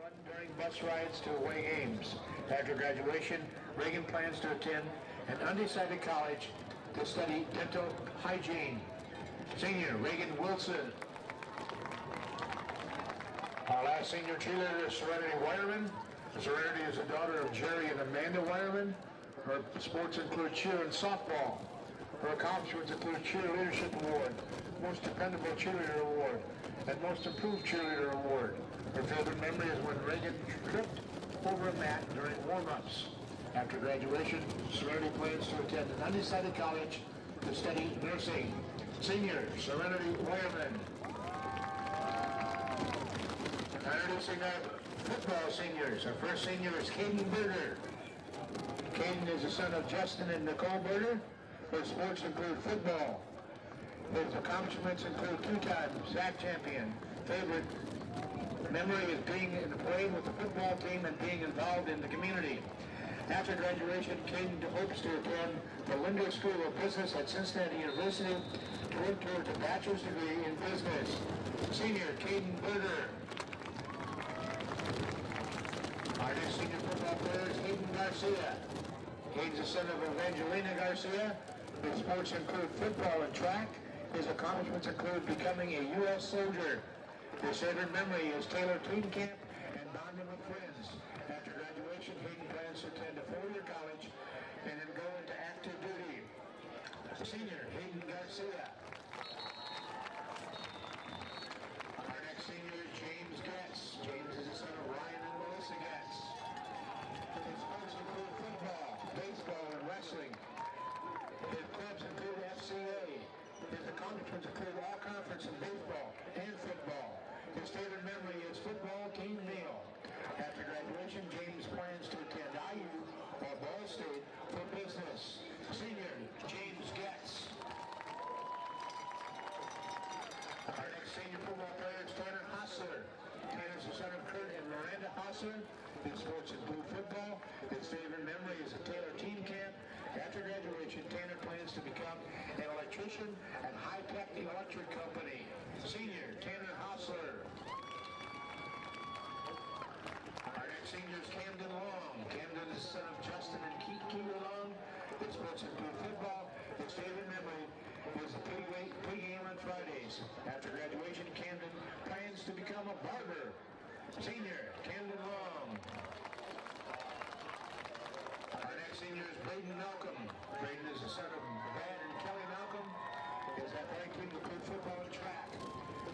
fun during bus rides to away games. After graduation, Reagan plans to attend an undecided college to study dental hygiene. Senior, Reagan Wilson. Our last senior cheerleader is Serenity Wireman. Serenity is the daughter of Jerry and Amanda Wireman. Her sports include cheer and softball. Her accomplishments include Cheer Leadership Award, Most Dependable Cheerleader Award, and Most Improved Cheerleader Award. Her favorite memory is when Reagan tripped over a mat during warm-ups. After graduation, Serenity plans to attend an undecided college to study nursing. Senior, Serenity Wireman. Introducing our football seniors. Our first senior is Xaiden Berger. Xaiden is the son of Justin and Nicole Berger. Her sports include football. His accomplishments include two-time SAC champion. Favorite memory is being playing with the football team and being involved in the community. After graduation, Xaiden hopes to attend the Linder School of Business at Cincinnati University to work towards a bachelor's degree in business. Senior, Xaiden Berger. Our next senior football player is Xaiden Garcia. Xaiden's the son of Evangelina Garcia. His sports include football and track. His accomplishments include becoming a U.S. soldier. His favorite memory is Taylor Teen Camp and bonding with friends. After graduation, Xaiden plans to attend a four-year college and then go into active duty. Senior, Xaiden Garcia. Our next senior is James Getz. James is the son of Ryan and Melissa Getz. His sports include football, baseball, and wrestling. His clubs include FCA. His accomplishments include all conference in baseball and football. His favorite memory is football team meal. After graduation, James plans to attend IU or Ball State for business. Senior, James Getz. Our next senior football player is Tanner Hostler. Tanner's the son of Kurt and Miranda Hostler. His sports include football. His favorite memory is the Taylor Team Camp. After graduation, Tanner plans to become an electrician at High Tech Electric Company. Senior, Tanner Hostler. Our next senior is Camden Long. Camden is the son of Justin and Keita Long. His sports include football. His favorite memory was the pregame on Fridays. After graduation, Camden plans to become a barber. Senior, Camden Long. Our next senior is Braden Malcolm. Braden is the son of Brad and Kelly Malcolm. His athletic team include football and track.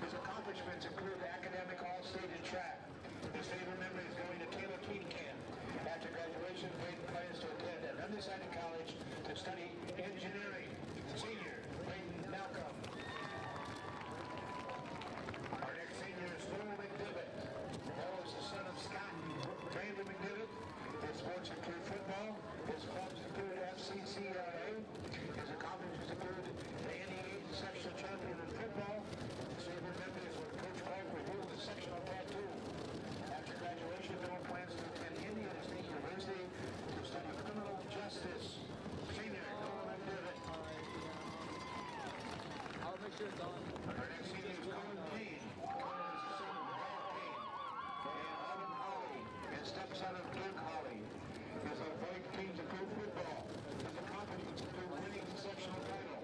His accomplishments include academic all-state in track. His favorite memory is going to Taylor Teen Camp. After graduation, Braden plans to attend an undecided college to study engineering. Senior, Braden Malcolm. Our next senior is Phil McDivitt. Phil is the son of Scott and Brandon McDivitt. His sports include football. His clubs include FCCIA. His accomplishments include the NEA sectional champion in football. His favorite memory is when Coach Parke revealed the sectional tattoo. After graduation, Phil plans to attend Indiana State University to study criminal justice. Senior, Phil McDivitt. I'll make sure it's on. Our next senior is Colin Payne. Colin is the son of Brad Payne and Autumn Holly and stepson of Dirk Holly. His athletic teams include football. His accomplishments include winning the sectional title.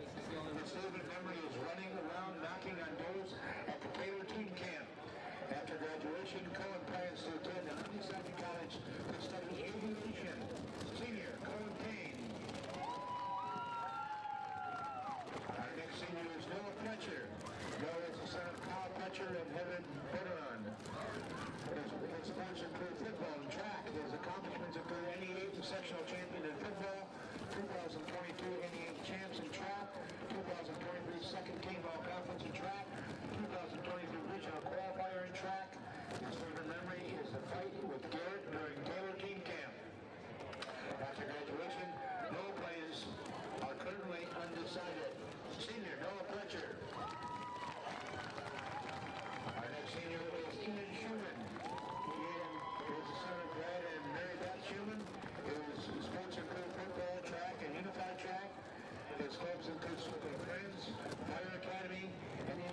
His favorite memory is running around knocking on doors at the Taylor Team Camp. After graduation, Cohen plans to attend an undecided college to study aviation. Senior, Colin Payne. Our next senior is Noah Pletcher. Noah is the son of Kyle Pletcher and Heather Boderon. His sports include football and track. His accomplishments include NE8 sectional champion in football, 2022 NE8 champs in track, 2023 second team all-conference in track, 2023 regional qualifier in track. His favorite memory is the fight with Garrett during Taylor Team Camp. After graduation, Noah players are currently undecided. Senior, Noah Pletcher. Our next senior is Ian Schumann. Ian is the son of Brad and Mary Beth Schumann. His sports include football, track, and unified track. His clubs include Swift Friends, Fire Academy, and the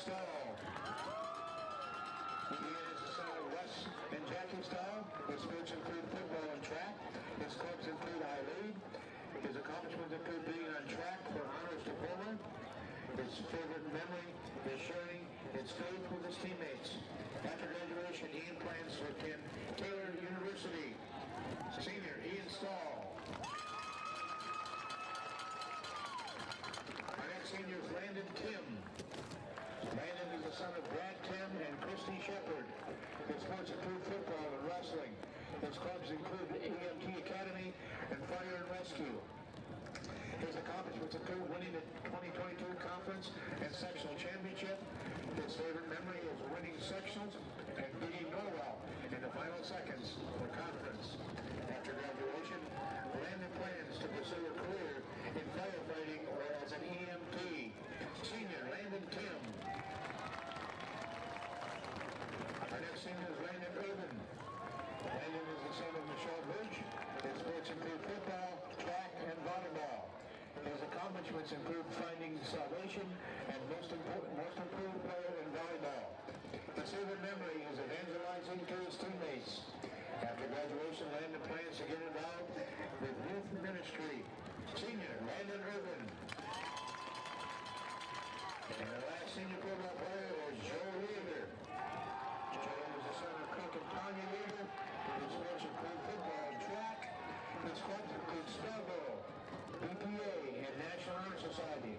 Stahl. Ian is the son of Russ and Jackie Stahl. His sports include football and track. His clubs include I-Lead. His accomplishments include being on track for honors diploma. His favorite memory is sharing his faith with his teammates. After graduation, Ian plans to attend Taylor University. Senior Ian Stahl. Our next senior is Landon Kim. Landon is the son of Brad Tim and Christy Shepard. His sports include football and wrestling. His clubs include the EMT Academy and Fire and Rescue. His accomplishments include winning the 2022 conference and sectional championship. His favorite memory is winning sectionals and beating Norwell in the final seconds for conference. After graduation, Landon plans to pursue a career in firefighting or as an EMT. Senior Landon Kim. Our next senior is Landon Urban. Landon is the son of Michelle Bridge. His sports include football, track, and volleyball. His accomplishments include finding salvation and most improved player in volleyball. His favorite memory is evangelizing to his teammates. After graduation, Landon plans to get involved with youth ministry. Senior Landon Urban. And the last senior football player is Joe Leader. Joe is the son of Cook and Tanya Leader. His sports include football and track. His clubs include Spellbowl, BPA, and National Honor Society.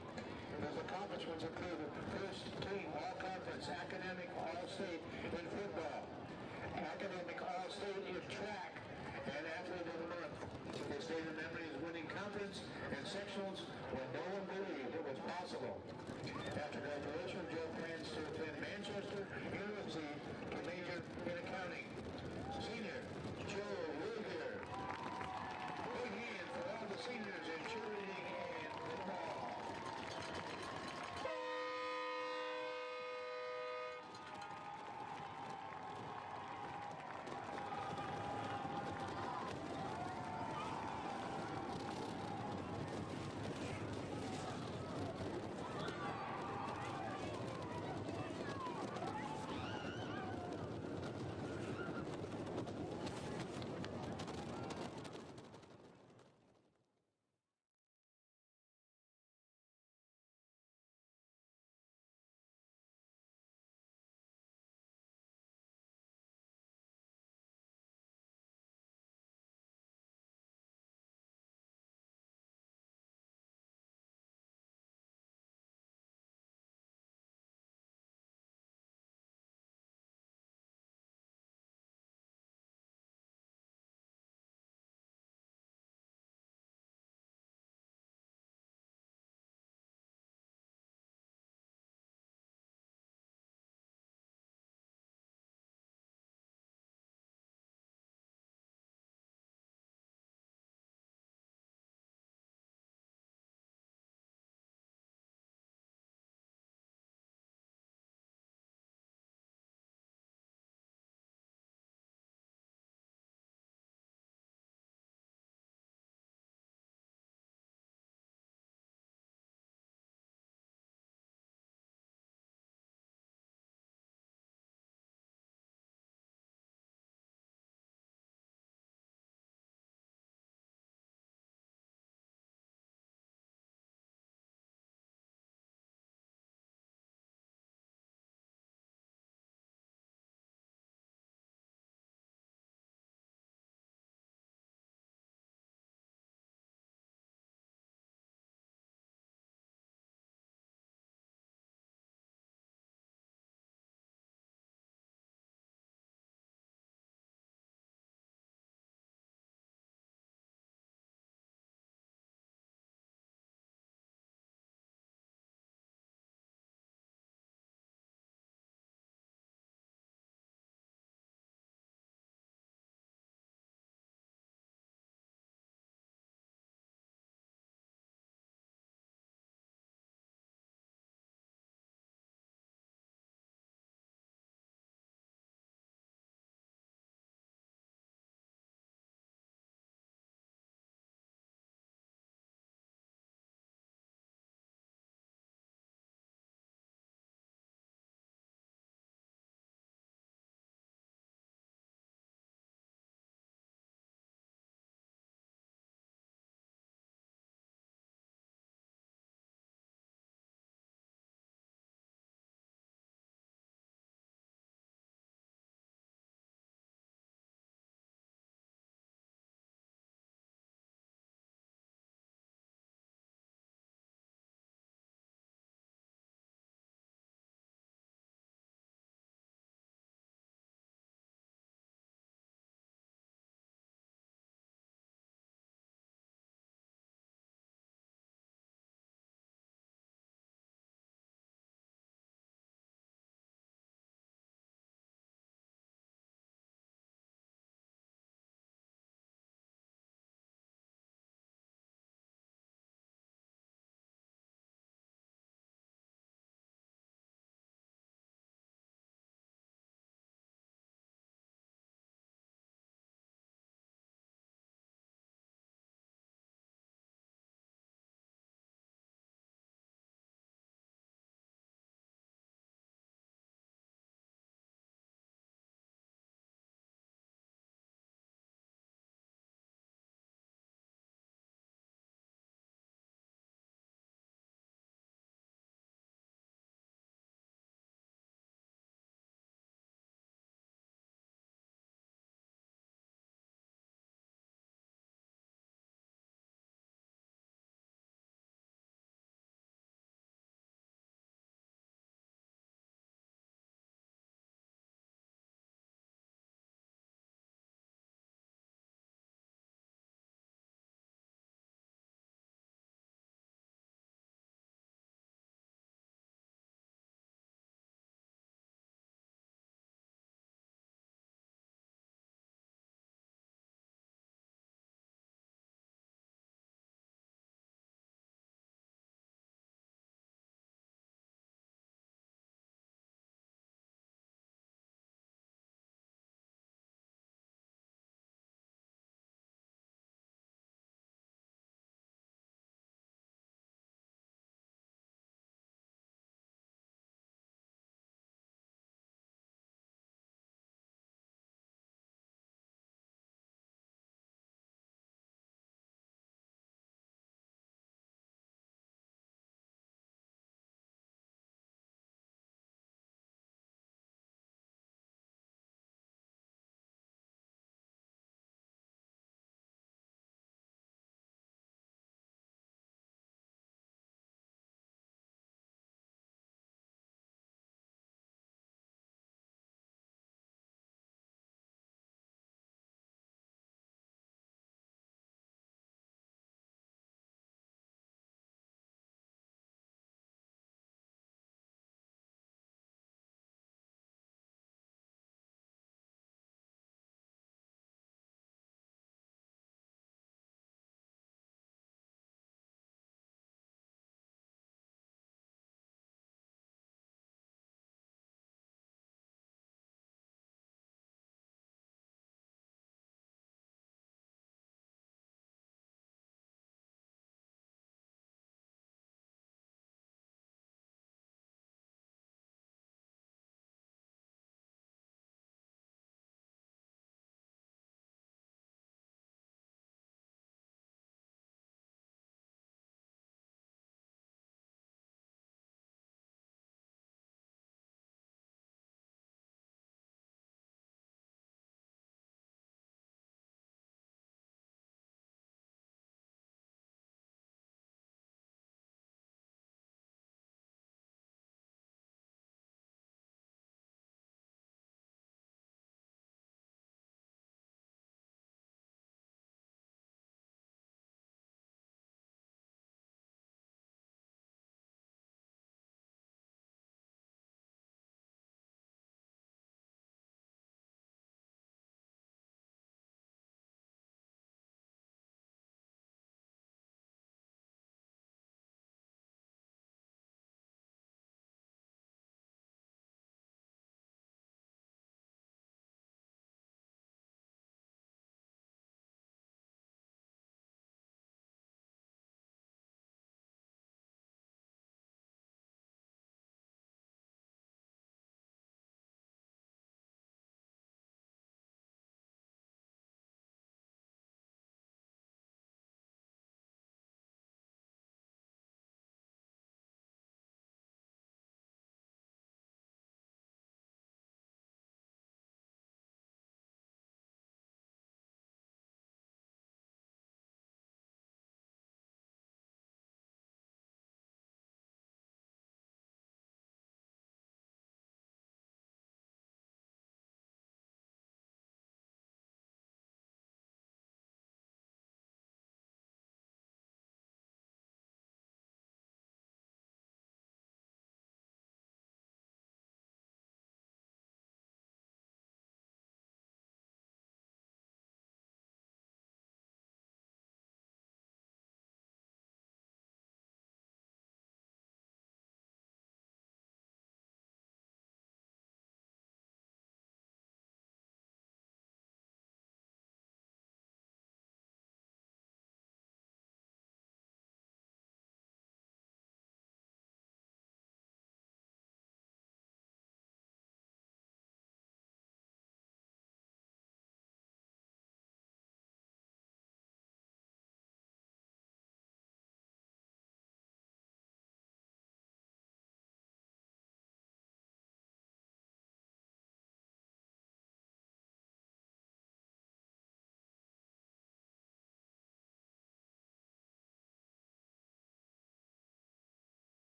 His accomplishments include first team all-conference, academic all-state in football, academic all-state in track, and athlete of the month. His favorite memory is winning conference and sectionals when no one believed it was possible. After graduation, Joe plans to attend Manchester University to major in accounting. Senior Joe Wilger. Big hand for all the seniors in cheerleading and football.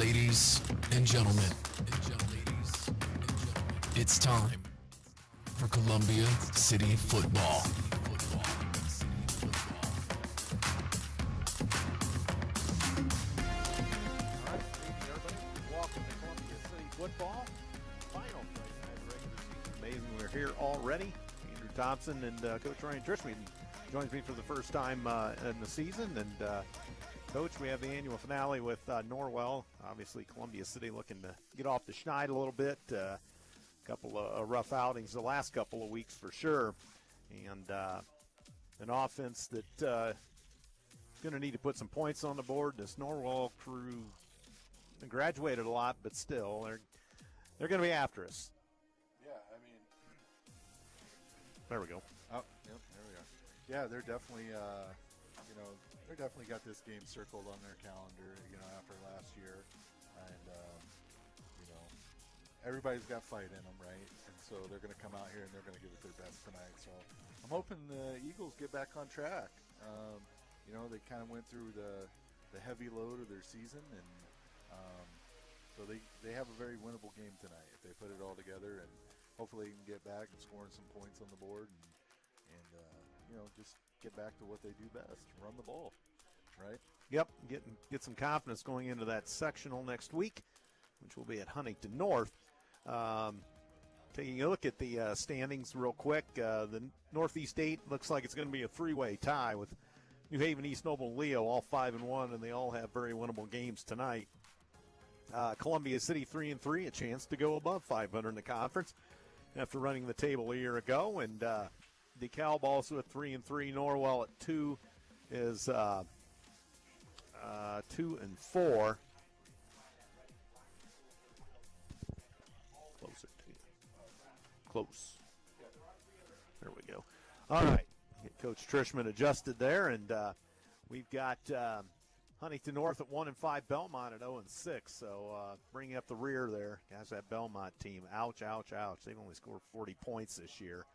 Ladies and gentlemen, it's time for Columbia City football. Welcome to Columbia City football. Final play of the regular season. Amazing we're here already. Andrew Thompson and Coach Ryan Trishman joins me for the first time in the season. And Coach, we have the annual finale with Norwell. Obviously, Columbia City looking to get off the schneid a little bit. A couple of rough outings the last couple of weeks for sure. And an offense that going to need to put some points on the board. This Norwell crew graduated a lot, but still, they're going to be after us. Yeah, I mean, there we go. Oh, yep, there we are. Yeah, they're definitely, they're definitely got this game circled on their calendar, after last year, and everybody's got fight in them, right? And so they're going to come out here and they're going to give it their best tonight. So I'm hoping the Eagles get back on track. They kind of went through the heavy load of their season, and so they have a very winnable game tonight if they put it all together, and hopefully they can get back and scoring some points on the board and just get back to what they do best, run the ball, right? Yep, get some confidence going into that sectional next week, which will be at Huntington North. Taking a look at the standings real quick, the Northeast 8 looks like it's going to be a three-way tie with New Haven, East Noble, and Leo, all 5-1, and they all have very winnable games tonight. Columbia City 3-3, a chance to go above 500 in the conference after running the table a year ago. And DeKalb also at 3-3. Norwell at 2 is 2-4. Close. There we go. All right. Get Coach Trishman adjusted there, and we've got Huntington North at 1-5, Belmont at 0-6. So bringing up the rear there, guys, that Belmont team. Ouch, ouch, ouch. They've only scored 40 points this year,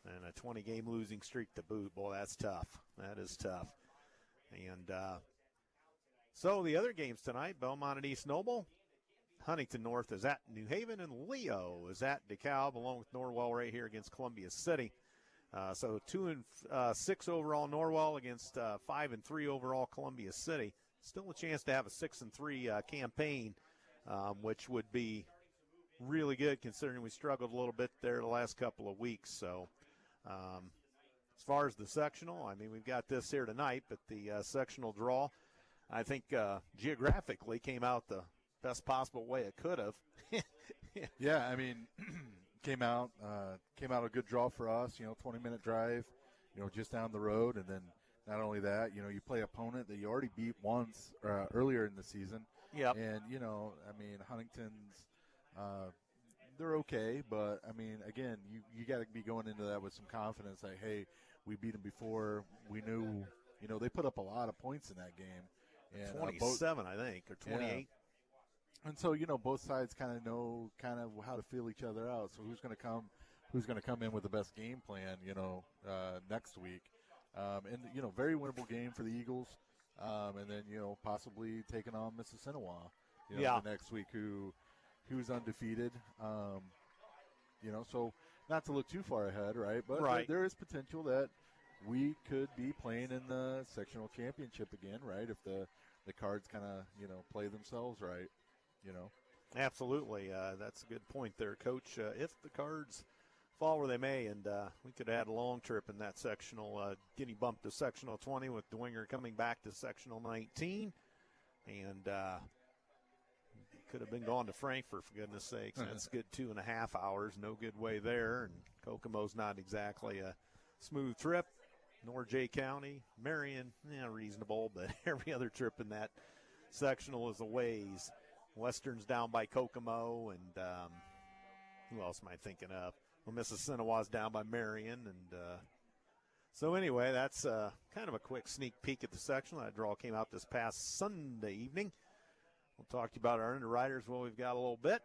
and a 20-game losing streak to boot. Boy, that's tough. That is tough. And so the other games tonight, Belmont at East Noble. Huntington North is at New Haven, and Leo is at DeKalb, along with Norwell right here against Columbia City. So 2-6 overall Norwell against 5-3 overall Columbia City. Still a chance to have a 6-3 campaign, which would be really good considering we struggled a little bit there the last couple of weeks. So as far as the sectional, I mean, we've got this here tonight, but the sectional draw, I think geographically came out the best possible way it could have. Yeah, I mean, came out a good draw for us. 20-minute drive, just down the road, and then not only that, you play opponent that you already beat once earlier in the season. Yep. And I mean, Huntington's they're okay, but I mean, again, you got to be going into that with some confidence. Like, hey, we beat them before. We knew, they put up a lot of points in that game. And 27, I think, or 28. Yeah. And so, both sides kind of know how to feel each other out. So who's going to come in with the best game plan, next week. And, very winnable game for the Eagles. And then, possibly taking on Mississinawa, the next week, who's undefeated. So not to look too far ahead, right? But right. There is potential that we could be playing in the sectional championship again, right? If the cards kind of, play themselves right. Absolutely. That's a good point there, Coach. If the cards fall where they may, and we could add a long trip in that sectional, getting bumped to sectional 20 with Dwenger coming back to sectional 19. And could have been gone to Frankfurt, for goodness sakes. That's a good 2.5 hours. No good way there. And Kokomo's not exactly a smooth trip, nor Jay County. Marion, reasonable, but every other trip in that sectional is a ways. Western's down by Kokomo, and who else am I thinking of? Well, Mississinawa's down by Marion, and so anyway, that's kind of a quick sneak peek at the sectional. That draw came out this past Sunday evening. We'll talk to you about our underwriters while we've got a little bit.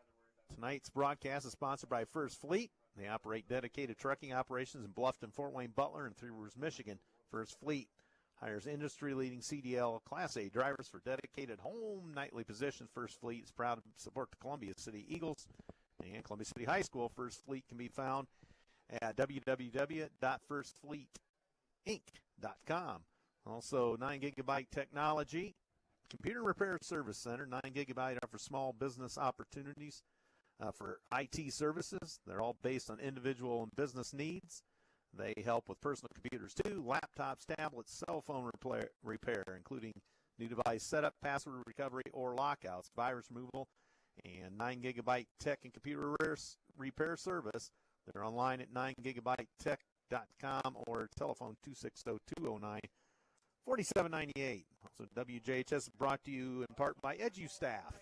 Tonight's broadcast is sponsored by First Fleet. They operate dedicated trucking operations in Bluffton, Fort Wayne, Butler, and Three Rivers, Michigan. First Fleet, Hires industry-leading CDL Class A drivers for dedicated home nightly positions. First Fleet is proud to support the Columbia City Eagles. And Columbia City High School First Fleet can be found at www.firstfleetinc.com. Also, 9GB Technology Computer Repair Service Center. 9GB offers small business opportunities for IT services. They're all based on individual and business needs. They help with personal computers too, laptops, tablets, cell phone repair, including new device setup, password recovery, or lockouts, virus removal, and 9GB tech and computer repair service. They're online at 9gigabytetech.com or telephone 260-209-4798. Also, WJHS is brought to you in part by EduStaff.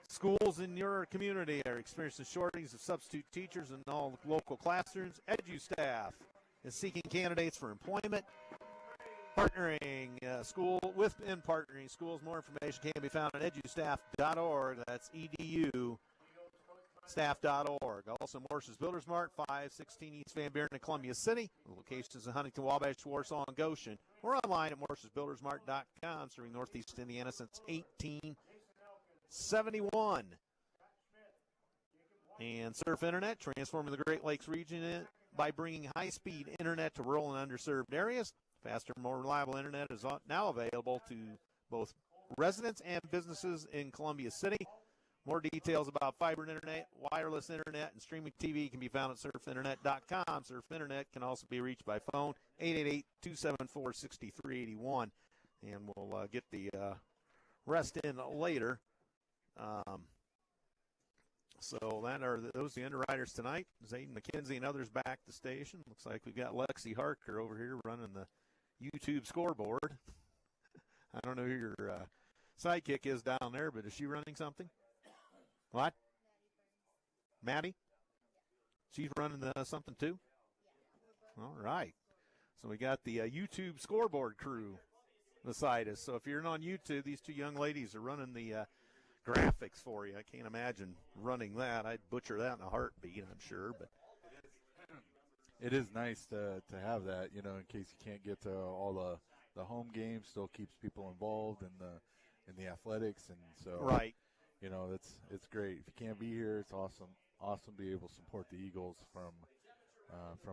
Schools in your community are experiencing shortages of substitute teachers in all local classrooms. EduStaff is seeking candidates for employment. Partnering partnering schools. More information can be found on edustaff.org. That's edu staff.org. Also, Morse's Builders Mart, 516 East Van Buren in Columbia City. The locations in Huntington, Wabash, Warsaw, and Goshen. We're online at morsesbuildersmart.com, serving Northeast Indiana since 1871. And Surf Internet, transforming the Great Lakes region by bringing high-speed internet to rural and underserved areas. Faster, more reliable internet is now available to both residents and businesses in Columbia City. More details about fiber internet, wireless internet, and streaming TV can be found at surfinternet.com. Surf Internet can also be reached by phone, 888-274-6381. And we'll get the rest in later. So those are the underwriters tonight. Xaiden, Mckinzie, and others back to station. Looks like we've got Lexi Harker over here running the YouTube scoreboard. I don't know who your sidekick is down there, but is she running something? What? Maddie? She's running something too? All right. So we got the YouTube scoreboard crew beside us. So if you're on YouTube, these two young ladies are running the graphics for you. I can't imagine running that. I'd butcher that in a heartbeat, I'm sure. But it is nice to have that, in case you can't get to all the home games. Still keeps people involved in the athletics, and so right. It's great. If you can't be here, it's awesome to be able to support the Eagles from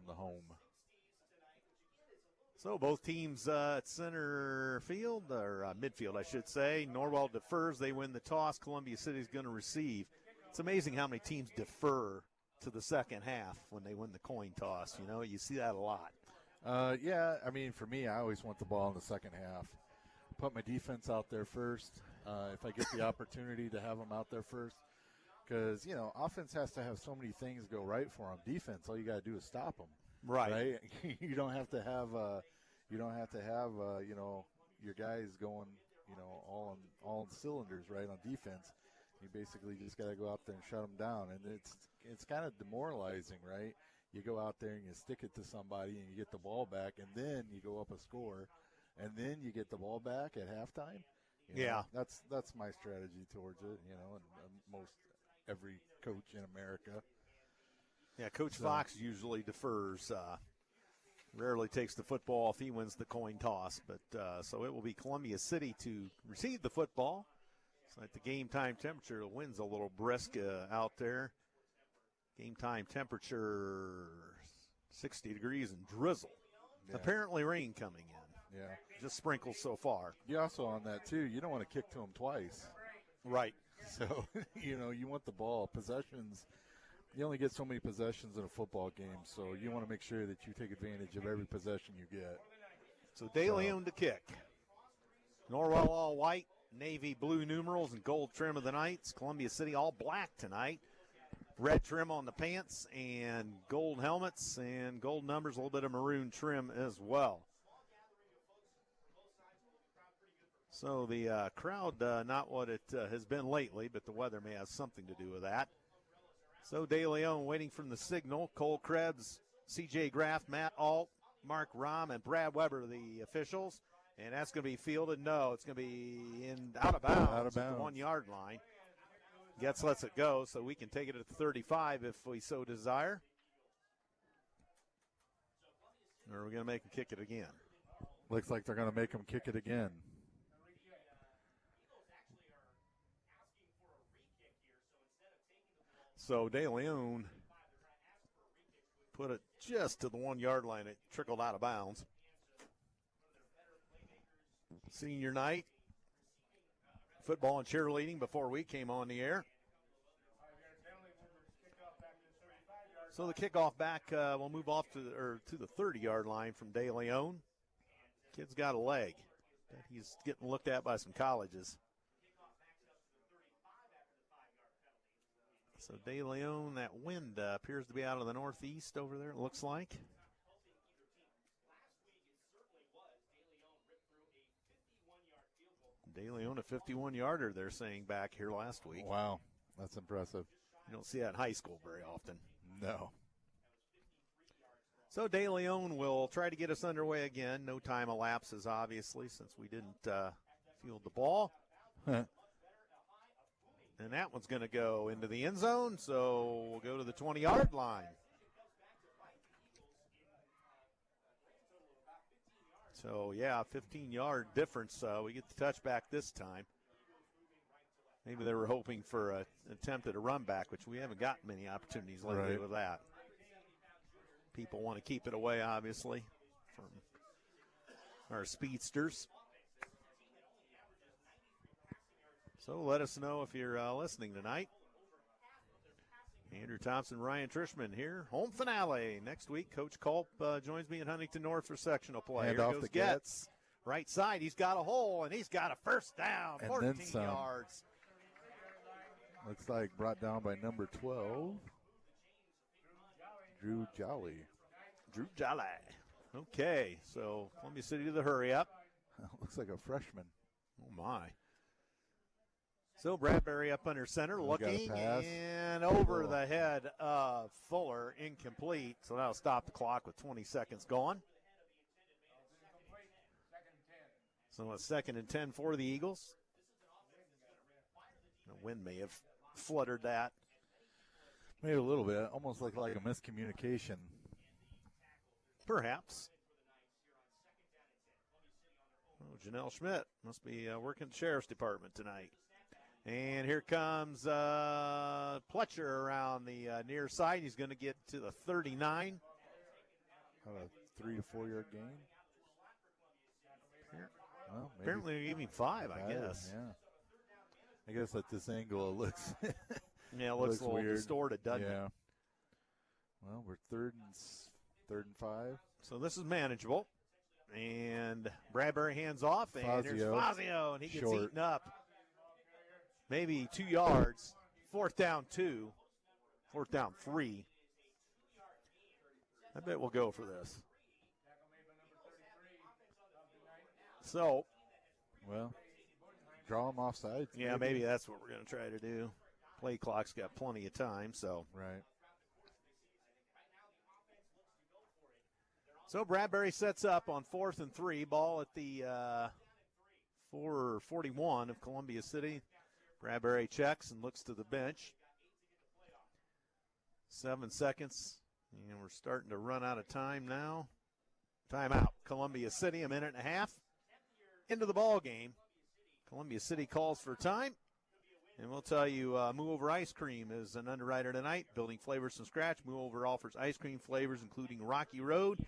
the home. So both teams at center field, or midfield, I should say. Norwell defers. They win the toss. Columbia City is going to receive. It's amazing how many teams defer to the second half when they win the coin toss. You see that a lot. Yeah, for me, I always want the ball in the second half. Put my defense out there first. If I get the opportunity to have them out there first. Because, offense has to have so many things go right for them. Defense, all you got to do is stop them. Right. You don't have to have your guys going, all on cylinders, right, on defense. You basically just got to go out there and shut them down. And it's kind of demoralizing, right? You go out there and you stick it to somebody and you get the ball back, and then you go up a score, and then you get the ball back at halftime. Yeah. That's my strategy towards it, and most every coach in America. Yeah, Coach Fox usually defers. Rarely takes the football if he wins the coin toss. But so it will be Columbia City to receive the football. It's like the game time temperature. The wind's a little brisk out there. Game time temperature 60 degrees and drizzle. Yeah. Apparently rain coming in. Yeah. Just sprinkles so far. You also on that too. You don't want to kick to them twice. Right. So, you want the ball. Possessions. You only get so many possessions in a football game, so you want to make sure that you take advantage of every possession you get. So De Leon to kick. Norwell all white, navy blue numerals, and gold trim of the Knights. Columbia City all black tonight. Red trim on the pants and gold helmets and gold numbers, a little bit of maroon trim as well. So the crowd, not what it has been lately, but the weather may have something to do with that. So De Leon waiting from the signal. Cole Krebs, C.J. Graff, Matt Alt, Mark Rahm, and Brad Weber, the officials. And that's going to be fielded. No, it's going to be out of bounds. At the 1 yard line. Getz lets it go, so we can take it at the 35 if we so desire. Or are we going to make him kick it again? Looks like they're going to make him kick it again. So De Leon put it just to the 1 yard line. It trickled out of bounds. Senior night, football and cheerleading before we came on the air. So the kickoff back, we'll move off to the 30-yard line from De Leon. Kid's got a leg. He's getting looked at by some colleges. So De Leon, that wind appears to be out of the northeast over there, it looks like. De Leon, a 51-yarder, they're saying, back here last week. Wow, that's impressive. You don't see that in high school very often. No. So De Leon will try to get us underway again. No time elapses, obviously, since we didn't field the ball. And that one's going to go into the end zone, so we'll go to the 20-yard line. So, yeah, 15-yard difference. We get the touchback this time. Maybe they were hoping for an attempt at a run back, which we haven't gotten many opportunities lately with that. People want to keep it away, obviously, from our speedsters. So let us know if you're listening tonight. Andrew Thompson, Ryan Trishman here. Home finale. Next week, Coach Culp joins me in Huntington North for sectional play. Hand Here off goes the Getz. Right side, he's got a hole, and he's got a first down, And 14 then some. yards. Looks like brought down by number 12, Drew Jolly. Drew Jolly. Okay, so Columbia City to the hurry up. Looks like a freshman. Oh, my. So Bradbury up under center, We looking, got a pass. and over the head of Fuller, incomplete. So that'll stop the clock with 20 seconds gone. So a 2nd and 10 for the Eagles. The wind may have fluttered that. Maybe a little bit, almost like a miscommunication. Perhaps. Oh, Janelle Schmidt must be working the sheriff's department tonight. And here comes Pletcher around the near side. He's going to get to the 39. About a 3 to 4 yard gain. Well, maybe Apparently even 5, I guess. Yeah. I guess at this angle it looks Yeah, it looks a little weird. distorted, doesn't yeah. it? Well, we're third and 5. So this is manageable. And Bradbury hands off, and here's Fazio, and he gets Short. eaten up. Maybe 2 yards. 4th down 2. 4th down 3. I bet we'll go for this. So, well, draw them off sides. yeah, maybe that's what we're going to try to do. Play clock's got plenty of time, so. Right. So Bradbury sets up on 4th and 3. Ball at the 4:41 of Columbia City. Bradbury checks and looks to the bench. 7 seconds, and we're starting to run out of time now. Timeout. Columbia City, a minute and a half into the ball game. Columbia City calls for time, and we'll tell you Moo Over Ice Cream is an underwriter tonight, building flavors from scratch. Moo Over offers ice cream flavors including Rocky Road,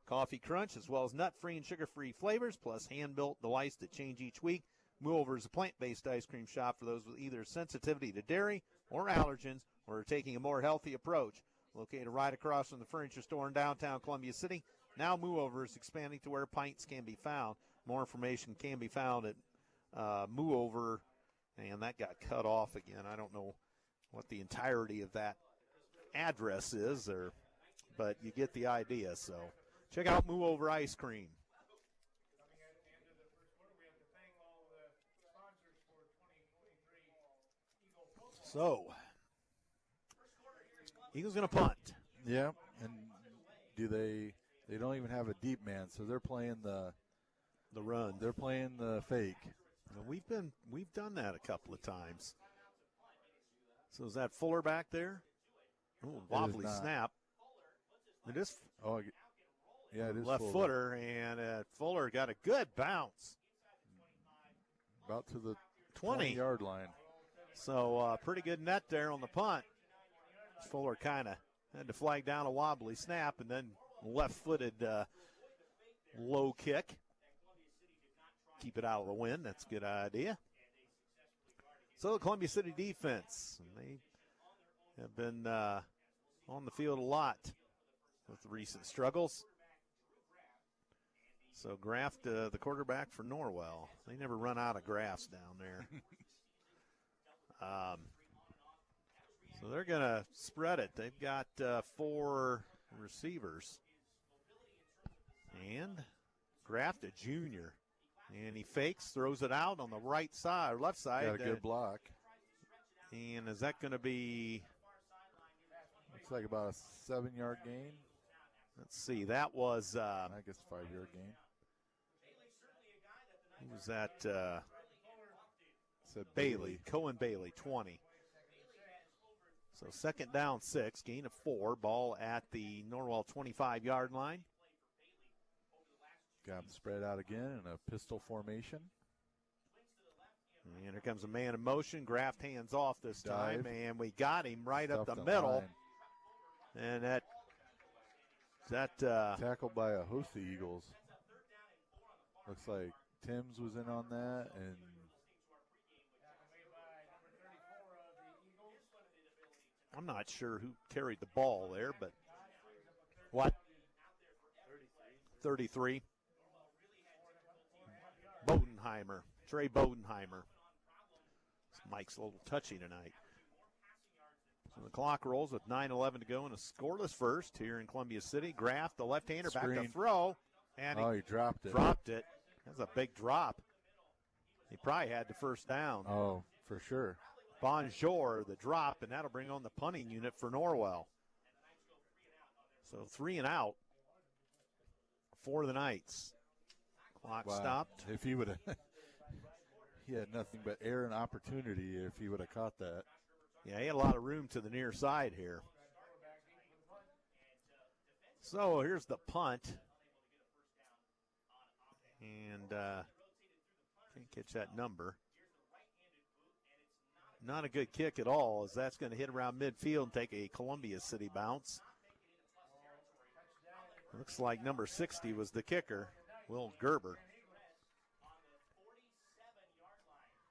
Coffee Crunch, as well as nut-free and sugar-free flavors, plus hand-built delights that change each week. Moo Over is a plant-based ice cream shop for those with either sensitivity to dairy or allergens or are taking a more healthy approach. Located right across from the furniture store in downtown Columbia City, now Moo Over is expanding to where pints can be found. More information can be found at Moo Over, and that got cut off again. I don't know what the entirety of that address is, but you get the idea. So check out Moo Over Ice Cream. So, Eagles going to punt. Yeah, and they don't even have a deep man, so they're playing the run. They're playing the fake. And we've done that a couple of times. So is that Fuller back there? Oh, wobbly snap. It is. Oh, Yeah, it is left footer, and Fuller got a good bounce. About to the 20 20-yard line. So pretty good net there on the punt. Fuller kind of had to flag down a wobbly snap, and then left-footed low kick. Keep it out of the wind. That's a good idea. So the Columbia City defense, they have been on the field a lot with recent struggles. So Graft, the quarterback for Norwell, they never run out of graphs down there. So they're going to spread it. They've got 4 receivers. And Graft, a junior. And he fakes, throws it out on the right side, or left side. Got a good block. And is that going to be? Looks like about a 7-yard gain. Let's see. That was. I guess 5-yard gain. Who was that? Said Bailey. Cohen Bailey, 20. So second down 6, gain of 4. Ball at the Norwell 25-yard line. Got him spread out again in a pistol formation. And here comes a man in motion. Graft hands off this time, Dive. and we got him right up Stuffed the middle. line. And that tackled by a host of Eagles. Looks like Timms was in on that, and I'm not sure who carried the ball there, but what? 33. Bodenheimer, Trey Bodenheimer. Mike's a little touchy tonight. So the clock rolls with 9:11 to go in a scoreless first here in Columbia City. Graft, the left-hander, back to throw. And he dropped it. Dropped it. That's a big drop. He probably had the first down. Oh, for sure. Bonjour, the drop, and that'll bring on the punting unit for Norwell. So 3 and out for the Knights. Clock stopped. If he would have, he had nothing but air and opportunity if he would have caught that. Yeah, he had a lot of room to the near side here. So here's the punt. And can't catch that number. Not a good kick at all, as that's going to hit around midfield and take a Columbia City bounce. Looks like number 60 was the kicker, Will Gerber.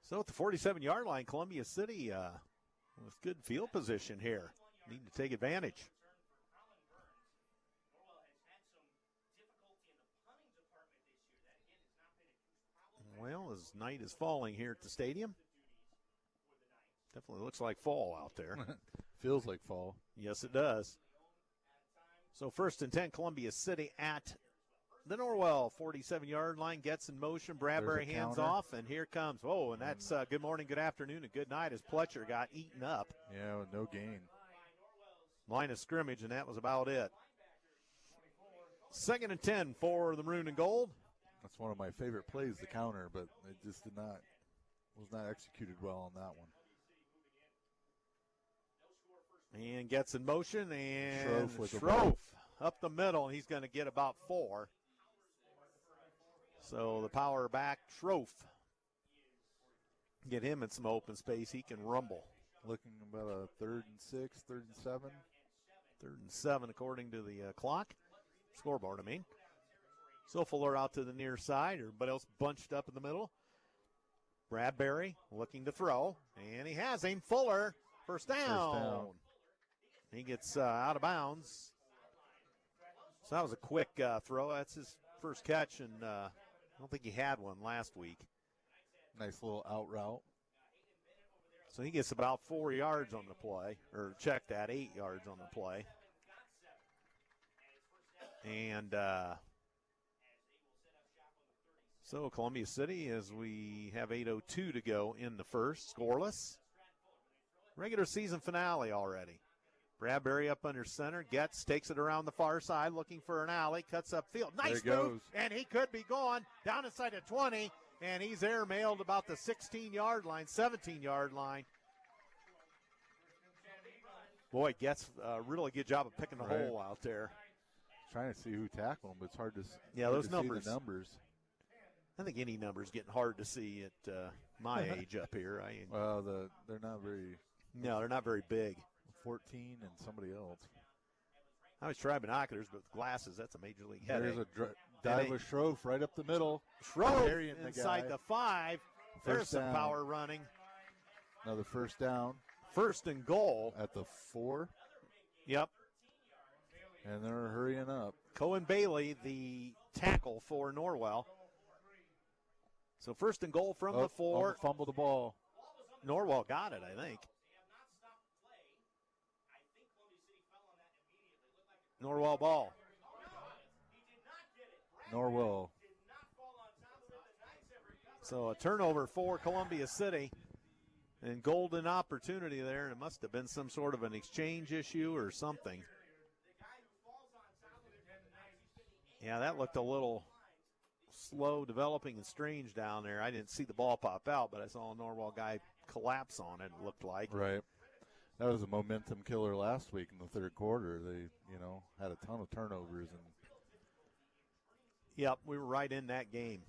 So at the 47-yard line, Columbia City with good field position here. Need to take advantage. Well, as night is falling here at the stadium, definitely looks like fall out there. Feels like fall. Yes, it does. So 1st and 10, Columbia City at the Norwell 47-yard line, gets in motion. Bradbury hands off, and here comes. Oh, and that's good morning, good afternoon, and good night as Pletcher got eaten up. Yeah, with no gain. Line of scrimmage, and that was about it. 2nd and 10 for the Maroon and Gold. That's one of my favorite plays, the counter, but it just was not executed well on that one. And gets in motion, and Schroff with the Schroff ball. up the middle, and he's going to get about 4. So the power back, Schroff. Get him in some open space. He can rumble. Looking about a 3rd and 6, 3rd and 7. 3rd and 7 according to the clock. Scoreboard, I mean. So Fuller out to the near side. Everybody else bunched up in the middle. Bradbury looking to throw. And he has him. Fuller, first down. He gets out of bounds. So that was a quick throw. That's his first catch, and I don't think he had one last week. Nice little out route. So he gets about 4 yards on the play, or check that, 8 yards on the play. And so Columbia City, as we have 8:02 to go in the first, scoreless. Regular season finale already. Bradbury up under center, takes it around the far side, looking for an alley, cuts upfield. Nice move, and he could be gone down inside the 20, and he's airmailed about the 16-yard line, 17-yard line. Boy, gets a really good job of picking the hole out there. trying to see who tackled him, but it's hard to Yeah, hard those to numbers. see the numbers. I think any number's getting hard to see at my age up here. Well, they're not very. No, they're not very big. 14 and somebody else. I was trying binoculars, but with glasses, that's a major league headache. There's a dive with Schroff right up the middle. Schroff Burying the inside guy. the 5. There's First some down. power running. Another first down First and goal. at the 4, Yep. and they're hurrying up. Cohen Bailey, the tackle for Norwell. So first and goal from the 4. Almost fumbled the ball. Norwell got it, I think. Norwell ball. Norwell. So a turnover for Columbia City. And golden opportunity there. And it must have been some sort of an exchange issue or something. Yeah, that looked a little slow developing and strange down there. I didn't see the ball pop out, but I saw a Norwell guy collapse on it, it looked like. Right. That was a momentum killer last week in the third quarter. They, had a ton of turnovers. And Yep, we were right in that game.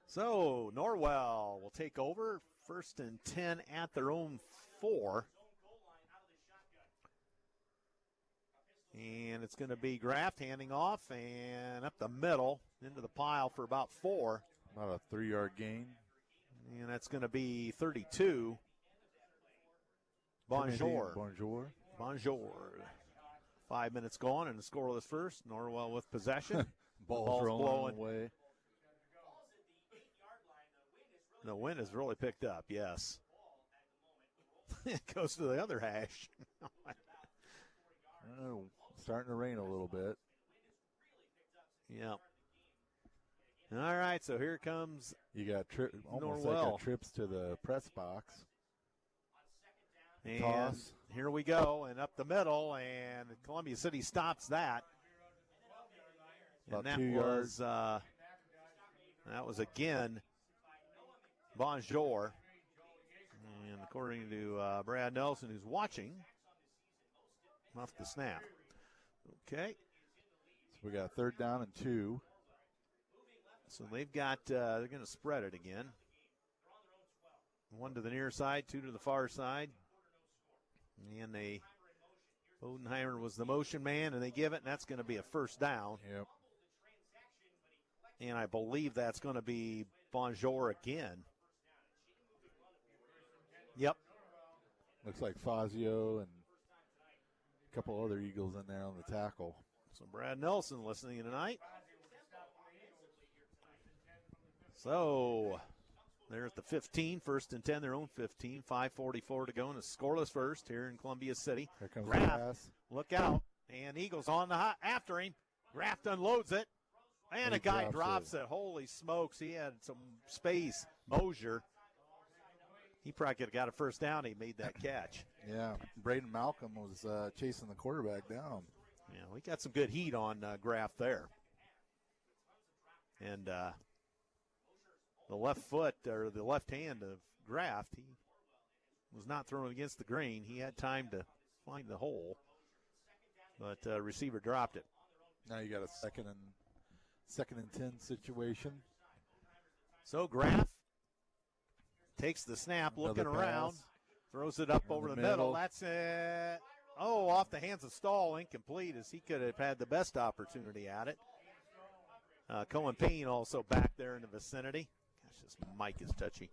So Norwell will take over. First and 10 at their own 4. And it's going to be Graft handing off and up the middle into the pile for about 4. about a 3-yard gain. And that's going to be 32. Bonjour. Bonjour. 5 minutes gone and a scoreless first. Norwell with possession. Ball's rolling blowing away. The wind has really picked up, yes. It goes to the other hash. Oh, starting to rain a little bit. Yep. All right, so here comes You got almost Norwell. like a trips to the press box. and Toss. here we go, and up the middle, and Columbia City stops that. About And that 2 yards. that was again Bonjour. And according to Brad Nelson, who's watching, off the snap. Okay. So we got 3rd down and 2. So they've got, they're going to spread it again. 1 to the near side, 2 to the far side. And Bodenheimer was the motion man, and they give it, and that's going to be a first down. Yep. And I believe that's going to be Bonjour again. Yep. Looks like Fazio and a couple other Eagles in there on the tackle. So Brad Nelson listening tonight. So they're at the 15, 1st and 10, their own 15, 5:44 to go, and a scoreless first here in Columbia City. Here comes the Graff, pass. look out, and Eagles on the after him. Graft unloads it, and He a guy drops drops it. it. Holy smokes, he had some space. Mosier, he probably could have got a first down. He made that catch. Yeah, Braden Malcolm was chasing the quarterback down. Yeah, we got some good heat on Graff there. And the left foot, or the left hand of Graft, he was not thrown against the grain. He had time to find the hole, but receiver dropped it. Now you got a second and 10 situation. So Graff takes the snap, looking Another around, pass. throws it up In over the the middle. middle. That's it. Oh, off the hands of Stahl, incomplete, as he could have had the best opportunity at it. Cohen Payne also back there in the vicinity. Gosh, this mic is touchy.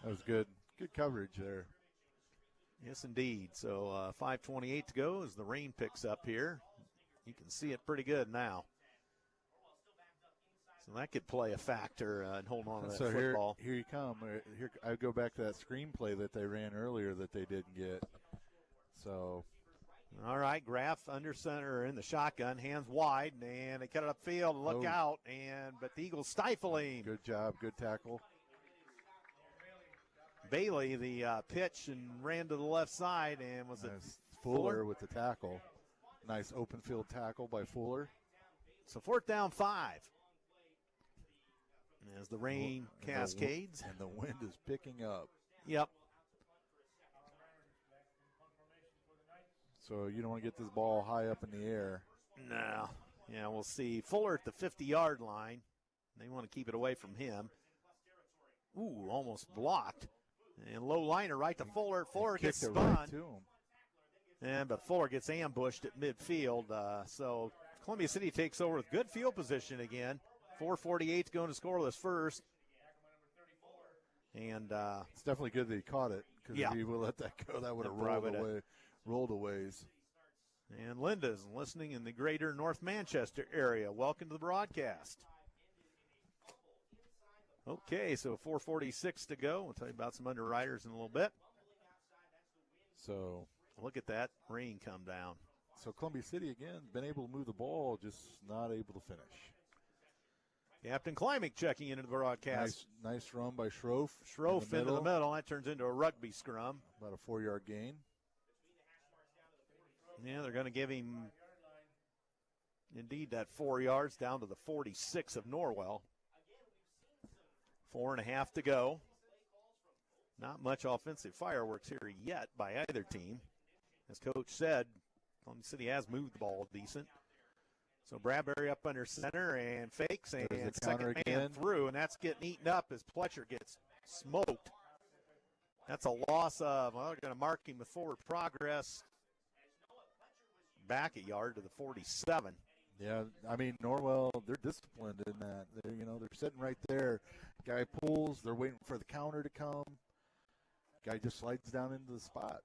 That was good. Good coverage there. Yes, indeed. So 5:28 to go as the rain picks up here. You can see it pretty good now. So that could play a factor in holding on to that So football. here you come. Here I go back to that screenplay that they ran earlier that they didn't get. So All right, Graff under center in the shotgun, hands wide, and they cut it upfield. Look Oh. out, but the Eagles stifle him. good job, good tackle. Bailey, the pitch, and ran to the left side, and was it Nice. Fuller with the tackle. Nice open field tackle by Fuller. So 4th down 5. As the rain And cascades. And the wind is picking up. Yep. So you don't want to get this ball high up in the air. No. Yeah, we'll see. Fuller at the 50-yard line. They want to keep it away from him. Ooh, almost blocked. And low liner right to Fuller. Fuller gets spun. Right to him. But Fuller gets ambushed at midfield. So Columbia City takes over with good field position again. 4:48 going to scoreless first. And it's definitely good that he caught it, because if he would let that go, that would have rolled a ways. And Linda's listening in the greater North Manchester area. Welcome to the broadcast. Okay, so 4:46 to go. We'll tell you about some underwriters in a little bit. So look at that rain come down. So Columbia City, again, been able to move the ball, just not able to finish. Captain Klimek checking into the broadcast. Nice run by Schroff. Schroff into the middle. That turns into a rugby scrum. About a 4-yard gain. Yeah, they're going to give him, indeed, that 4 yards down to the 46 of Norwell. 4.5 to go. Not much offensive fireworks here yet by either team. As Coach said, Columbia City has moved the ball decent. So Bradbury up under center and fakes, and second man through, and that's getting eaten up as Pletcher gets smoked. That's a loss of, well, they're going to mark him with forward progress. Back a yard to the 47. Yeah, I mean, Norwell, they're disciplined in that. They're sitting right there. Guy pulls, they're waiting for the counter to come. Guy just slides down into the spot.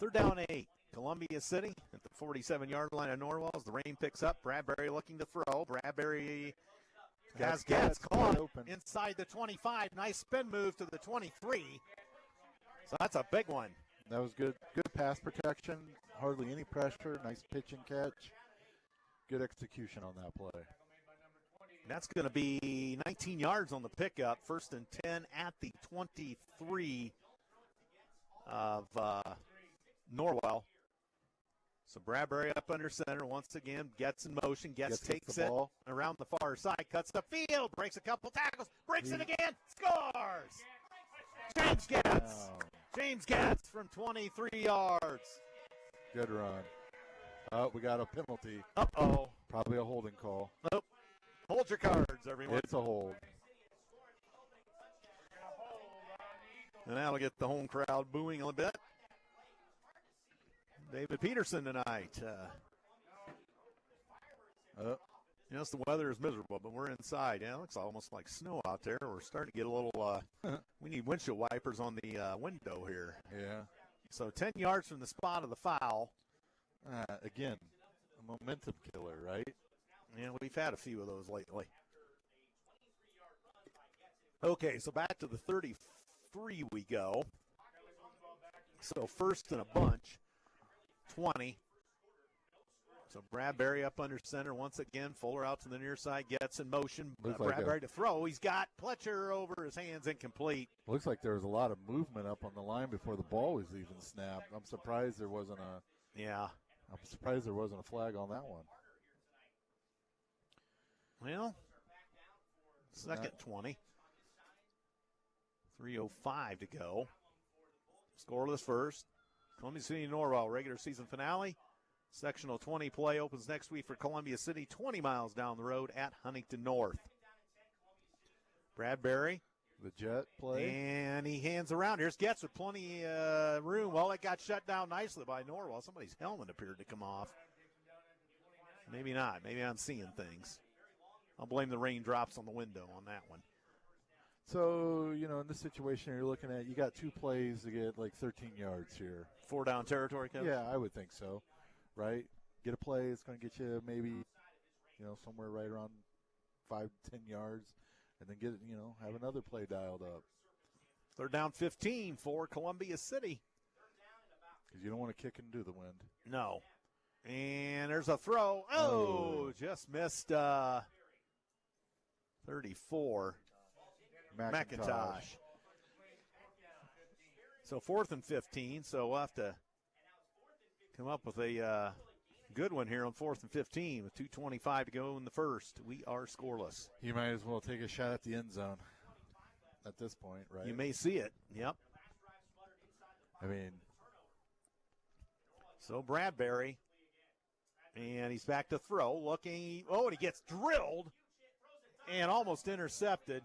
3rd down 8. Columbia City at the 47-yard line of Norwell as the rain picks up. Bradbury looking to throw. Bradbury has Gatz caught inside the 25. Nice spin move to the 23. So that's a big one. That was good. Good pass protection. Hardly any pressure. Nice pitch and catch. Good execution on that play. That's going to be 19 yards on the pickup. 1st and 10 at the 23 of Norwell. So Bradbury up under center once again, gets in motion, takes it around the far side, cuts the field, breaks a couple tackles, breaks it again, scores! James Gatz. Wow. James Gatz from 23 yards. Good run. Oh, we got a penalty. Uh-oh. Probably a holding call. Nope. Hold your cards, everyone. It's a hold. And that'll get the home crowd booing a little bit. David Peterson tonight. Yes, the weather is miserable, but we're inside. Yeah, it looks almost like snow out there. We're starting to get a little, we need windshield wipers on the window here. Yeah. So 10 yards from the spot of the foul. Again, a momentum killer, right? Yeah, we've had a few of those lately. Okay, so back to the 33 we go. So 1st and a bunch. 20. So Bradbury up under center once again. Fuller out to the near side, gets in motion. Bradbury to throw. He's got Pletcher over his hands, incomplete. Looks like there was a lot of movement up on the line before the ball was even snapped. I'm surprised there wasn't a flag on that one. Well, 2nd 20. 3:05 to go. Scoreless first. Columbia City Norwell regular season finale. Sectional 20 play opens next week for Columbia City, 20 miles down the road at Huntington North. Bradbury. The jet play. And he hands around. Here's Getz with plenty room. Well, it got shut down nicely by Norwell. Somebody's helmet appeared to come off. Maybe not. Maybe I'm seeing things. I'll blame the raindrops on the window on that one. So, in this situation you're looking at, you got 2 plays to get like 13 yards here. 4 down territory, Coach? Yeah, I would think so, right? Get a play, it's going to get you maybe, somewhere right around 5-10 yards, and then get, have another play dialed up. 3rd down 15 for Columbia City. Because you don't want to kick into the wind. No. And there's a throw. Oh. Just missed 34. McIntosh. So 4th and 15. So we'll have to come up with a good one here on 4th and 15 with 2:25 to go in the first. We are scoreless. You might as well take a shot at the end zone at this point, right? You may see it. Yep. I mean, So Bradbury, and he's back to throw, looking. Oh, and he gets drilled and almost intercepted.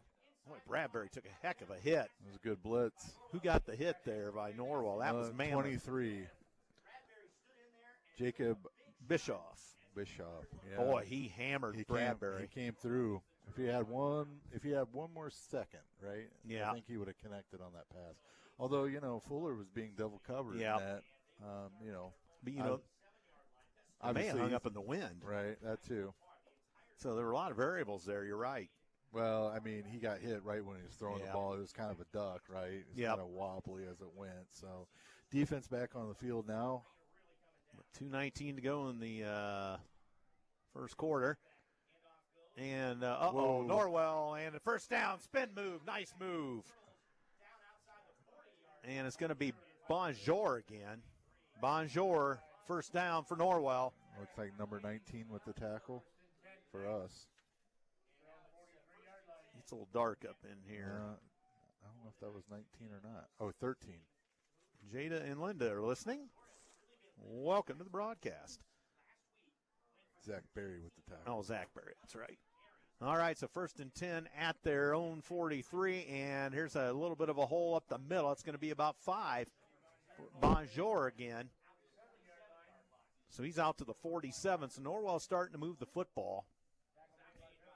Boy, Bradbury took a heck of a hit. It was a good blitz. Who got the hit there by Norwell? That was Mammoth. 23. Jacob Bischoff. Yeah. Boy, he hammered Bradbury. He came through. If he had one more second, right? Yeah. I think he would have connected on that pass. Although, Fuller was being double covered in that. But, the man hung up in the wind. Right, that too. So there were a lot of variables there. You're right. Well, I mean, he got hit right when he was throwing the ball. It was kind of a duck, right? It was kind of wobbly as it went. So defense back on the field now. 2:19 to go in the first quarter. And, Norwell, and the first down, spin move, nice move. And it's going to be Bonjour again. Bonjour, first down for Norwell. Looks like number 19 with the tackle for us. It's a little dark up in here. I don't know if that was 19 or not. Oh, 13. Jada and Linda are listening. Welcome to the broadcast. Zach Berry with the tackle. Oh, Zach Berry, that's right. All right, so 1st and 10 at their own 43, and here's a little bit of a hole up the middle. It's going to be about 5. Bonjour again. So he's out to the 47. So Norwell's starting to move the football.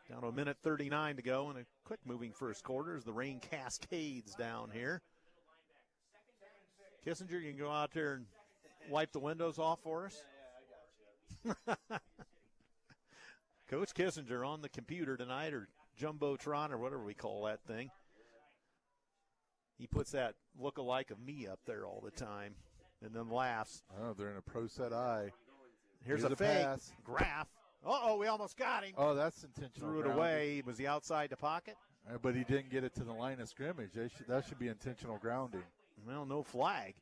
Down to 1:39 to go, and a quick moving first quarter as the rain cascades down here. Kissinger, you can go out there and wipe the windows off for us. Coach Kissinger on the computer tonight, or Jumbotron, or whatever we call that thing. He puts that look-alike of me up there all the time and then laughs. Oh, they're in a pro set eye. Here's a fake. Pass. Graf. We almost got him. Oh, that's intentional. Threw it away. Was he outside the pocket? But he didn't get it to the line of scrimmage. That should be intentional grounding. Well, no flag.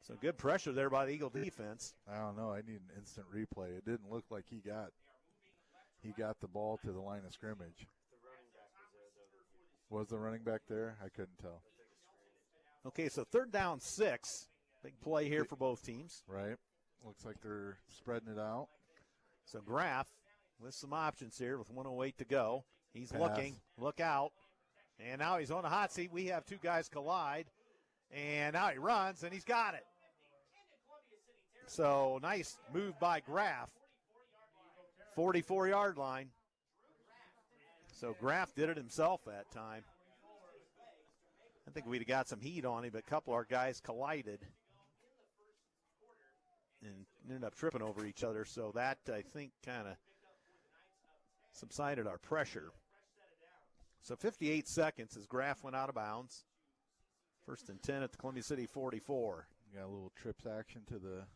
So good pressure there by the Eagle defense. I don't know. I need an instant replay. It didn't look like he got the ball to the line of scrimmage. Was the running back there? I couldn't tell. Okay, so 3rd down 6. Big play here for both teams. Right. Looks like they're spreading it out. So Graf with some options here with 1:08 to go. He's Pass. looking. Look out. And now he's on the hot seat. We have two guys collide. And now he runs, and he's got it. So nice move by Graf. 44-yard line. So Graf did it himself that time. I think we'd have got some heat on him, but a couple of our guys collided and ended up tripping over each other. So that, I think, kind of subsided our pressure. So 58 seconds as Graf went out of bounds. 1st and 10 at the Columbia City 44. Got a little trips action to the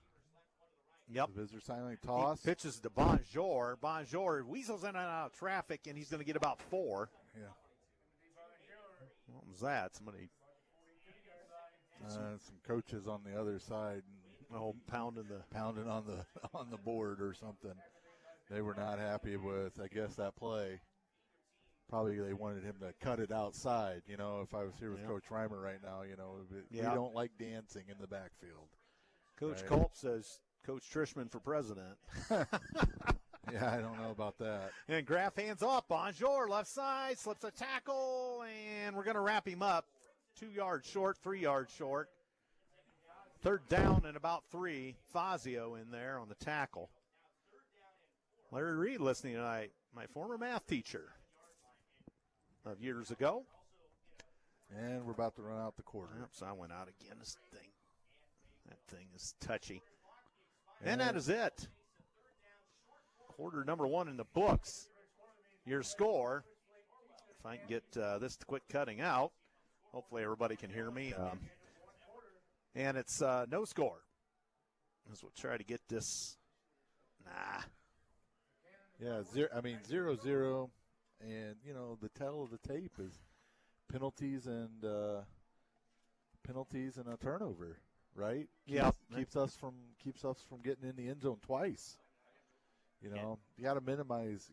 Yep. The visitor sideline toss. He pitches to Bonjour. Bonjour weasels in and out of traffic, and he's going to get about 4. Yeah. What was that? Somebody. Some coaches on the other side. Pounding on the board or something. They were not happy with, I guess, that play. Probably they wanted him to cut it outside. You know, if I was here with Coach Reimer right now, we don't like dancing in the backfield. Coach Culp says Coach Trishman for president. Yeah, I don't know about that. And Graf hands off. Bonjour, left side, slips a tackle, and we're going to wrap him up. 2 yards short, 3 yards short. 3rd down and about 3. Fazio in there on the tackle. Larry Reed listening tonight, my former math teacher of years ago. And we're about to run out the quarter. Oops, I went out again. That thing is touchy. And that is it. Quarter number 1 in the books. Your score, if I can get this to quit cutting out, hopefully everybody can hear me. And it's no score. As we'll try to get this. Yeah, 0-0. And, the tell of the tape is penalties and a turnover, right? Keeps us from getting in the end zone twice. You got to minimize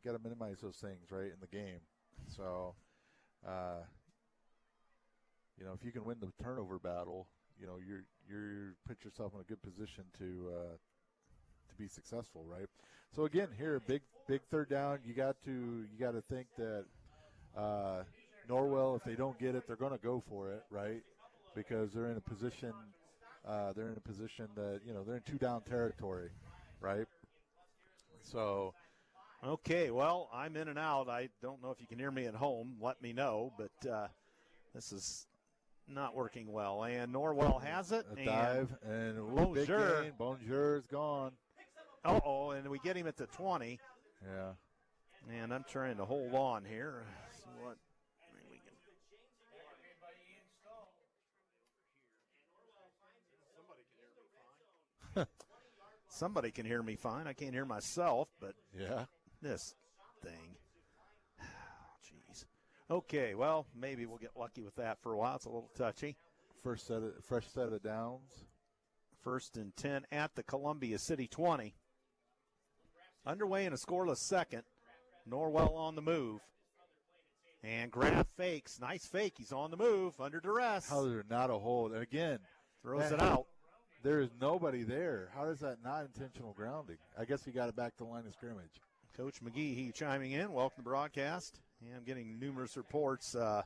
those things, right, in the game. So, if you can win the turnover battle, you're put yourself in a good position to be successful, right? So again, here, big third down. You got to think that Norwell, if they don't get it, they're going to go for it, right? Because they're in a position that they're in 2-down territory, right? So. Okay, well, I'm in and out. I don't know if you can hear me at home. Let me know, but this is not working well. And Norwell has it. A dive, and big gain. Bonjour is gone. Uh-oh, and we get him at the 20. Yeah. And I'm trying to hold on here. See what we can. Somebody can hear me fine. I can't hear myself, but yeah, this thing. Jeez. Okay, well, maybe we'll get lucky with that for a while. It's a little touchy. Fresh set of downs. 1st and 10 at the Columbia City 20. Underway in a scoreless second. Norwell on the move. And Graff fakes. Nice fake. He's on the move under duress. How is there not a hold? And again, throws it out. There is nobody there. How is that not intentional grounding? I guess he got it back to the line of scrimmage. Coach McGee chiming in. Welcome to the broadcast. And I'm getting numerous reports. I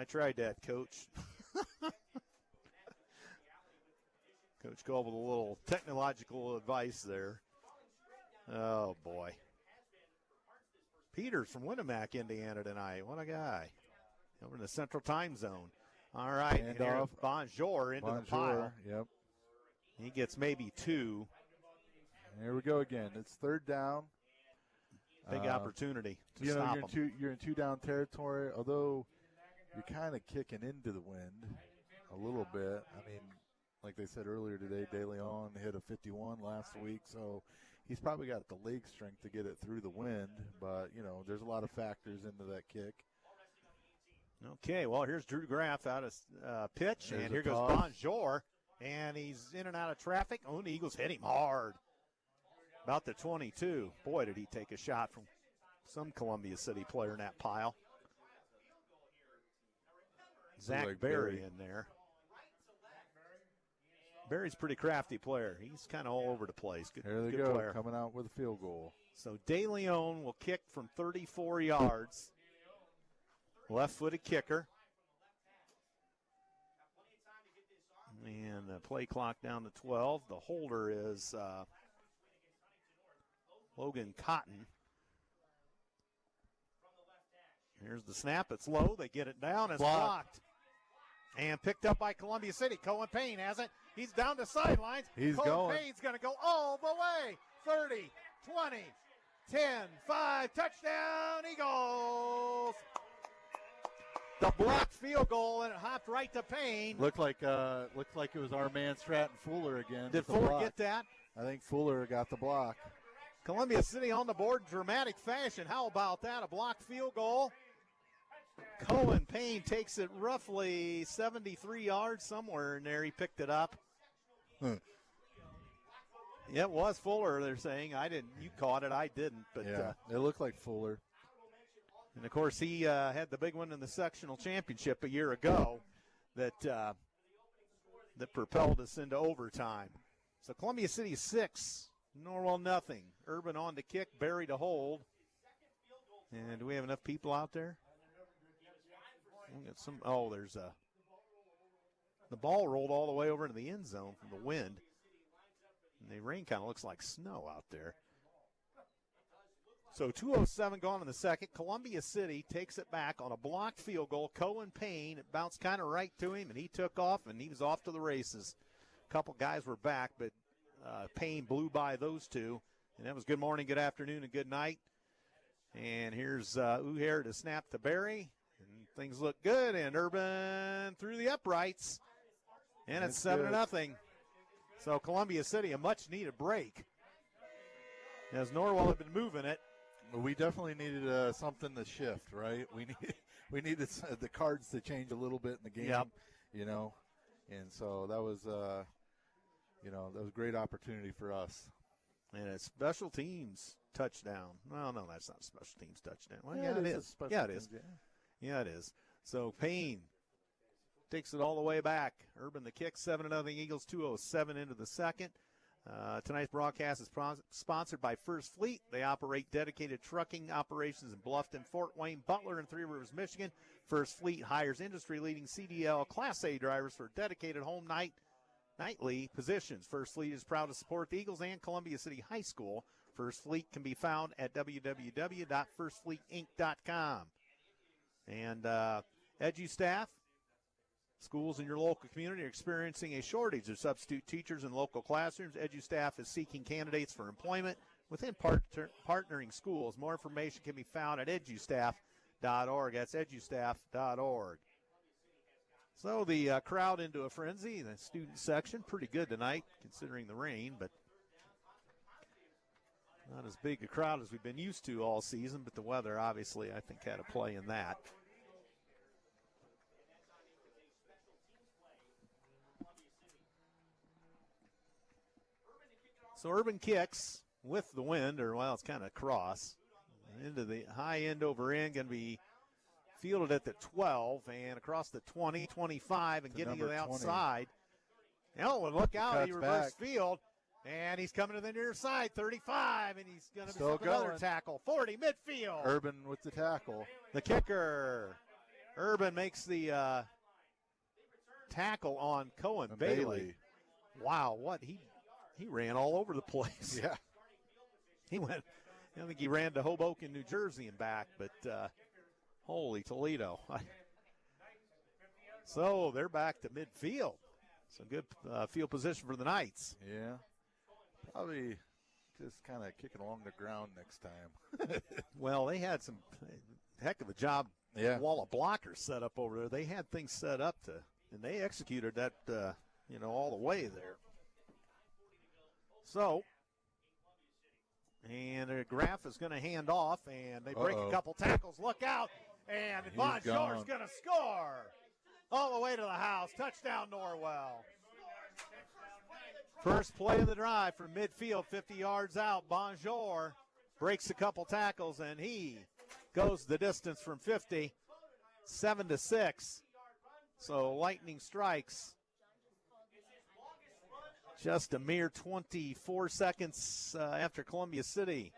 tried that, Coach. Coach called with a little technological advice there. Oh, boy. Peters from Winnemac, Indiana tonight. What a guy. Over in the Central Time Zone. All right. And off. Bonjour into the pile. Yep. He gets maybe 2. Here we go again. It's 3rd down. Big opportunity to stop him. You're in 2-down territory, although you're kind of kicking into the wind a little bit. I mean, like they said earlier today, De Leon hit a 51 last week, so he's probably got the leg strength to get it through the wind. But, there's a lot of factors into that kick. Okay, well, here's Drew Graff out of pitch, There's and here goes Bonjour, and he's in and out of traffic. Oh, the Eagles hit him hard. About the 22. Boy, did he take a shot from some Columbia City player in that pile. Zach Berry in there. Berry's a pretty crafty player. He's kind of all over the place. There they good go, player. Coming out with a field goal. So De Leon will kick from 34 yards. Left-footed kicker. And the play clock down to 12. The holder is Logan Cotton. Here's the snap. It's low. They get it down. It's blocked. And picked up by Columbia City. Cohen Payne has it. He's down the sidelines. Cohen Payne's going to go all the way. 30, 20, 10, 5. Touchdown, Eagles. The blocked field goal, and it hopped right to Payne. Looked like it was our man Stratton Fuller again. Did Fuller get that? I think Fuller got the block. Columbia City on the board in dramatic fashion. How about that? A blocked field goal. Cohen Payne takes it roughly 73 yards, somewhere in there. He picked it up. Yeah, it was Fuller, they're saying. I didn't. You caught it. I didn't. But yeah, it looked like Fuller. And, of course, he had the big one in the sectional championship a year ago that propelled us into overtime. So Columbia City 6, Norwell nothing. Urban on to kick, Berry to hold. And do we have enough people out there? We'll get some. Oh, there's the ball rolled all the way over into the end zone from the wind. And the rain kind of looks like snow out there. So 2:07 gone in the second. Columbia City takes it back on a blocked field goal. Cohen Payne, it bounced kind of right to him, and he took off, and he was off to the races. A couple guys were back, but Payne blew by those two. And that was good morning, good afternoon, and good night. And here's Uher to snap to Berry. And things look good, and Urban through the uprights. And it's 7-0. So Columbia City, a much-needed break. As Norwell had been moving it. We definitely needed something to shift, right? We needed the cards to change a little bit in the game, yep. And so that was, that was a great opportunity for us. And a special teams touchdown. Well, no, that's not a special teams touchdown. Well, yeah, it is. Yeah, it is. Yeah, it is. So Payne takes it all the way back. Urban the kick, 7-0 Eagles, 2:07 into the second. Tonight's broadcast is sponsored by First Fleet. They operate dedicated trucking operations in Bluffton, Fort Wayne, Butler, and Three Rivers, Michigan. First Fleet hires industry-leading CDL Class A drivers for dedicated home nightly positions. First Fleet is proud to support the Eagles and Columbia City High School. First Fleet can be found at www.firstfleetinc.com. And EduStaff, schools in your local community are experiencing a shortage of substitute teachers in local classrooms. EduStaff is seeking candidates for employment within partnering schools. More information can be found at edustaff.org. That's edustaff.org. So the crowd into a frenzy. The student section, pretty good tonight considering the rain, but not as big a crowd as we've been used to all season, but the weather obviously I think had a play in that. So Urban kicks with the wind, or well, it's kind of cross. Into the high end over end, going to be fielded at the 12 and across the 20, 25, and getting to the outside. Oh, and look out, he reversed field, and he's coming to the near side, 35, and he's going to miss another tackle, 40, midfield. Urban with the tackle. The kicker. Urban makes the tackle on Cohen Bailey. Wow, what he ran all over the place. Yeah. He went, I think he ran to Hoboken, New Jersey and back, but holy Toledo. So they're back to midfield. Some good field position for the Knights. Yeah. Probably just kind of kicking along the ground next time. Well, they had some heck of a job. Yeah. Wall of blockers set up over there. They had things set up and they executed that, all the way there. So, and Graff is going to hand off, and they break a couple tackles. Look out, and Bonjour's going to score all the way to the house. Touchdown, Norwell. First play of the drive from midfield, 50 yards out. Bonjour breaks a couple tackles, and he goes the distance from 50, 7-6. So Lightning strikes. Just a mere 24 seconds after Columbia City.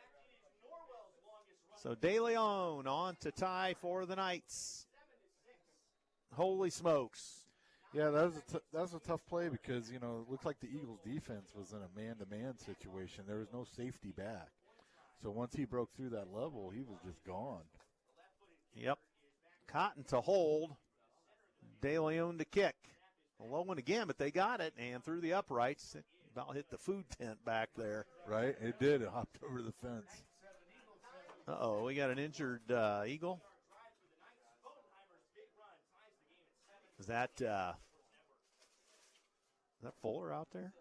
So De Leon on to tie for the Knights. Holy smokes. Yeah, that was a tough play because, it looked like the Eagles' defense was in a man-to-man situation. There was no safety back. So once he broke through that level, he was just gone. Yep. Cotton to hold. De Leon to kick. A low one again, but they got it, and through the uprights, it about hit the food tent back there. Right, it did. It hopped over the fence. Uh-oh, we got an injured Eagle. Is that Fuller out there?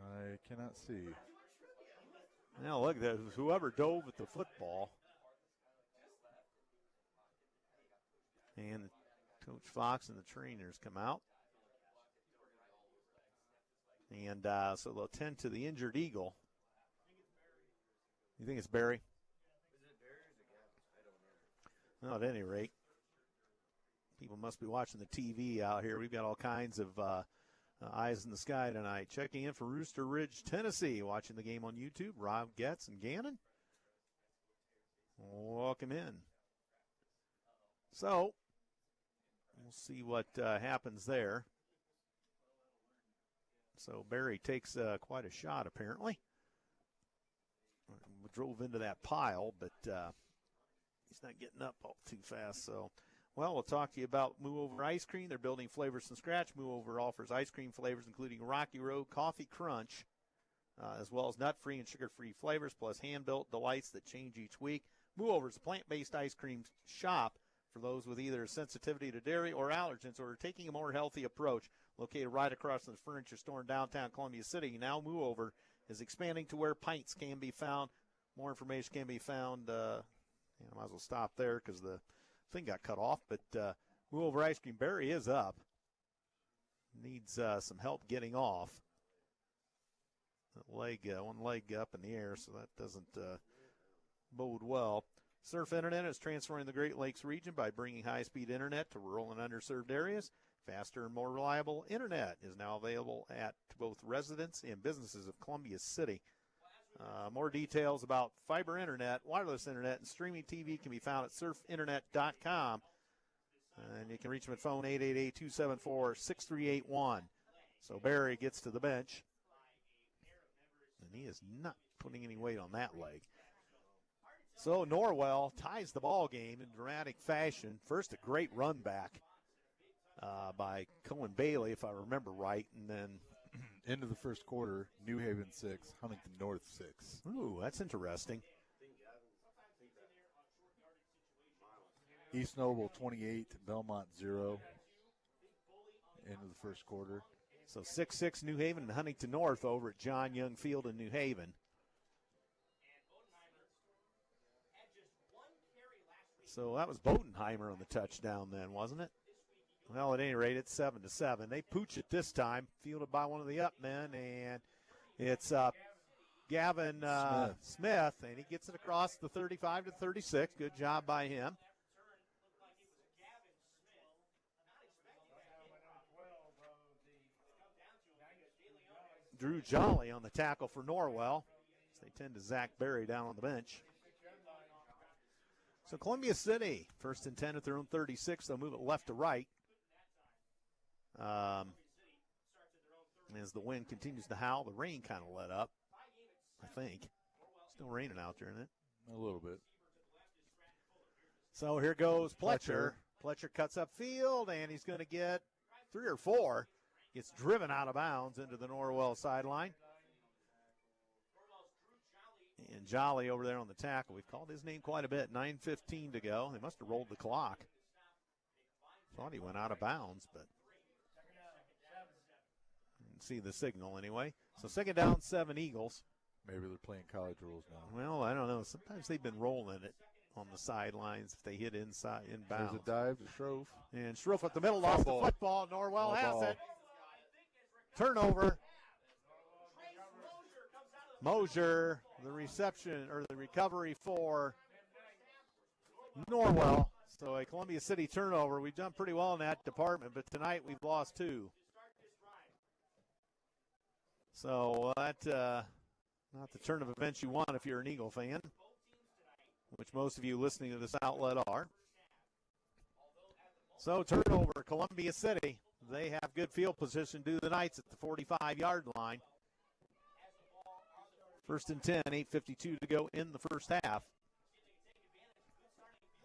I cannot see. Now look, whoever dove at the football. And Coach Fox and the trainers come out. And so they'll tend to the injured Eagle. You think it's Barry? Well, at any rate, people must be watching the TV out here. We've got all kinds of eyes in the sky tonight. Checking in for Rooster Ridge, Tennessee. Watching the game on YouTube, Rob Getz and Gannon. Welcome in. So, we'll see what happens there. So Barry takes quite a shot, apparently. Drove into that pile, but he's not getting up all too fast. So, well, we'll talk to you about Moo Over Ice Cream. They're building flavors from scratch. Moo Over offers ice cream flavors, including Rocky Road Coffee Crunch, as well as nut-free and sugar-free flavors, plus hand-built delights that change each week. Moo Over is a plant-based ice cream shop for those with either sensitivity to dairy or allergens or taking a more healthy approach. Located right across from the furniture store in downtown Columbia City. Now Moo Over is expanding to where pints can be found. More information can be found. I might as well stop there because the thing got cut off. But Moo Over Ice Cream, Barry is up. Needs some help getting off. That one leg up in the air, so that doesn't bode well. Surf Internet is transforming the Great Lakes region by bringing high-speed internet to rural and underserved areas. Faster and more reliable internet is now available at both residents and businesses of Columbia City. More details about fiber internet, wireless internet, and streaming TV can be found at surfinternet.com. And you can reach them at phone 888-274-6381. So Barry gets to the bench. And he is not putting any weight on that leg. So Norwell ties the ball game in dramatic fashion. First, a great run back by Cohen Bailey, if I remember right, and then into the first quarter, New Haven 6, Huntington North 6. Ooh, that's interesting. East Noble 28, Belmont 0 into the first quarter. So 6-6 New Haven and Huntington North over at John Young Field in New Haven. So that was Bodenheimer on the touchdown then, wasn't it? Well, at any rate, it's 7-7. They pooch it this time, fielded by one of the up men, and it's Gavin Smith, and he gets it across the 35 to 36. Good job by him. Drew Jolly on the tackle for Norwell. They tend to Zach Berry down on the bench. So Columbia City, first and 10 at their own 36. They'll move it left to right. As the wind continues to howl, the rain kind of let up, I think. Still raining out there, isn't it? A little bit. So here goes Pletcher. Pletcher cuts upfield, and he's going to get 3 or 4. Gets driven out of bounds into the Norwell sideline. And Jolly over there on the tackle. We've called his name quite a bit. 9:15 to go. They must have rolled the clock. Thought he went out of bounds, but didn't see the signal anyway. So second down, 7 Eagles. Maybe they're playing college rules now. Well, I don't know. Sometimes they've been rolling it on the sidelines if they hit inbounds. There's a dive to Schroff. And Schroff at the middle, lost the football. Norwell has it. Turnover. Mosier, the reception or the recovery for Norwell. So a Columbia City turnover. We've done pretty well in that department, but tonight we've lost 2. So that not the turn of events you want if you're an Eagle fan, which most of you listening to this outlet are. So turnover, Columbia City. They have good field position due to the Knights at the 45-yard line. First and 10, 8:52 to go in the first half.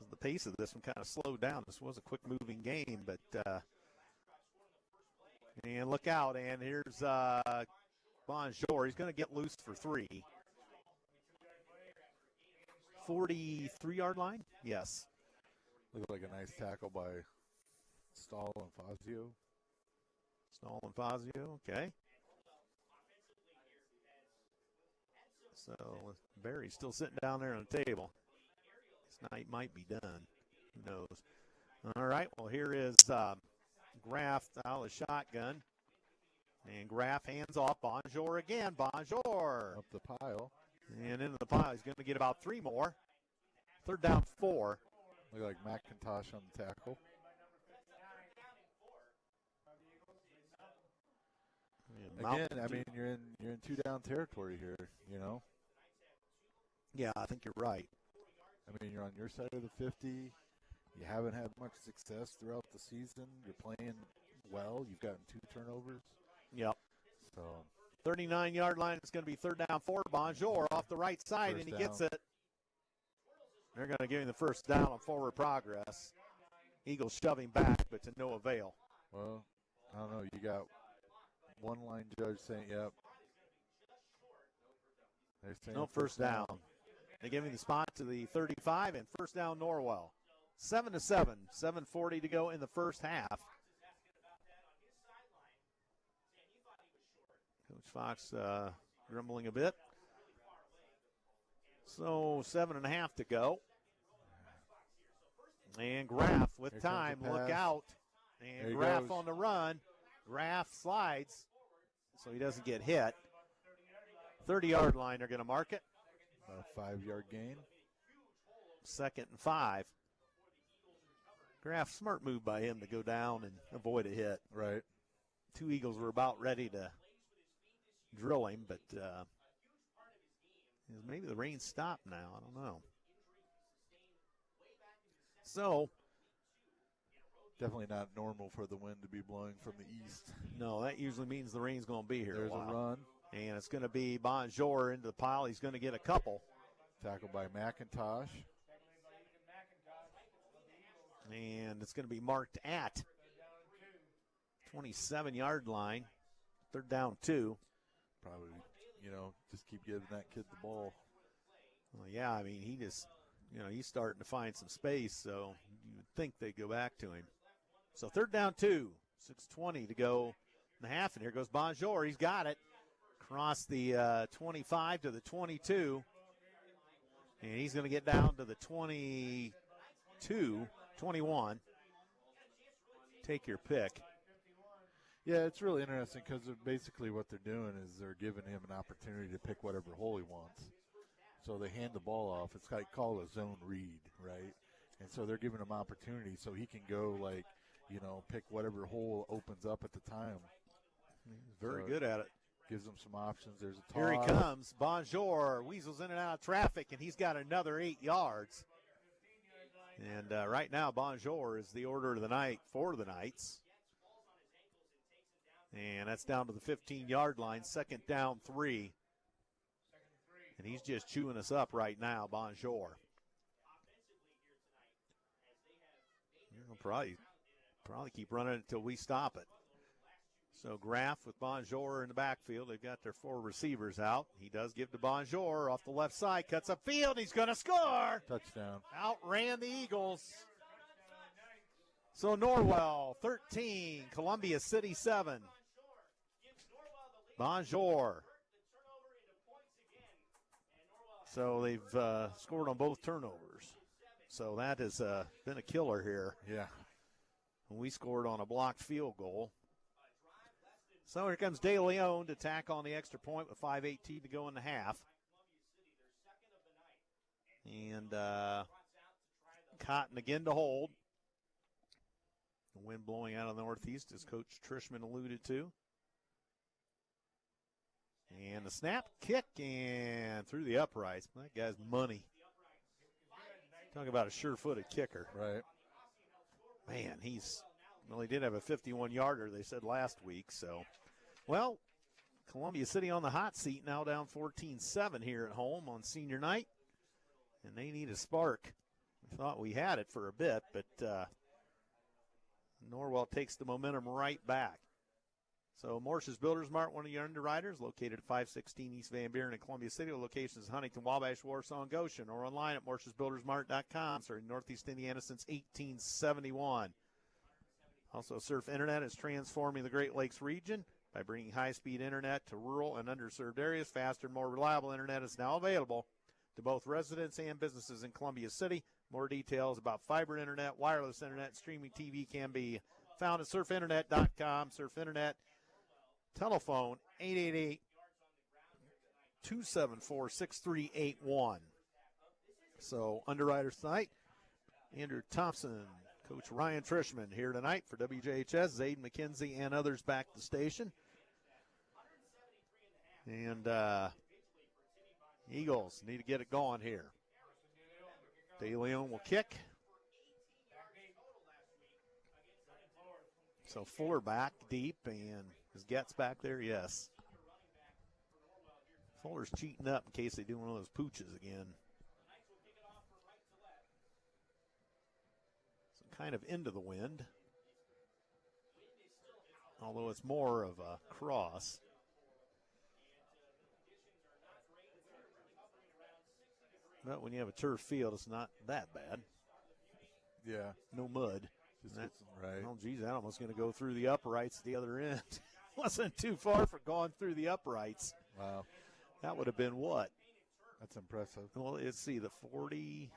The pace of this one kind of slowed down. This was a quick-moving game, but and look out, and here's Bonjour. He's going to get loose for 3. 43-yard line? Yes. Looked like a nice tackle by Stahl and Fazio. Stahl and Fazio, okay. So Barry's still sitting down there on the table. This night might be done. Who knows? All right, well, here is Graff out of the shotgun. And Graff hands off. Bonjour again. Bonjour. Up the pile. And into the pile. He's going to get about 3 more. Third down, 4. Look like McIntosh on the tackle. Again, I mean, you're in 2-down territory here, you know. Yeah, I think you're right. I mean, you're on your side of the 50. You haven't had much success throughout the season. You're playing well. You've gotten 2 turnovers. Yep. So 39-yard line. It's going to be third down, 4. Bonjour off the right side, and he gets it. They're going to give him the first down on forward progress. Eagles shoving back, but to no avail. Well, I don't know. You got one line judge saying, yep. No first down. They give him the spot to the 35, and first down Norwell. 7-7, 7:40 to go in the first half. Coach Fox grumbling a bit. So 7.5 to go. And Graff with time, look out. And Graff on the run. Graff slides so he doesn't get hit. 30-yard line, they're going to mark it. A 5-yard gain. Second and 5. Graf, smart move by him to go down and avoid a hit. Right. Two Eagles were about ready to drill him, but maybe the rain stopped now. I don't know. So, definitely not normal for the wind to be blowing from the east. No, that usually means the rain's going to be here. There's a run. And it's going to be Bonjour into the pile. He's going to get a couple. Tackled by McIntosh. And it's going to be marked at 27-yard line. Third down 2. Probably, just keep giving that kid the ball. Well, yeah, I mean, he just, he's starting to find some space, so you would think they'd go back to him. So third down 2, 6:20 to go in the half, and here goes Bonjour. He's got it. Across the 25 to the 22, and he's going to get down to the 22, 21. Take your pick. Yeah, it's really interesting because basically what they're doing is they're giving him an opportunity to pick whatever hole he wants. So they hand the ball off. It's called a zone read, right? And so they're giving him opportunity so he can go, pick whatever hole opens up at the time. He's very good at it. Gives them some options. There's a toss. Here he comes. Bonjour weasels in and out of traffic, and he's got another 8 yards. And right now, Bonjour is the order of the night for the Knights. And that's down to the 15-yard line, second down 3. And he's just chewing us up right now, Bonjour. We'll probably keep running it until we stop it. So Graf with Bonjour in the backfield. They've got their 4 receivers out. He does give to Bonjour off the left side. Cuts upfield. He's going to score. Touchdown. Outran the Eagles. So Norwell 13, Columbia City 7. Bonjour. So they've scored on both turnovers. So that has been a killer here. Yeah. We scored on a blocked field goal. So here comes De Leon to tack on the extra point with 5:18 to go in the half. And Cotton again to hold. The wind blowing out of the northeast, as Coach Trishman alluded to. And the snap, kick, and through the uprights. That guy's money. Talk about a sure-footed kicker. Right. Man, he did have a 51-yarder, they said last week. So, well, Columbia City on the hot seat, now down 14-7 here at home on senior night. And they need a spark. I thought we had it for a bit, but Norwell takes the momentum right back. So Morse's Builders Mart, one of your underwriters, located at 516 East Van Buren in Columbia City. Locations Huntington, Wabash, Warsaw, and Goshen, or online at morsesbuildersmart.com. Serving Northeast Indiana since 1871. Also, Surf Internet is transforming the Great Lakes region by bringing high-speed internet to rural and underserved areas. Faster and more reliable internet is now available to both residents and businesses in Columbia City. More details about fiber internet, wireless internet, streaming TV can be found at surfinternet.com. Surf Internet. Telephone 888-274-6381. So underwriters tonight, Andrew Thompson, Coach Ryan Trishman here tonight for WJHS, Xaiden, Mckinzie, and others back to the station. And Eagles need to get it going here. De Leon will kick. So Fuller back deep, and is Getz back there? Yes. Fuller's cheating up in case they do one of those pooches again. So kind of into the wind, although it's more of a cross. But when you have a turf field, it's not that bad. Yeah. No mud. Right. Oh, geez, that almost going to go through the uprights at the other end. Wasn't too far for going through the uprights. Wow. That would have been what? That's impressive. Well, let's see, the 40.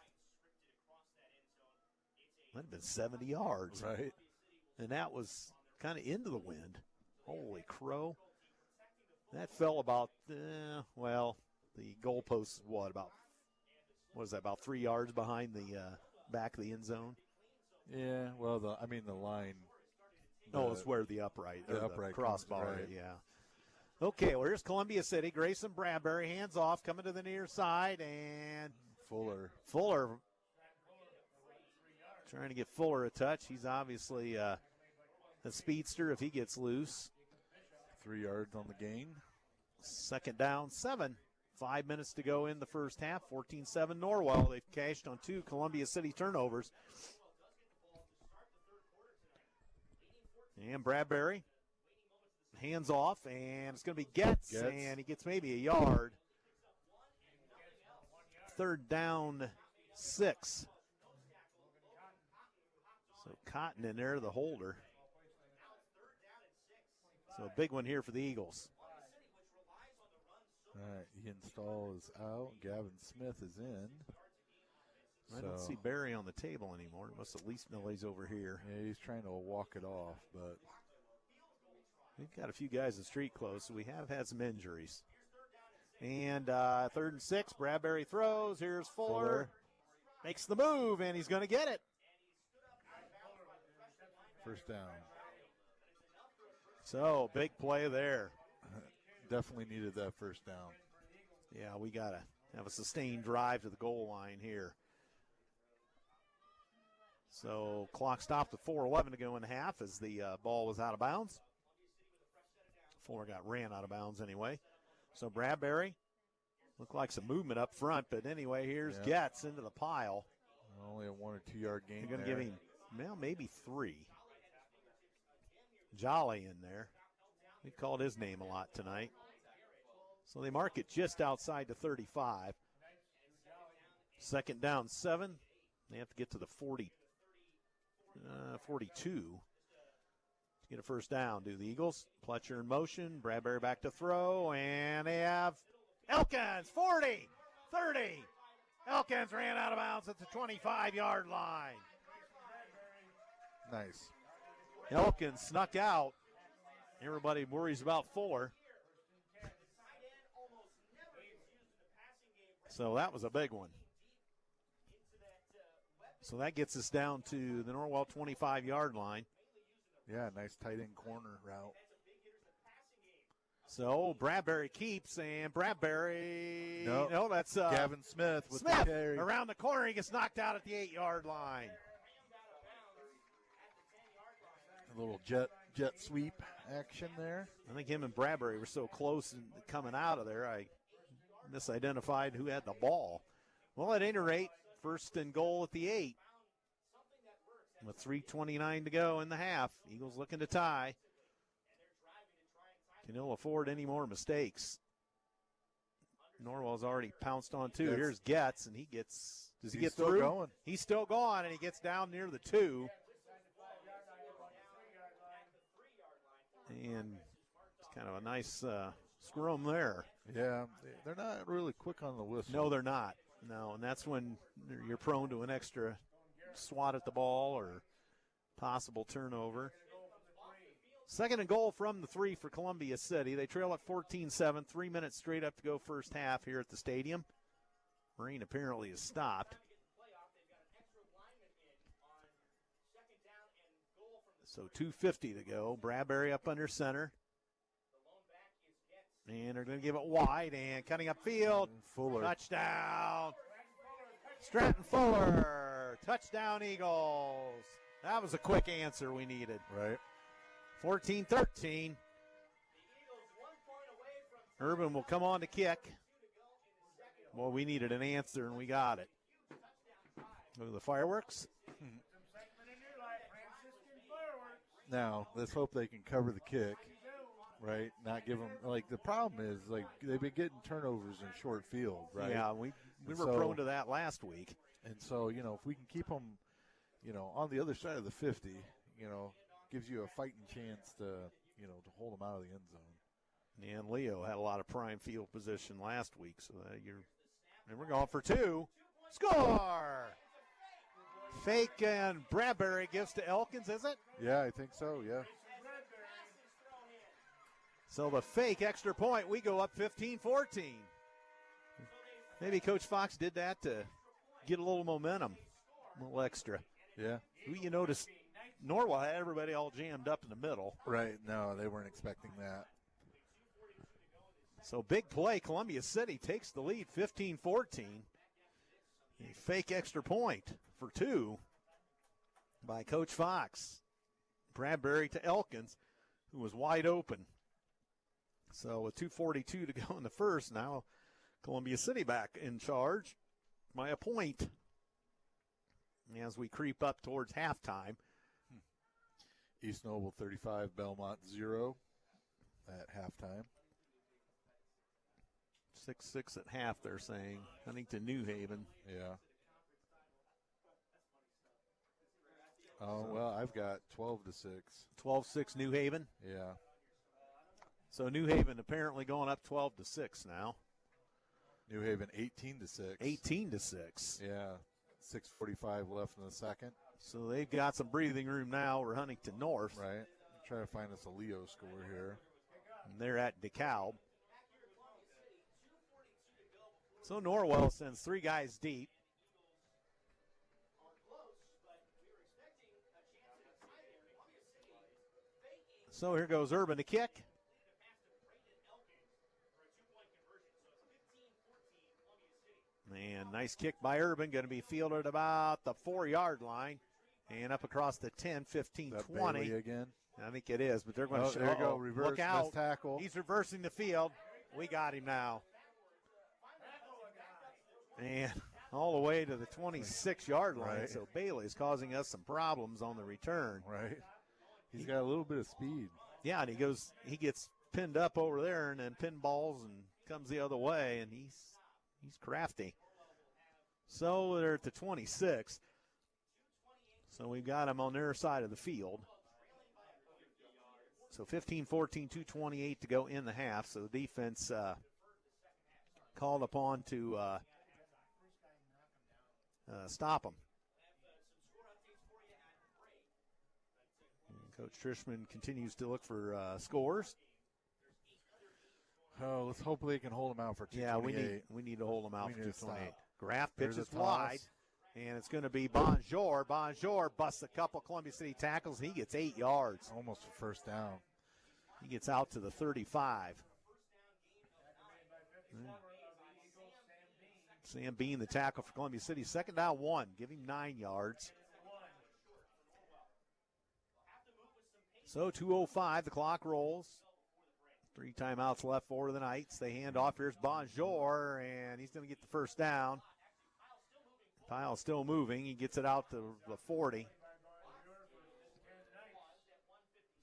Might have been 70 yards. Right. And that was kind of into the wind. Holy crow. That fell about, the goalpost is about 3 yards behind the back of the end zone. Yeah, well, the line. It's where the upright, the upright crossbar, comes, right. yeah. Okay, well, here's Columbia City. Grayson Bradbury, hands off, coming to the near side, and Fuller trying to get Fuller a touch. He's obviously a speedster if he gets loose. 3 yards on the gain. Second down, 7. 5 minutes to go in the first half. 14-7 Norwell. They've cashed on 2 Columbia City turnovers. And Bradbury, hands off, and it's going to be Getz, and he gets maybe a yard. Third down, 6. So Cotton in there, the holder. So a big one here for the Eagles. All right, Ian Stahl is out. Gavin Smith is in. I don't see Barry on the table anymore. Must at least know he's over here. Yeah, he's trying to walk it off, but we've got a few guys in street clothes, so we have had some injuries. And 3rd and 6, Bradbury throws. Here's Fuller. Makes the move, and he's going to get it. First down. So, big play there. Definitely needed that first down. Yeah, we got to have a sustained drive to the goal line here. So, clock stopped at 4:11 to go in half as the ball was out of bounds. Fuller ran out of bounds anyway. So, Bradbury, looked like some movement up front, but anyway, here's Getz into the pile. Only a 1 or 2 yard gain. They're going to give him, well, maybe 3. Jolly in there. We called his name a lot tonight. So they mark it just outside the 35. Second down, 7. They have to get to the 42 to get a first down. Do the Eagles. Pletcher in motion. Bradbury back to throw. And they have Elkins, 40, 30. Elkins ran out of bounds at the 25-yard line. Nice. Elkins snuck out. Everybody worries about Fuller. So that was a big one. So that gets us down to the Norwell 25-yard line. Yeah, nice tight end corner route. So Bradbury keeps, and Bradbury. No, that's Gavin Smith with Smith the carry. Around the corner. He gets knocked out at the 8-yard line. A little jet sweep action there. I think him and Bradbury were so close and coming out of there, I misidentified who had the ball. Well, at any rate, first and goal at the 8. With 3:29 to go in the half. Eagles looking to tie. Can ill afford any more mistakes. Norwell's already pounced on 2. Here's Getz, and he gets. Does he get through? Going. He's still going, and he gets down near the 2. And it's kind of a nice scrum there. Yeah, they're not really quick on the whistle. No, they're not. No, and that's when you're prone to an extra swat at the ball or possible turnover. Second and goal from the 3 for Columbia City. They trail at 14-7, 3 minutes straight up to go first half here at the stadium. Rain apparently has stopped. So 2:50 to go. Bradbury up under center. And they're going to give it wide and cutting upfield. Fuller. Touchdown. Stratton Fuller. Touchdown Eagles. That was a quick answer we needed. Right. 14-13. Urban will come on to kick. Well, we needed an answer, and we got it. Look at the fireworks. Now, let's hope they can cover the kick, right? Not give them, like, the problem is, like, they've been getting turnovers in short field, right? Yeah, we were prone to that last week. And so, you know, if we can keep them, you know, on the other side of the 50, you know, gives you a fighting chance to, you know, to hold them out of the end zone. And Leo had a lot of prime field position last week, so and we're going for 2. Score! Fake and Bradbury gives to Elkins, is it? Yeah, I think so, yeah. So the fake extra point, we go up 15-14. Maybe Coach Fox did that to get a little momentum, a little extra. Yeah. You notice Norwell had everybody all jammed up in the middle. Right. No, they weren't expecting that. So big play. Columbia City takes the lead 15-14. A fake extra point for 2 by Coach Fox. Bradbury to Elkins, who was wide open. So with 2:42 to go in the first, now Columbia City back in charge by a point as we creep up towards halftime. East Noble 35, Belmont 0 at halftime. 6-6 at half, they're saying. Huntington New Haven. Yeah. Oh, well, I've got 12-6. 12-6 New Haven. Yeah. So New Haven apparently going up 12-6 now. New Haven 18-6. 18-6. Yeah. 6:45 left in the second. So they've got some breathing room now over Huntington North. Right. Try to find us a Leo score here. And they're at DeKalb. So Norwell sends 3 guys deep. So here goes Urban to kick. And nice kick by Urban. Going to be fielded about the 4-yard line. And up across the 10, 15, 20. Bailey again. I think it is, but they're going to show. There you go. Reverse. Look out. Missed tackle. He's reversing the field. We got him now. And all the way to the 26-yard line. Right. So Bailey's causing us some problems on the return. Right. He's got a little bit of speed. Yeah, and he gets pinned up over there and then pinballs and comes the other way, and he's crafty. So they're at the 26. So we've got him on their side of the field. So 15-14, 2:28 to go in the half. So the defense called upon to stop them. And Coach Trishman continues to look for scores. Oh, let's hope they can hold them out for 228. Yeah, we need to hold them out We for need to 228. stop. Graff There's pitches a toss. wide, and it's going to be Bonjour. Bonjour busts a couple Columbia City tackles, and he gets 8 yards. Almost a first down. He gets out to the 35. Sam Bean, the tackle for Columbia City. 2nd down 1. Give him 9 yards. So 2:05, the clock rolls. 3 timeouts left for the Knights. They hand off. Here's Bonjour, and he's going to get the first down. Pyle's still moving. He gets it out to the 40.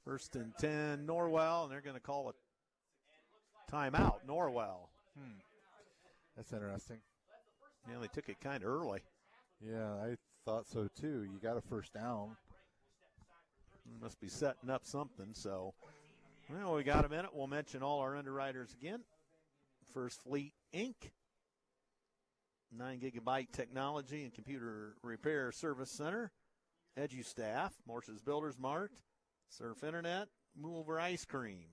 1st and 10, Norwell, and they're going to call a timeout, Norwell. That's interesting. Yeah, they took it kind of early. Yeah, I thought so too. You got a first down. Must be setting up something. So, well, we got a minute. We'll mention all our underwriters again. First Fleet Inc., 9 gigabyte technology and computer repair service center. EduStaff, Morse's Builders Mart, Surf Internet, Mover Ice Cream.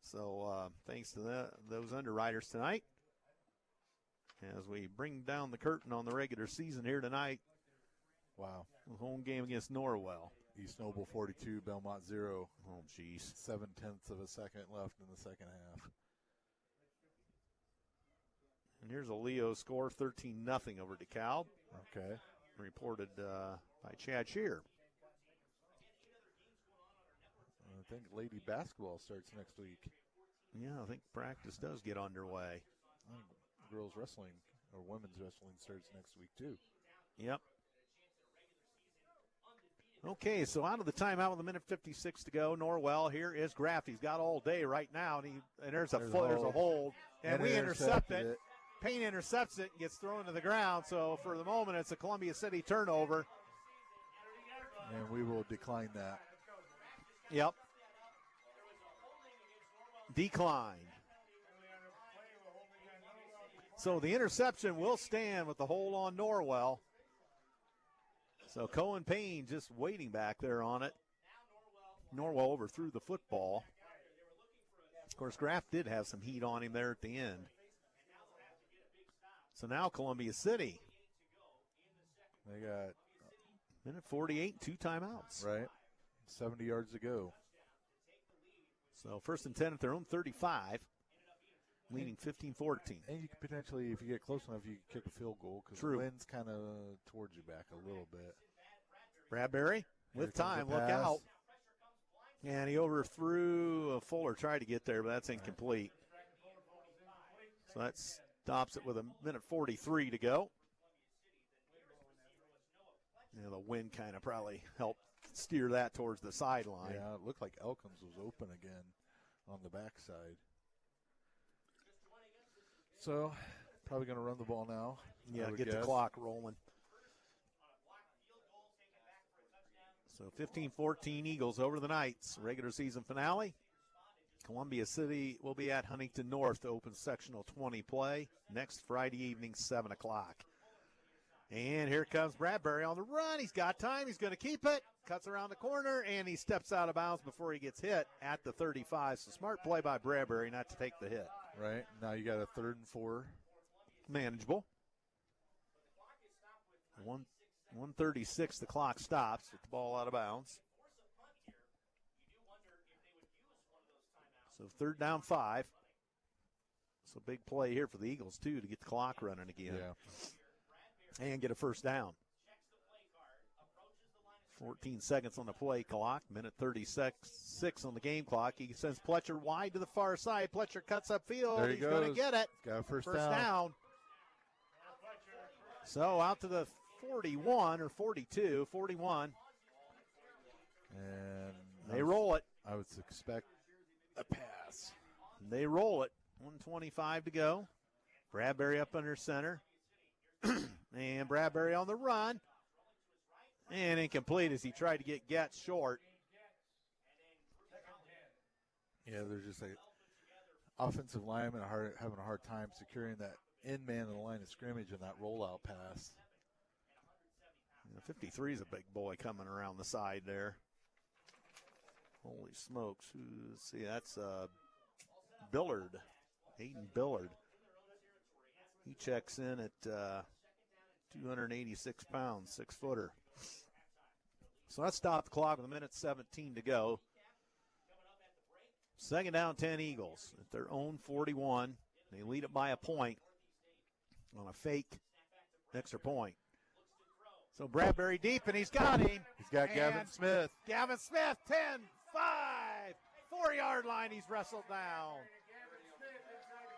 So thanks to those underwriters tonight. As we bring down the curtain on the regular season here tonight. Wow. Home game against Norwell. East Noble 42, Belmont 0. Oh, geez. 7/10 of a second left in the second half. And here's a Leo score, 13-0 over DeKalb. Okay. Reported by Chad Shear. I think Lady Basketball starts next week. Yeah, I think practice does get underway. I think girls wrestling or women's wrestling starts next week too. Yep. Okay, so out of the timeout with 1:56 to go. Norwell, here is Graff. He's got all day right now, and there's a hold. And we intercept it. Payne intercepts it and gets thrown to the ground. So for the moment, it's a Columbia City turnover. And we will decline that. Yep. Decline. So the interception will stand with the hold on Norwell. So Cohen Payne just waiting back there on it. Norwell overthrew the football. Of course, Graff did have some heat on him there at the end. So now Columbia City. They got Minute 48, 2 timeouts. Right. 70 yards to go. So first and 10 at their own 35, leading 15-14. And you could potentially, if you get close enough, you can kick a field goal because the wind's kind of towards you back a little bit. Bradbury with time, look out. And he overthrew Fuller, tried to get there, but that's incomplete. So that stops it with a minute 43 to go. Yeah, the wind kind of probably helped steer that towards the sideline. Yeah, it looked like Elkins was open again on the backside. So, probably going to run the ball now. Yeah, get the clock rolling. So 15-14 Eagles over the Knights. Regular season finale. Columbia City will be at Huntington North to open sectional 20 play next Friday evening, 7 o'clock. And here comes Bradbury on the run. He's got time. He's going to keep it. Cuts around the corner, and he steps out of bounds before he gets hit at the 35. So smart play by Bradbury not to take the hit. Right. Now you got a 3rd and 4. Manageable. 1:36, the clock stops with the ball out of bounds. So 3rd down 5. So big play here for the Eagles, too, to get the clock running again. Yeah. And get a first down. 14 seconds on the play clock, minute 36 on the game clock. He sends Pletcher wide to the far side. Pletcher cuts upfield. There he He's going to get it. Got a first down. So out to the 41 or 42, 41. And they roll it. I would expect a pass. They roll it. 1:25 to go. Bradbury up under center. And Bradbury on the run. And incomplete as he tried to get Getz short. Yeah, there's just a offensive lineman having a hard time securing that end man in the line of scrimmage and that rollout pass. 53 is a big boy coming around the side there. Holy smokes. Let's see, that's Billard. Hayden Billard. He checks in at 286 pounds, 6-footer. So that stopped the clock with a minute 17 to go. 2nd down, 10 Eagles at their own 41. They lead it by a point on a fake extra point. So Bradbury deep, and he's got him. He's got Gavin Smith. Gavin Smith, 10, 5, 4-yard line. He's wrestled down.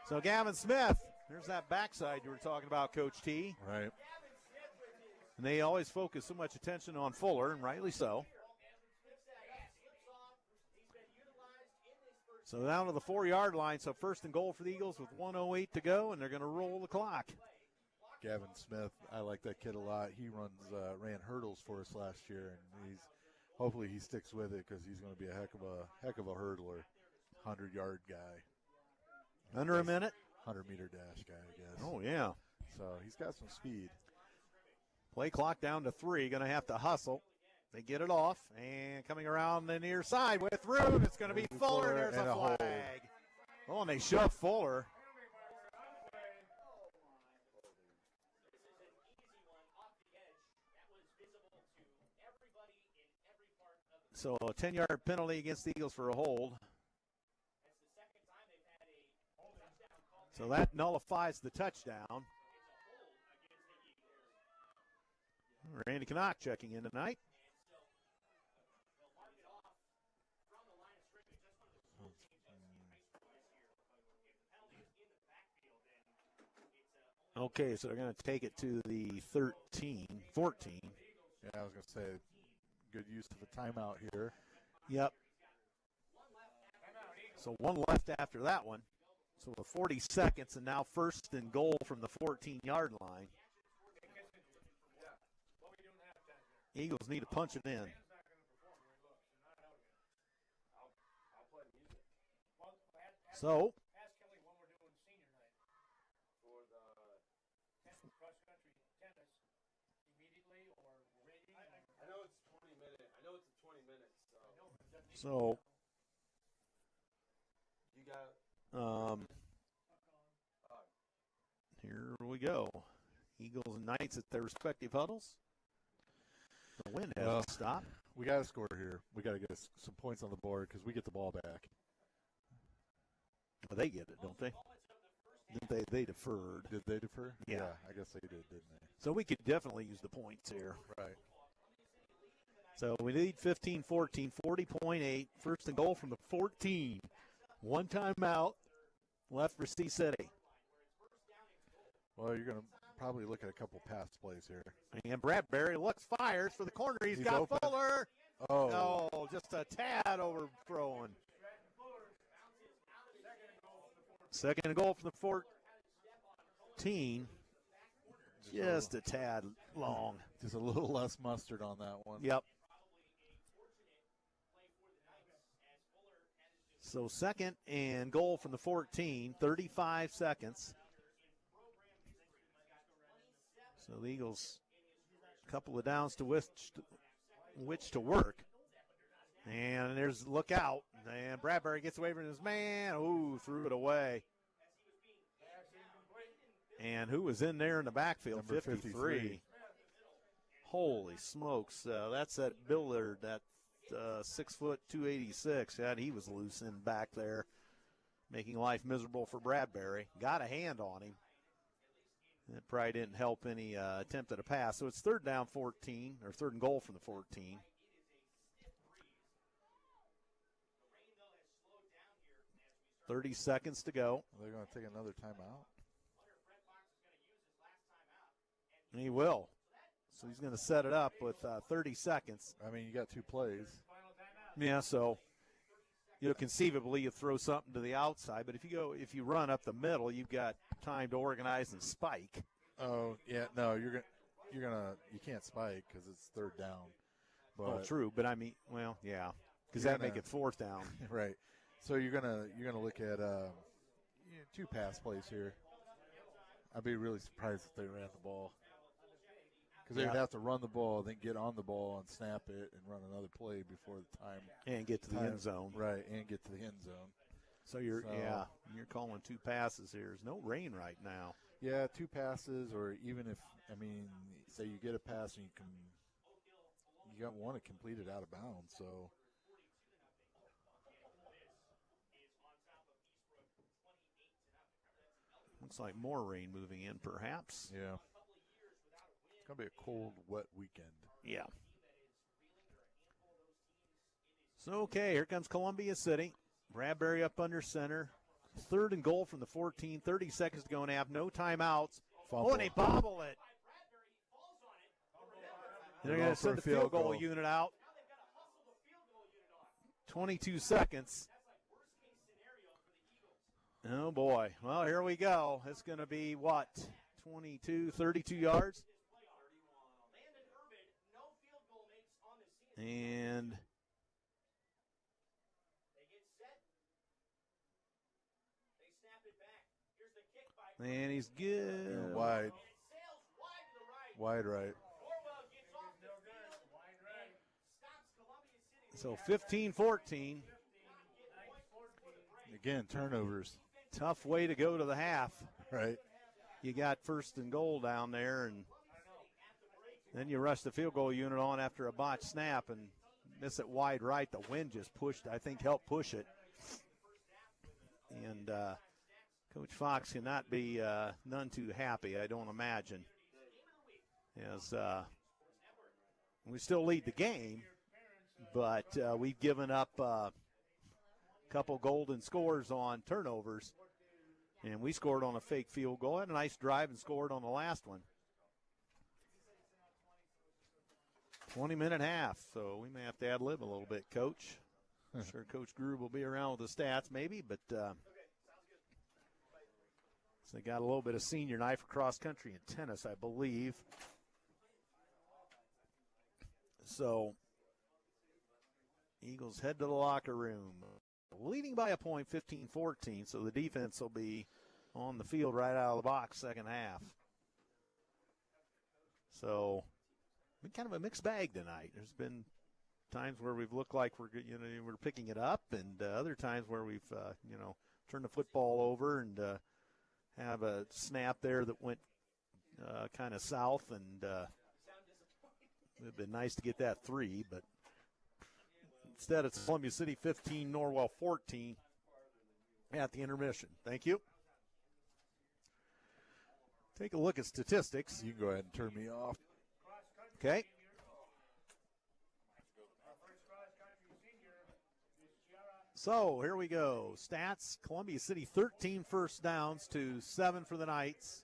So Gavin Smith, there's that backside you were talking about, Coach T. Right. And they always focus so much attention on Fuller, and rightly so. So down to the 4-yard line, so 1st and goal for the Eagles with 1:08 to go, and they're going to roll the clock. Gavin Smith, I like that kid a lot. He ran hurdles for us last year, and hopefully he sticks with it because he's going to be a heck of a hurdler, 100-yard guy. Under a minute? 100-meter dash guy, I guess. Oh, yeah. So he's got some speed. Play clock down to 3. Going to have to hustle. They get it off. And coming around the near side with room, it's going to be Fuller. There's a flag. Oh, and they shove Fuller. So a 10-yard penalty against the Eagles for a hold. So that nullifies the touchdown. Randy Knock checking in tonight. Okay, so they're going to take it to the 14. Yeah, I was going to say, good use of the timeout here. Yep. So one left after that one. So with 40 seconds and now 1st and goal from the 14-yard line. Eagles need to punch it in. So So here we go. Eagles and Knights at their respective huddles. The wind hasn't stopped. We got to score here. We got to get some points on the board because we get the ball back. Well, they get it, don't they? They deferred. Did they defer? Yeah. I guess they did, didn't they? So we could definitely use the points here. Right. So we need 15-14, 40.8. First and goal from the 14. One timeout left for C City. Well, you're going to probably look at a couple pass plays here. And Bradbury looks, fires for the corner. He's got open. Fuller. Oh. No, just a tad overthrown. Second and goal from the 14. Just a tad long. Just a little less mustard on that one. Yep. So second and goal from the 14, 35 seconds. So the Eagles, a couple of downs to which to work. And there's look out. And Bradbury gets away from his man. Ooh, threw it away. And who was in there in the backfield? Number 53. Holy smokes. That's that Billard, that 6 foot 286. Yeah, he was loose in back there, making life miserable for Bradbury. Got a hand on him. That probably didn't help any attempt at a pass. So it's third down 14, or third and goal from the 14. .30 seconds to go. They're going to take another timeout. And he will. So he's going to set it up with 30 seconds. I mean, you got 2 plays. Yeah, so conceivably you throw something to the outside, but if you run up the middle, you've got time to organize and spike. Oh yeah, no, you can't spike because it's third down. But true, but I mean, well, yeah, because that make it fourth down. Right. So you're gonna look at 2 pass plays here. I'd be really surprised if they ran the ball. Because they'd have to run the ball, then get on the ball and snap it and run another play before the time. And get to the end zone. Right, and get to the end zone. So you're calling 2 passes here. There's no rain right now. Yeah, 2 passes, or even if, say you get a pass and you got one to complete it out of bounds, so. Looks like more rain moving in, perhaps. Yeah. It's going to be a cold, wet weekend. Yeah. So, okay, here comes Columbia City. Bradbury up under center. Third and goal from the 14. 30 seconds to go and have no timeouts. Fumble. Oh, and they bobble it. They're going to send the field goal unit out. 22 seconds. Oh, boy. Well, here we go. It's going to be, 32 yards? And he's good. Wide. Wide right. So 15-14. Again, turnovers. Tough way to go to the half. Right. You got first and goal down there, and then you rush the field goal unit on after a botched snap and miss it wide right. The wind just helped push it. And Coach Fox cannot be none too happy, I don't imagine. As we still lead the game, but we've given up a couple golden scores on turnovers. And we scored on a fake field goal. Had a nice drive and scored on the last one. 20-minute half, so we may have to ad-lib a little bit, Coach. I'm sure Coach Grube will be around with the stats maybe, but so they got a little bit of senior night for cross-country and tennis, I believe. So Eagles head to the locker room. Leading by a point, 15-14, so the defense will be on the field right out of the box second half. So been kind of a mixed bag tonight. There's been times where we've looked like we're picking it up, and other times where we've turned the football over and have a snap there that went kind of south, and It would have been nice to get that 3, but instead it's Columbia City 15, Norwell 14 at the intermission. Thank you. Take a look at statistics. You can go ahead and turn me off. Okay. So here we go. Stats: Columbia City 13 first downs to 7 for the Knights.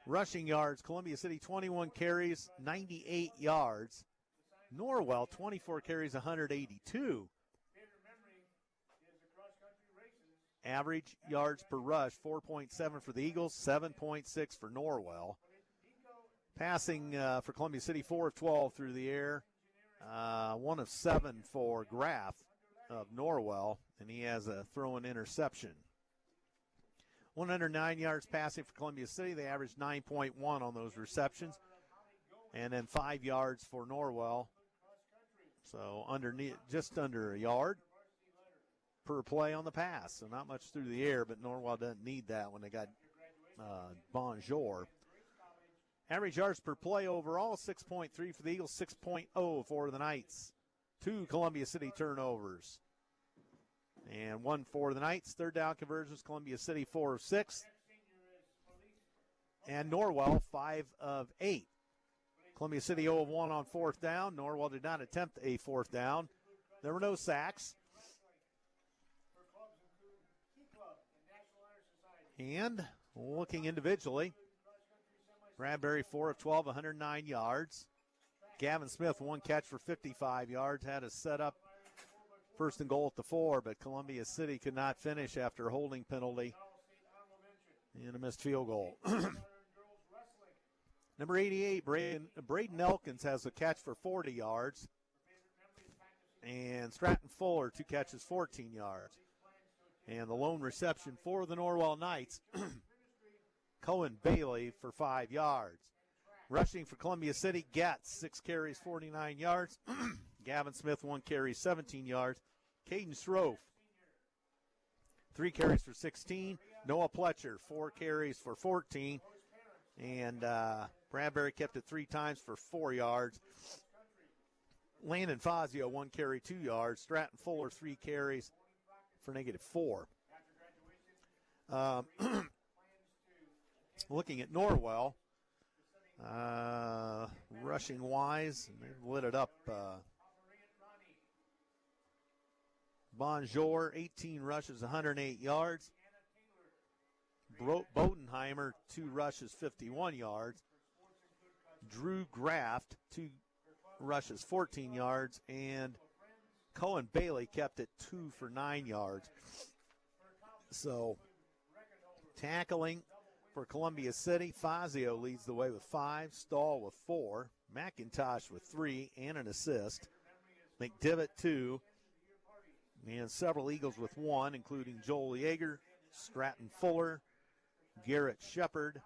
Rushing yards: Columbia City 21 carries, 98 yards. Norwell 24 carries, 182. Average yards per rush: 4.7 for the Eagles, 7.6 for Norwell. Passing for Columbia City: 4 of 12 through the air, 1 of 7 for Graff of Norwell, and he has a throw-in interception. 109 yards passing for Columbia City. They averaged 9.1 on those receptions. And then 5 yards for Norwell. So just under a yard per play on the pass. So not much through the air, but Norwell doesn't need that when they got Bonjour. Average yards per play overall, 6.3 for the Eagles, 6.0 for the Knights. 2 Columbia City turnovers. And 1 for the Knights. Third down conversions, Columbia City 4 of 6. And Norwell 5 of 8. Columbia City 0 of 1 on fourth down. Norwell did not attempt a fourth down. There were no sacks. And looking individually, Bradbury 4 of 12, 109 yards. Gavin Smith, 1 catch for 55 yards, had a set up first and goal at the 4, but Columbia City could not finish after a holding penalty and a missed field goal. Number 88, Braden Elkins has a catch for 40 yards. And Stratton Fuller, 2 catches, 14 yards. And the lone reception for the Norwell Knights, Cohen Bailey for 5 yards. Rushing for Columbia City, Getz, 6 carries, 49 yards. Gavin Smith, 1 carry, 17 yards. Caden Strofe, 3 carries for 16. Noah Pletcher, 4 carries for 14. And Bradbury kept it 3 times for 4 yards. Landon Fazio, 1 carry, 2 yards. Stratton Fuller, 3 carries for -4. Looking at Norwell, rushing wise, they've lit it up. Bonjour, 18 rushes, 108 yards. Bodenheimer, 2 rushes, 51 yards. Drew Graft, 2 rushes, 14 yards. And Cohen Bailey kept it 2 for 9 yards. So tackling for Columbia City, Fazio leads the way with 5, Stahl with 4, McIntosh with 3 and an assist, McDivitt 2, and several Eagles with 1, including Joel Yeager, Stratton Fuller, Garrett Shepard,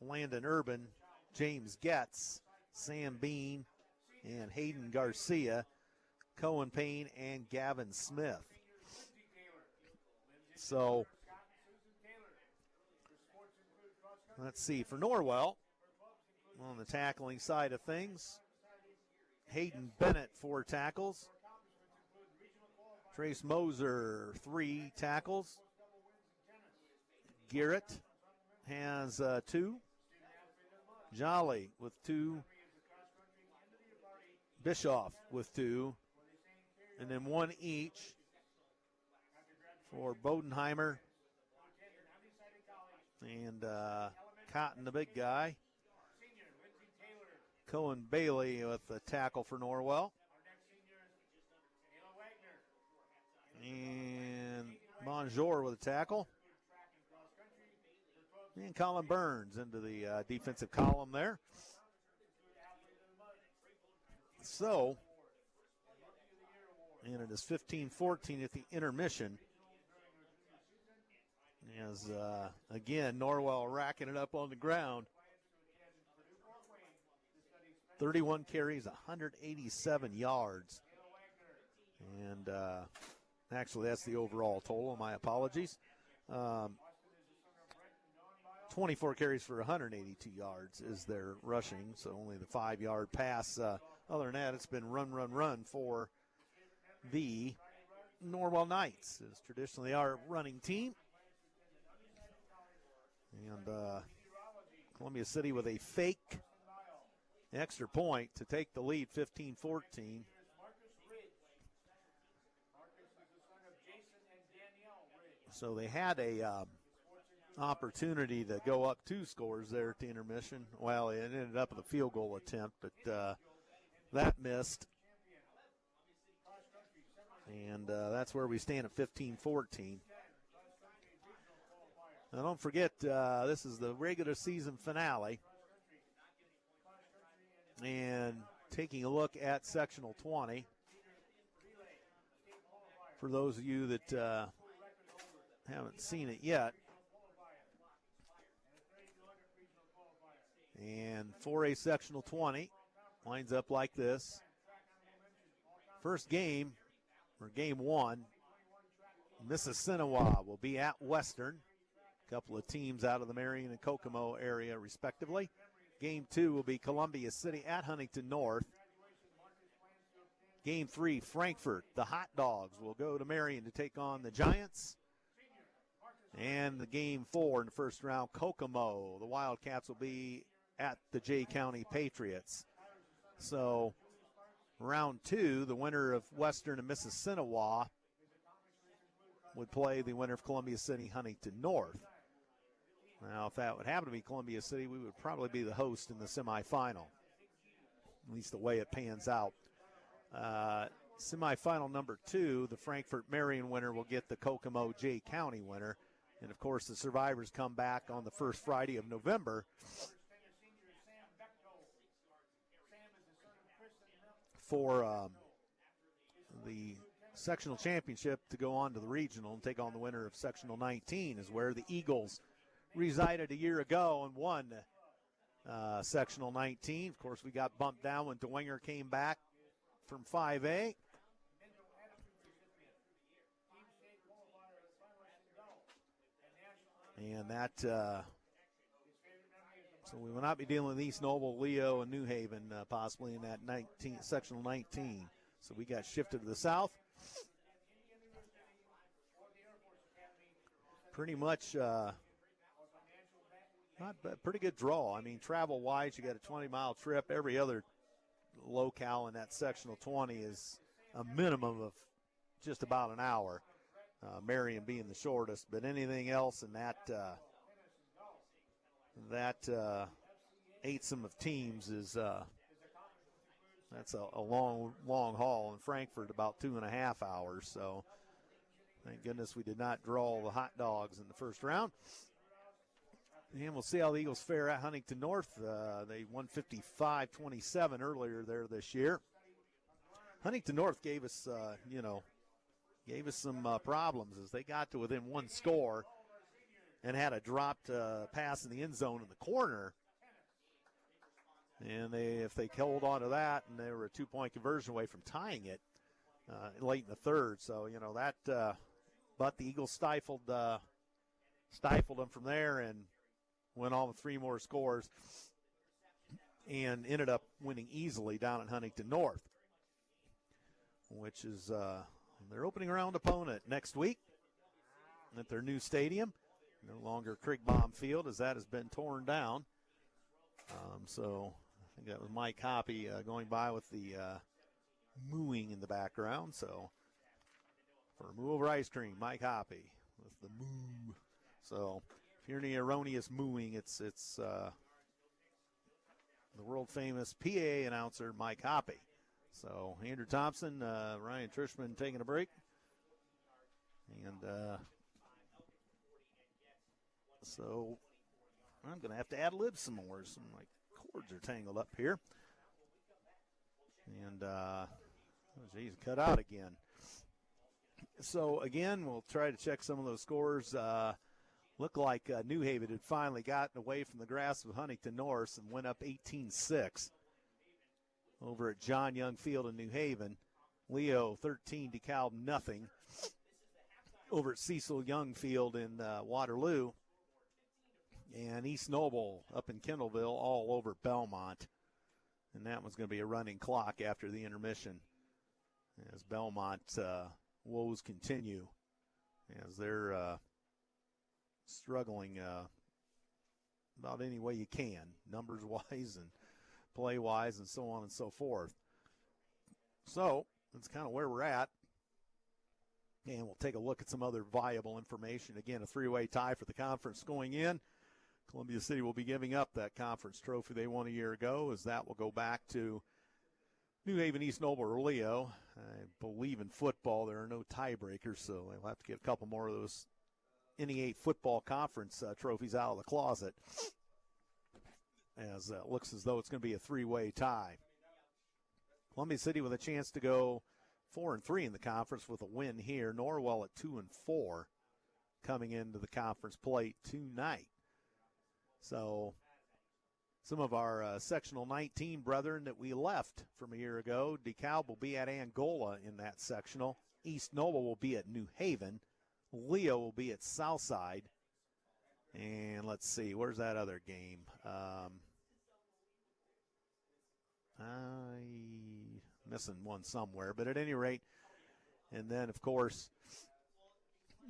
Landon Urban, James Getz, Sam Bean, and Hayden Garcia, Cohen Payne, and Gavin Smith. So let's see, for Norwell, on the tackling side of things, Hayden Bennett, 4 tackles. Trace Moser, 3 tackles. Garrett has 2. Jolly with 2. Bischoff with 2. And then 1 each for Bodenheimer and Cotton, the big guy. Cohen Bailey with the tackle for Norwell. And Bonjour with a tackle. And Colin Burns into the defensive column there. So, and it is 15-14 at the intermission. As, again, Norwell racking it up on the ground. 31 carries, 187 yards. And actually, that's the overall total. My apologies. 24 carries for 182 yards is their rushing, so only the 5-yard pass other than that, it's been run for the Norwell Knights, as traditionally our running team. And Columbia City with a fake extra point to take the lead, 15-14. So they had a opportunity to go up 2 scores there at the intermission. Well, it ended up with a field goal attempt, but that missed. And that's where we stand at 15-14. Now, don't forget, this is the regular season finale. And taking a look at Sectional 20, for those of you that haven't seen it yet. And 4A Sectional 20 lines up like this. First game, or game 1, Mississinawa will be at Western. A couple of teams out of the Marion and Kokomo area, respectively. Game 2 will be Columbia City at Huntington North. Game 3, Frankfort, the Hot Dogs, will go to Marion to take on the Giants. And the game 4 in the first round, Kokomo, the Wildcats, will be at the Jay County Patriots. So round 2, the winner of Western and Mississinawa would play the winner of Columbia City, Huntington North. Now, if that would happen to be Columbia City, we would probably be the host in the semifinal, at least the way it pans out. Semifinal number 2, the Frankfort Marion winner will get the Kokomo Jay County winner. And, of course, the survivors come back on the first Friday of November for the sectional championship to go on to the regional and take on the winner of sectional 19, is where the Eagles resided a year ago and won sectional 19. Of course, we got bumped down when DeWinger came back from 5A. And that, so we will not be dealing with East Noble, Leo, and New Haven possibly in that sectional 19. So we got shifted to the south. Pretty much not a pretty good draw. I mean, travel-wise, you got a 20-mile trip. Every other locale in that sectional 20 is a minimum of just about an hour. Marion being the shortest, but anything else in that eightsome of teams is that's a long haul. In Frankfurt, about 2.5 hours. So thank goodness we did not draw the Hot Dogs in the first round. And we'll see how the Eagles fare at Huntington North. They won 55-27 earlier there this year. Huntington North gave us, some problems as they got to within 1 score and had a dropped pass in the end zone in the corner. And if they held on to that, and they were a 2-point conversion away from tying it late in the third. So, but the Eagles stifled them from there and went on with 3 more scores and ended up winning easily down at Huntington North, which is their opening round opponent next week at their new stadium. No longer Krigbaum Field, as that has been torn down. So I think that was Mike Hoppy going by with the mooing in the background. So for Moo Over Ice Cream, Mike Hoppy with the moo. So if you're any erroneous mooing, it's the world famous PA announcer Mike Hoppy. So Andrew Thompson, Ryan Trishman taking a break. And so I'm going to have to ad-lib some more. Some my cords are tangled up here. And, cut out again. So, again, we'll try to check some of those scores. Looked like New Haven had finally gotten away from the grasp of Huntington North and went up 18-6 over at John Young Field in New Haven. Leo 13, DeKalb nothing over at Cecil Young Field in Waterloo. And East Noble up in Kendallville all over Belmont. And that one's going to be a running clock after the intermission as Belmont woes continue as they're struggling about any way you can, numbers-wise and play-wise and so on and so forth. So that's kind of where we're at. And we'll take a look at some other viable information. Again, a three-way tie for the conference going in. Columbia City will be giving up that conference trophy they won a year ago, as that will go back to New Haven, East Noble, or Leo. I believe in football there are no tiebreakers, so they'll have to get a couple more of those NE8 football conference trophies out of the closet, as it looks as though it's going to be a three-way tie. Columbia City with a chance to go 4-3 in the conference with a win here. Norwell at 2-4 coming into the conference play tonight. So some of our sectional 19 brethren that we left from a year ago, DeKalb will be at Angola in that sectional. East Noble will be at New Haven. Leo will be at Southside. And let's see, where's that other game? I'm missing one somewhere, but at any rate, and then, of course,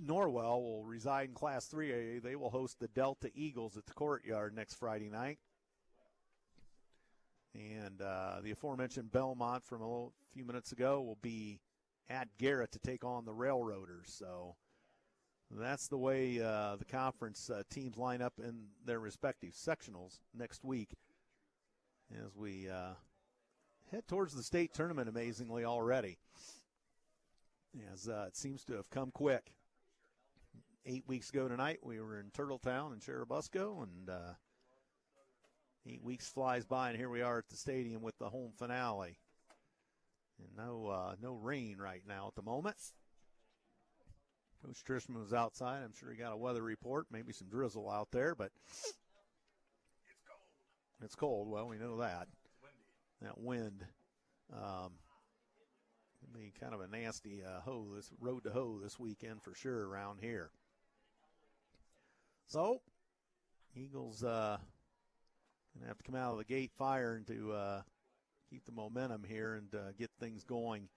Norwell will reside in Class 3A. They will host the Delta Eagles at the Courtyard next Friday night. And the aforementioned Belmont from a few minutes ago will be at Garrett to take on the Railroaders. So that's the way the conference teams line up in their respective sectionals next week as we head towards the state tournament, amazingly, already, as it seems to have come quick. 8 weeks ago tonight, we were in Turtletown and Cherubusco, and 8 weeks flies by, and here we are at the stadium with the home finale. And no rain right now at the moment. Coach Trishman was outside. I'm sure he got a weather report, maybe some drizzle out there, but It's cold. it's cold. Well, we know that. It's windy. That wind will be kind of a nasty road to hoe this weekend for sure around here. So, Eagles going to have to come out of the gate firing to keep the momentum here and get things going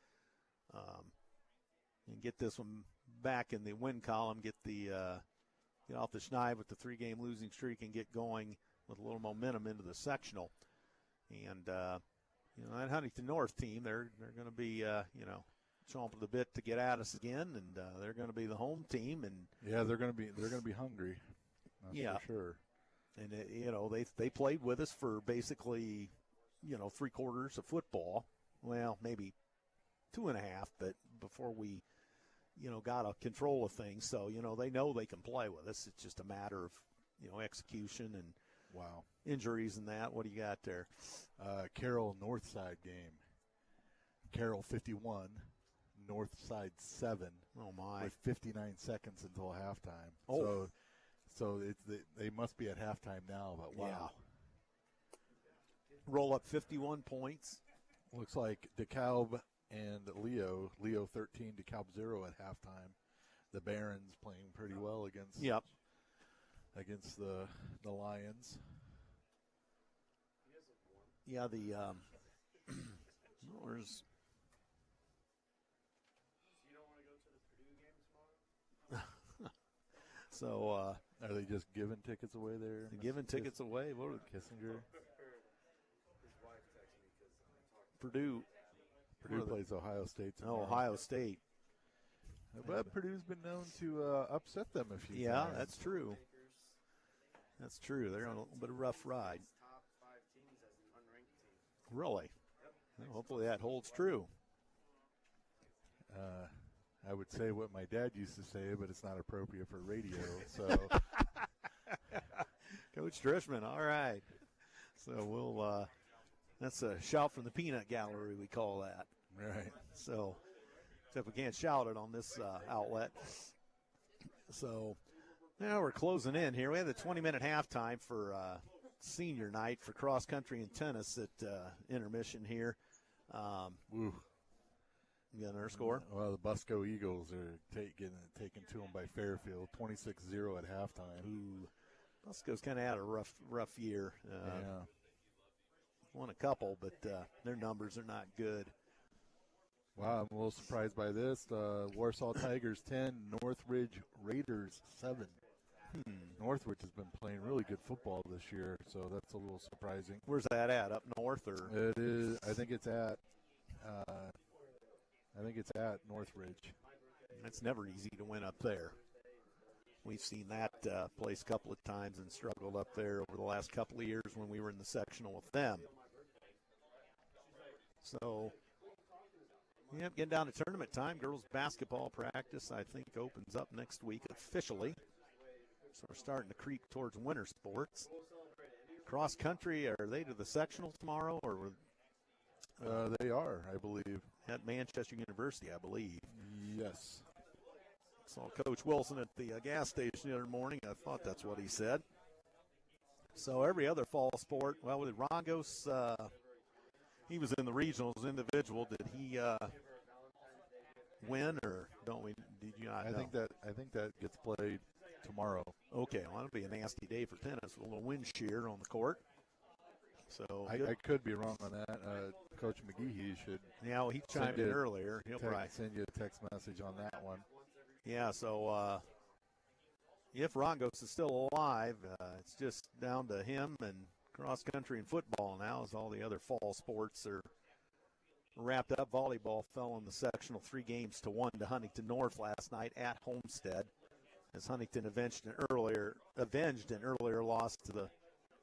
and get this one back in the win column, get off the schneid with the 3-game losing streak and get going with a little momentum into the sectional. And, that Huntington North team, they're going to be, chomping the bit to get at us again, and they're going to be the home team. And yeah, they're going to be hungry. That's for sure. And they played with us for basically, 3 quarters of football. Well, maybe 2.5, but before we, got a control of things. So, they know they can play with us. It's just a matter of, execution and Wow. injuries and that. What do you got there? Carroll Northside game. Carroll 51, Northside 7. Oh, my. With 59 seconds until halftime. Oh. So they must be at halftime now, but wow. Yeah. Roll up 51 points. Looks like DeKalb and Leo 13, DeKalb 0 at halftime. The Barons playing pretty well against the Lions. Yeah, where's You don't want to go to the Purdue game tomorrow? so Are they just giving tickets away there? giving tickets away? What are Kissinger? His wife texted me because I'm talking. Purdue Plays Ohio State tomorrow. Ohio State. But Purdue's been known to upset them a few Yeah, times. that's true. That's true. They're on a little bit of a rough ride. Top 5 teams as an unranked team. Really? Well, hopefully that holds true. I would say what my dad used to say, but it's not appropriate for radio. So Coach Drishman, all right. So we'll that's a shout from the peanut gallery, we call that. right. So, except we can't shout it on this outlet. So, now we're closing in here. We had the 20-minute halftime for senior night for cross country and tennis at intermission here. Woo. You got another score? Well, the Busco Eagles are taken to them by Fairfield, 26-0 at halftime. Ooh, Busco's kind of had a rough year. Yeah. won a couple, but their numbers are not good. Wow, I'm a little surprised by this. Warsaw Tigers 10, Northridge Raiders 7. Northridge has been playing really good football this year, so that's a little surprising. Where's that at? Up north, or It is. I think it's at Northridge. it's never easy to win up there. We've seen that place a couple of times and struggled up there over the last couple of years when we were in the sectional with them. So, yeah, getting down to tournament time. Girls basketball practice, I think, opens up next week officially. So we're starting to creep towards winter sports. Cross country, are they to the sectional tomorrow, or They are, I believe. at Manchester University, I believe? Yes. Saw Coach Wilson at the gas station the other morning. I thought that's what he said. So every other fall sport, well, with Rongos, he was in the regionals individual. Did he win, or don't we? Did you not know? I think that gets played tomorrow. Okay, well, it'll be a nasty day for tennis with a little wind shear on the court. So I could be wrong on that. Coach McGehee should. Yeah, well, he chimed in earlier. He'll probably send you a text message on that one. Yeah, so if Rongos is still alive, it's just down to him and cross country and football now, as all the other fall sports are wrapped up. Volleyball fell in the sectional 3-1 to Huntington North last night at Homestead, as Huntington avenged an earlier loss to the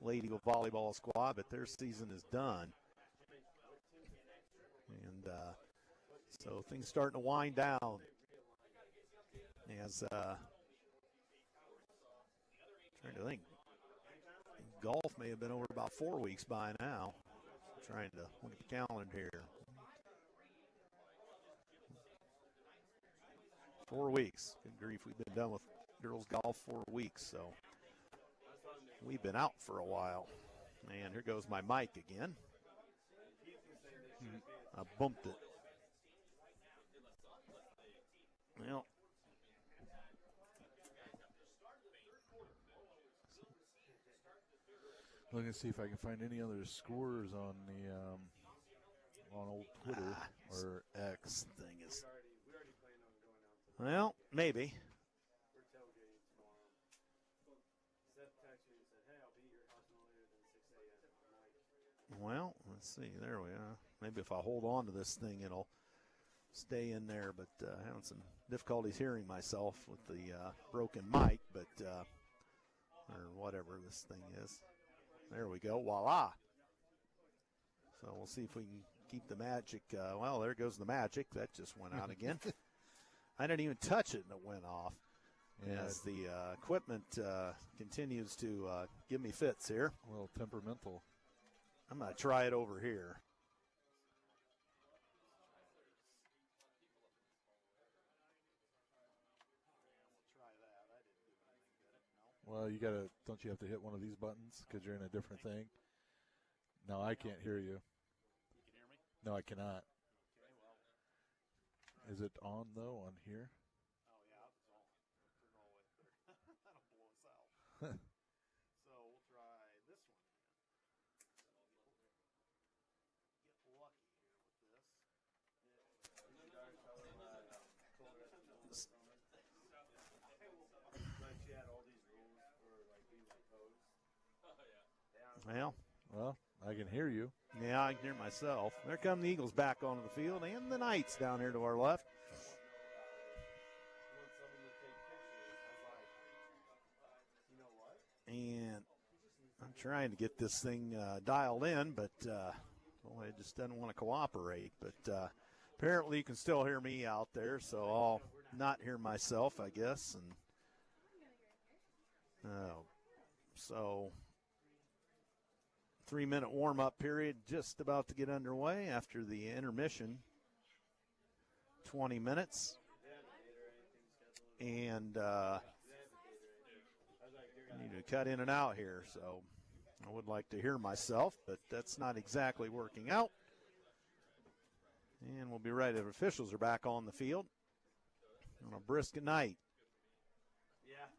Lady Volleyball squad, but their season is done. And so things starting to wind down. As trying to think, golf may have been over about 4 weeks by now. Trying to look at the calendar here. 4 weeks. Good grief, we've been done with girls golf 4 weeks, so we've been out for a while. And here goes my mic again. I bumped it. Well, Looking to see if I can find any other scores on the on old Twitter or X. Thing is, well, maybe. We're tailgating tomorrow. Seth texted me and said, hey, I'll be at your house no later than 6 a.m. Well, let's see. There we are. Maybe if I hold on to this thing, it'll stay in there. But having some difficulties hearing myself with the broken mic, but or whatever this thing is. There we go. Voila. So we'll see if we can keep the magic. Well, there goes the magic. That just went out again. I didn't even touch it, and it went off. Yeah. As the equipment continues to give me fits here. A little temperamental. I'm going to try it over here. Well, don't you have to hit one of these buttons because you're in a different thing? No, I can't hear you. You can hear me? No, I cannot. Okay, well. Is it on, though, on here? Oh, yeah, it's on. Turn all the way up there. That'll blow us out. So we'll try this one. Get lucky here with this. Well, I can hear you. Yeah, I can hear myself. There come the Eagles back onto the field, and the Knights down here to our left. And I'm trying to get this thing dialed in, but boy, it just doesn't want to cooperate. But apparently you can still hear me out there, so I'll not hear myself, I guess. And so 3-minute warm-up period just about to get underway after the intermission. 20 minutes. And I need to cut in and out here, so I would like to hear myself, but that's not exactly working out. And we'll be right if officials are back on the field on a brisk night. Yeah.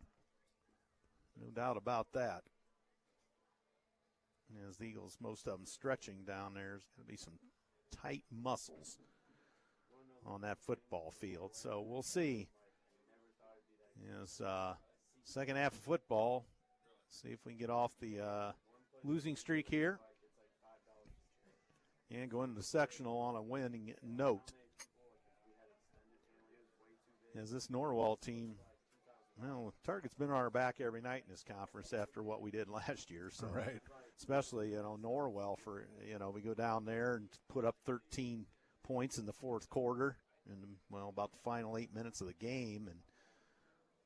No doubt about that. As the Eagles, most of them stretching down there, there's going to be some tight muscles on that football field. So we'll see. As second half of football, see if we can get off the losing streak here and go into the sectional on a winning note. As this Norwell team, well, Target's been on our back every night in this conference after what we did last year. So, right. Especially, Norwell we go down there and put up 13 points in the fourth quarter and, about the final 8 minutes of the game and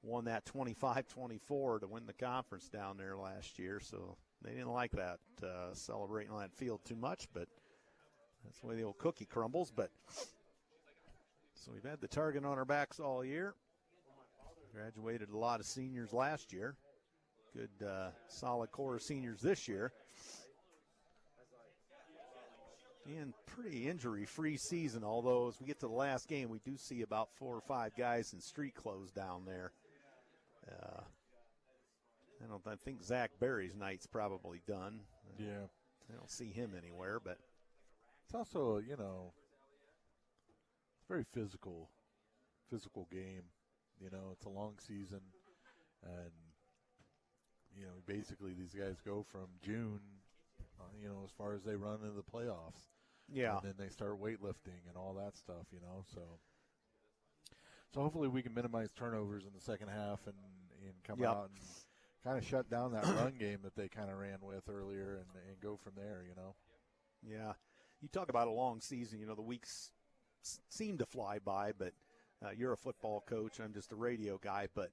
won that 25-24 to win the conference down there last year. So they didn't like that, celebrating on that field too much, but that's the way the old cookie crumbles. But so we've had the Target on our backs all year. Graduated a lot of seniors last year. Good, solid core of seniors this year. And pretty injury-free season, although as we get to the last game, we do see about 4 or 5 guys in street clothes down there. I think Zach Berry's night's probably done. Yeah. I don't see him anywhere, but it's also, it's a very physical game. It's a long season, and basically these guys go from June, as far as they run into the playoffs. Yeah. And then they start weightlifting and all that stuff, So hopefully we can minimize turnovers in the second half and come out and kind of shut down that run game that they kind of ran with earlier and go from there, Yeah. You talk about a long season, the weeks seem to fly by, but you're a football coach. I'm just a radio guy, but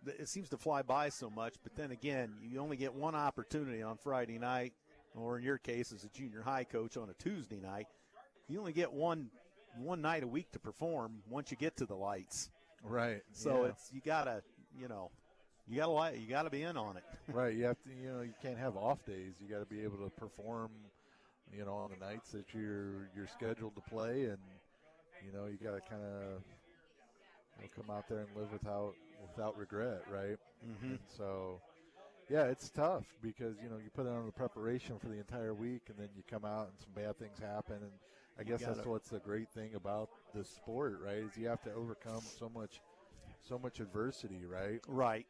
it seems to fly by so much. But then again, you only get one opportunity on Friday night, or in your case as a junior high coach on a Tuesday night. You only get one night a week to perform once you get to the lights. Right. So you gotta be in on it. Right. You have to. You can't have off days. You got to be able to perform. On the nights that you're scheduled to play, and you got to kind of come out there and live without regret, right? Mm-hmm. And so, it's tough because you put on the preparation for the entire week, and then you come out and some bad things happen, and I guess that's what's the great thing about this sport, right? Is you have to overcome so much adversity, right? Right.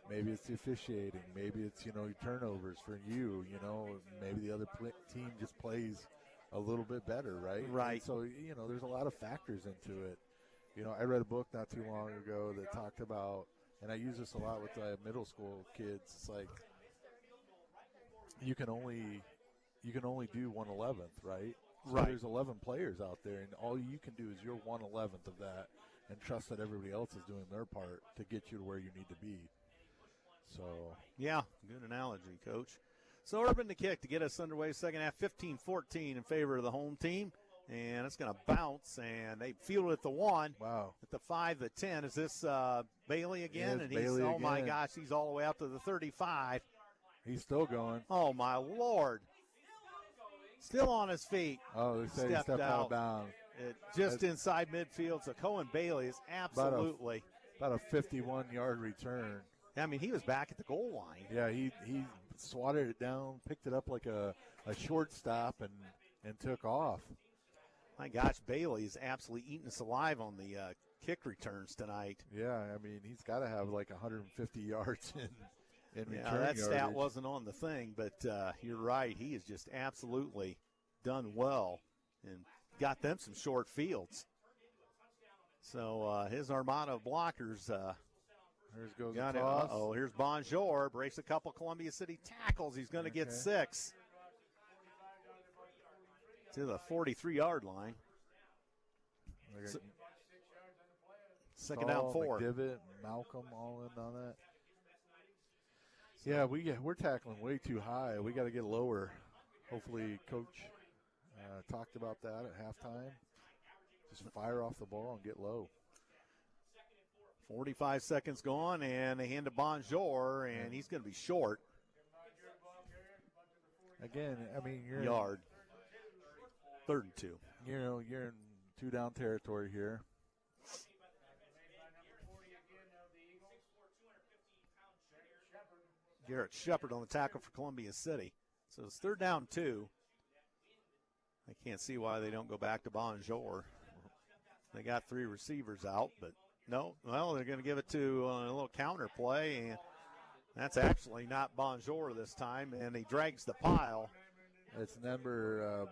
Maybe it's the officiating. Maybe it's, your turnovers for you. Maybe the other team just plays a little bit better, right? Right. And so, there's a lot of factors into it. I read a book not too long ago that talked about, and I use this a lot with middle school kids. It's like you can only do 1/11th, right? So right. There's 11 players out there, and all you can do is your 1/11th of that and trust that everybody else is doing their part to get you to where you need to be. So, yeah, good analogy, Coach. So Urban to kick to get us underway. Second half, 15-14 in favor of the home team. And it's going to bounce, and they field it at the 1. Wow. At the 5, the 10. Is this Bailey again? Yeah, and Bailey oh, my again. gosh, he's all the way out to the 35. He's still going. Oh, my Lord. Still on his feet. Oh, they say he stepped out of bounds. Just inside midfield. So Cohen Bailey is absolutely. About a 51-yard return. I mean, he was back at the goal line. Yeah, he swatted it down, picked it up like a shortstop, and took off. My gosh, Bailey is absolutely eating us alive on the kick returns tonight. Yeah, I mean, he's got to have like 150 yards in return that yardage. stat wasn't on the thing, but you're right. He has just absolutely done well and got them some short fields. So his armada of blockers Here's the toss. Here's Bonjour. Breaks a couple Columbia City tackles. He's going to get 6. To the 43-yard line. Second down 4. McDivitt, Malcolm all in on that. Yeah, we're tackling way too high. We got to get lower. Hopefully, Coach talked about that at halftime. Just fire off the ball and get low. 45 seconds gone, and they hand to Bonjour, and he's going to be short. Again, I mean, you're yard. 3rd and 2. You're in 2-down territory here. Garrett Shepard on the tackle for Columbia City. So it's 3rd down 2. I can't see why they don't go back to Bonjour. They got 3 receivers out, but no. Well, they're going to give it to a little counter play, and that's actually not Bonjour this time, and he drags the pile. It's number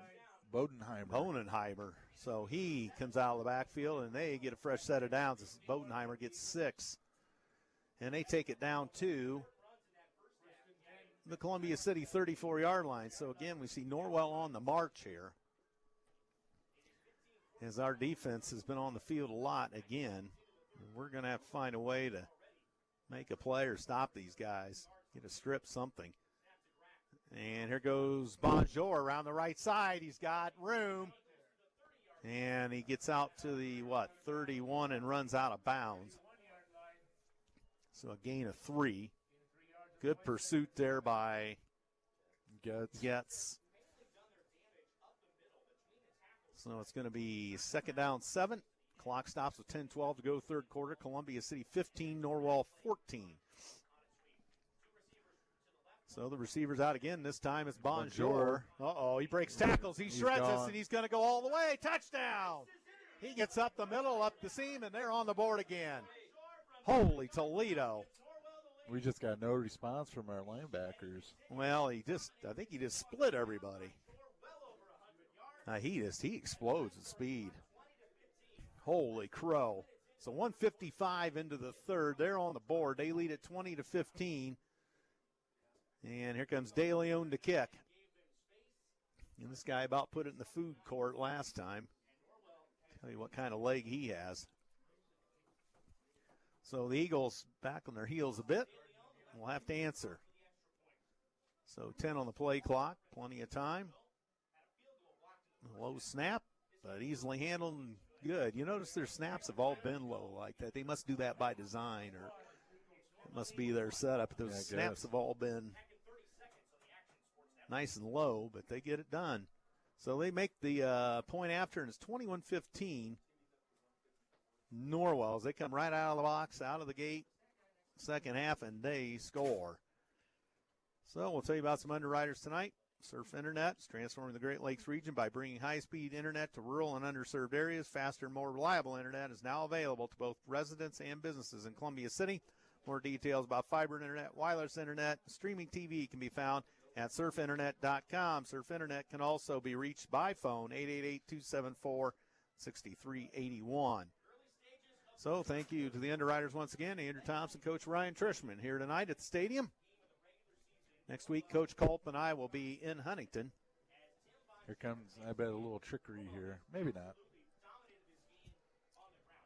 Bodenheimer. So he comes out of the backfield, and they get a fresh set of downs as Bodenheimer gets 6. And they take it down to the Columbia City 34-yard line. So, again, we see Norwell on the march here, as our defense has been on the field a lot again. We're going to have to find a way to make a play or stop these guys, get a strip, something. And here goes Bonjour around the right side. He's got room. And he gets out to the, 31 and runs out of bounds. So a gain of 3. Good pursuit there by Getz. So it's going to be 2nd down 7. Clock stops with 10-12 to go, 3rd quarter. Columbia City 15, Norwell 14. So the receiver's out again. This time it's Bonjour. He breaks tackles. He shreds us, and he's going to go all the way. Touchdown! He gets up the middle, up the seam, and they're on the board again. Holy Toledo. We just got no response from our linebackers. Well, I think he just split everybody. He explodes at speed. Holy crow. So 1:55 into the 3rd. They're on the board. They lead at 20-15. And here comes De Leon to kick. And this guy about put it in the food court last time. Tell you what kind of leg he has. So the Eagles back on their heels a bit. We'll have to answer. So 10 on the play clock, plenty of time. Low snap, but easily handled and good. You notice their snaps have all been low like that. They must do that by design, or it must be their setup. Those snaps have all been nice and low, but they get it done. So they make the point after, and it's 21-15. Norwell, they come right out of the box, out of the gate, second half, and they score. So we'll tell you about some underwriters tonight. Surf Internet is transforming the Great Lakes region by bringing high-speed internet to rural and underserved areas. Faster and more reliable internet is now available to both residents and businesses in Columbia City. More details about fiber internet, wireless internet, streaming TV can be found at surfinternet.com. Surf Internet can also be reached by phone, 888-274-6381. So thank you to the underwriters once again. Andrew Thompson, Coach Ryan Trishman here tonight at the stadium. Next week, Coach Culp and I will be in Huntington. Here comes, I bet, a little trickery here. Maybe not.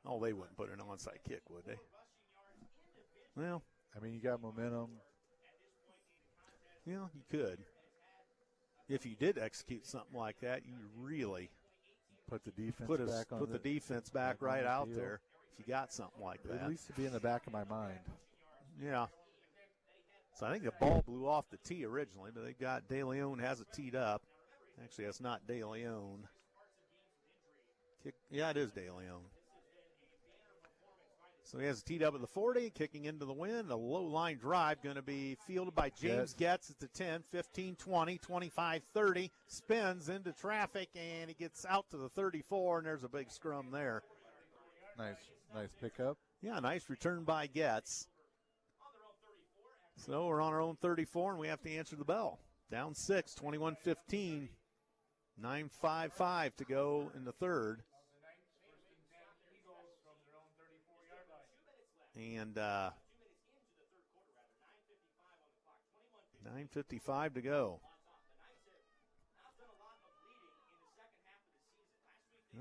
Oh, they wouldn't put an onside kick, would they? Well, I mean, you got momentum. Yeah, you could. If you did execute something like that, you really put the defense back right out there. If you got something like that, at least to be in the back of my mind. Yeah. So I think the ball blew off the tee originally, but they got De Leon has it teed up. Actually, that's not De Leon. Yeah, it is De Leon. So he has it teed up at the 40, kicking into the wind. A low line drive going to be fielded by James Getz at the 10, 15, 20, 25, 30. Spins into traffic, and he gets out to the 34, and there's a big scrum there. Nice pickup. Yeah, nice return by Getz. So we're on our own 34, and we have to answer the bell. Down 6, 21-15, 9:55 to go in the 3rd. And 9:55 to go.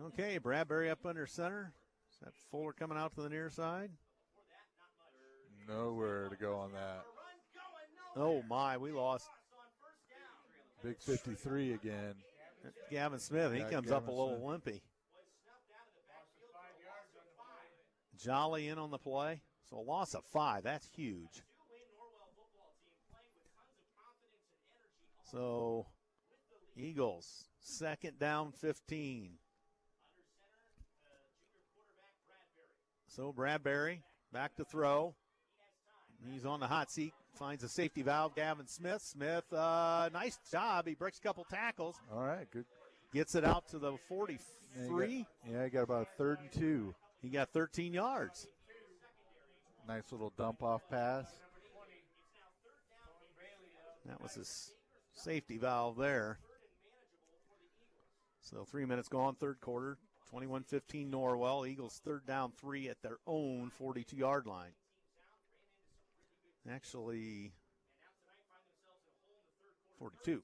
Okay, Bradbury up under center. Is that Fuller coming out to the near side? Nowhere to go on that. Oh, my, we lost. Big 53 again. Gavin Smith, he comes up a little limpy. Jolly in on the play. So a loss of 5. That's huge. So Eagles, 2nd down 15. So Bradbury back to throw. He's on the hot seat. Finds a safety valve, Gavin Smith. Smith, nice job. He breaks a couple tackles. All right, good. Gets it out to the 43. Yeah, he got about a 3rd and 2. He got 13 yards. Nice little dump off pass. That was his safety valve there. So 3 minutes gone, third quarter. 21-15 Norwell. Eagles 3rd down 3 at their own 42-yard line. Actually, 42.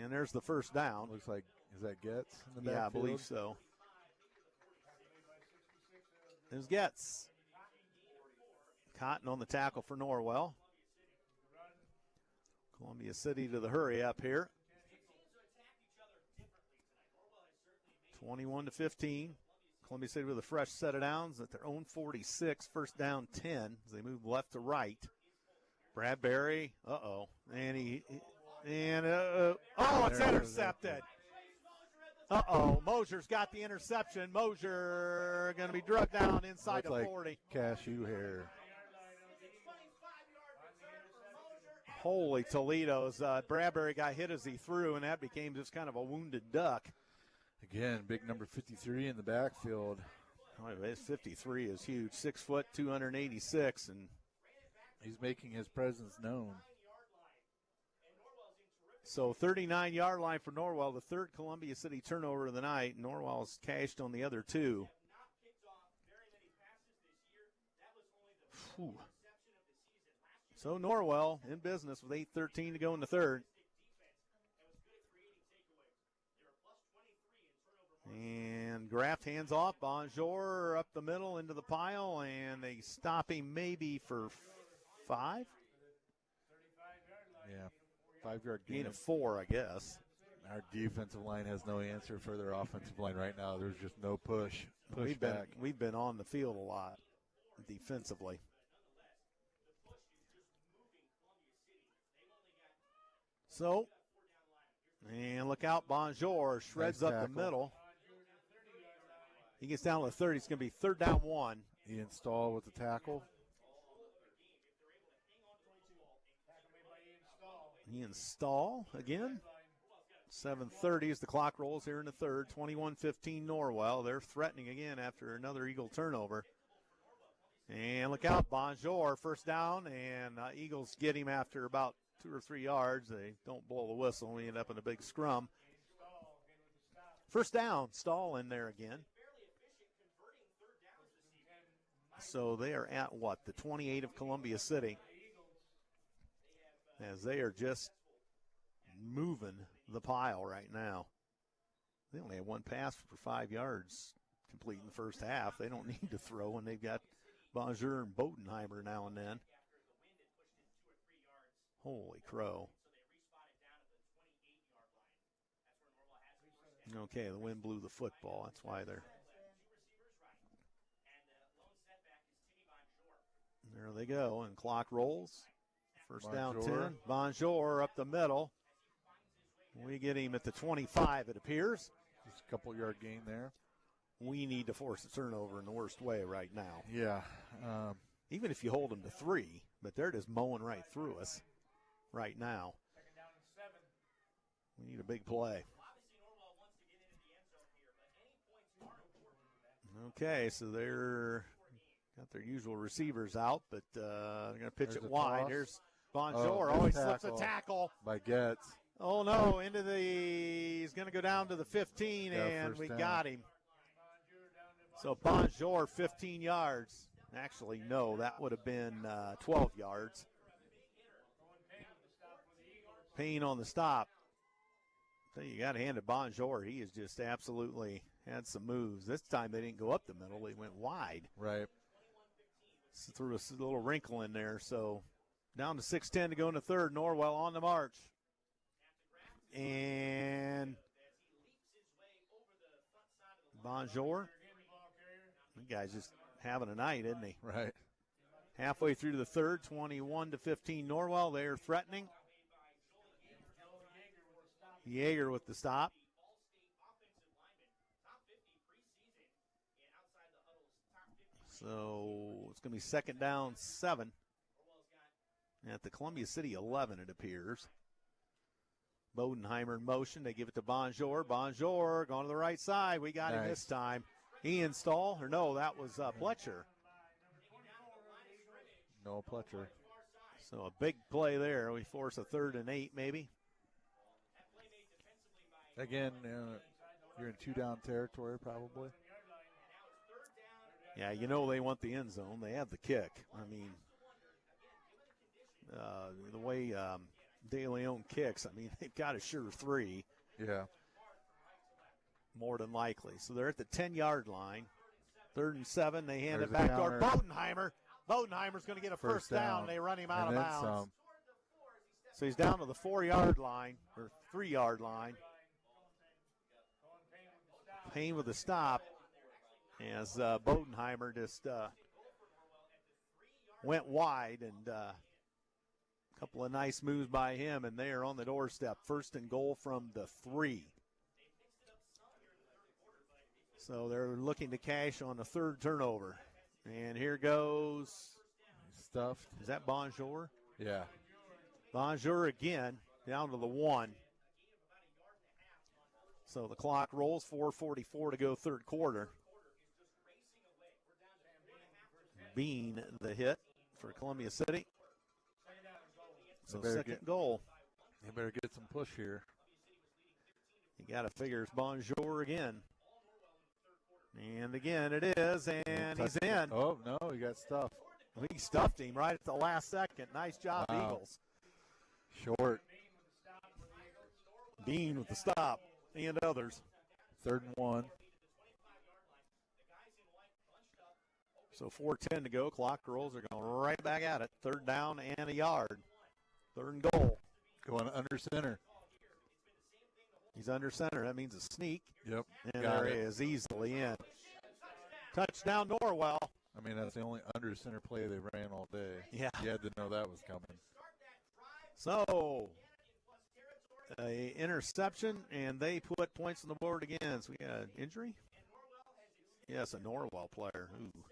And there's the first down. Looks like, is that Getz in the Yeah, I backfield? believe so. There's Getz. Cotton on the tackle for Norwell. Columbia City to the hurry up here. 21-15. Columbia City with a fresh set of downs at their own 46. First down 10 as they move left to right. Bradbury, and it's intercepted. Mosier's got the interception. Mosier going to be drugged down inside the 40. Cashew hair. Holy Toledo's. Bradbury got hit as he threw, and that became just kind of a wounded duck. Again, big number 53 in the backfield. His 53 is huge. 6 foot, 286, and he's making his presence known. So 39-yard line for Norwell, the 3rd Columbia City turnover of the night. Norwell's cashed on the other 2. Whew. So Norwell in business with 8:13 to go in the 3rd. And Graft hands off. Bonjour up the middle into the pile, and they stop him maybe for 5. Yeah, 5-yard gain. Gain of 4, I guess. Our defensive line has no answer for their offensive line right now. There's just no push back. We've been on the field a lot defensively. So, and look out, Bonjour shreds Nice up tackle. the middle. He gets down to the 30. It's going to be 3rd down 1. He installed with the tackle. He install again. 7:30 as the clock rolls here in the 3rd. 21-15 Norwell. They're threatening again after another Eagle turnover. And look out, Bonjour, first down, and Eagles get him after about 2 or 3 yards. They don't blow the whistle. We end up in a big scrum. First down, Stahl in there again. So they are at what? The 28 of Columbia City. As they are just moving the pile right now. They only have one pass for 5 yards complete in the first half. They don't need to throw, and they've got Bonjour and Bodenheimer now and then. Holy crow. Okay, the wind blew the football. That's why they're. There they go, and clock rolls. First down 10. Bonjour up the middle. We get him at the 25, it appears. Just a couple-yard gain there. We need to force a turnover in the worst way right now. Yeah. Even if you hold them to 3, but they're just mowing right through us right now. We need a big play. Okay, so they're got their usual receivers out, but they're going to pitch There's it a wide. toss. There's Bonjour. He slips a tackle. By Getz. Oh, no, he's going to go down to the 15, Yeah, and first we down. got him. So Bonjour, 15 yards. Actually, no, that would have been 12 yards. Payne on the stop. So you got to hand it Bonjour. He has just absolutely had some moves. This time they didn't go up the middle. They went wide. Right. So threw a little wrinkle in there. So down to 6:10 to go in the 3rd. Norwell on the march. And Bonjour. The guy's just having a night, isn't he? Right. Halfway through the 3rd, 21-15 Norwell. They're threatening. Yeager with the stop. So it's going to be second down 7 at the Columbia City 11, it appears. Bodenheimer in motion. They give it to Bonjour. Bonjour going to the right side. We got him this time. Ian Stahl, or no, that was Pletcher. No, Pletcher. So a big play there. We force a 3rd and 8 maybe. Again, you're in 2-down territory probably. Yeah, you know they want the end zone. They have the kick. I mean, the way De Leon kicks, I mean, they've got a sure 3. Yeah. More than likely. So they're at the 10-yard line. 3rd and 7. They hand There's it back to our Bodenheimer. Bodenheimer's going to get a first down. They run him out of bounds. So he's down to the 4-yard line, or 3-yard line. Payne with a stop as Bodenheimer just went wide, and a couple of nice moves by him, and they are on the doorstep. 1st and goal from the 3. So they're looking to cash on the 3rd turnover. And here goes. Stuffed. Is that Bonjour? Yeah. Bonjour again, down to the 1. So the clock rolls, 4:44 to go, 3rd quarter. Bean the hit for Columbia City. So 2nd goal. They better get some push here. You got to figure it's Bonjour again. And again it is, and he's in. Oh, no, he got stuffed. He stuffed him right at the last second. Nice job, Eagles. Short. Bean with the stop, and others. 3rd and 1. So 4:10 to go. Clock rolls. They're going right back at it. 3rd down and a yard. 3rd and goal. Going under center. He's under center. That means a sneak. Yep. And there he is, easily in. Touchdown, Norwell. I mean, that's the only under center play they ran all day. Yeah. You had to know that was coming. So, a interception, and they put points on the board again. So we got an injury? Yes, a Norwell player. Ooh.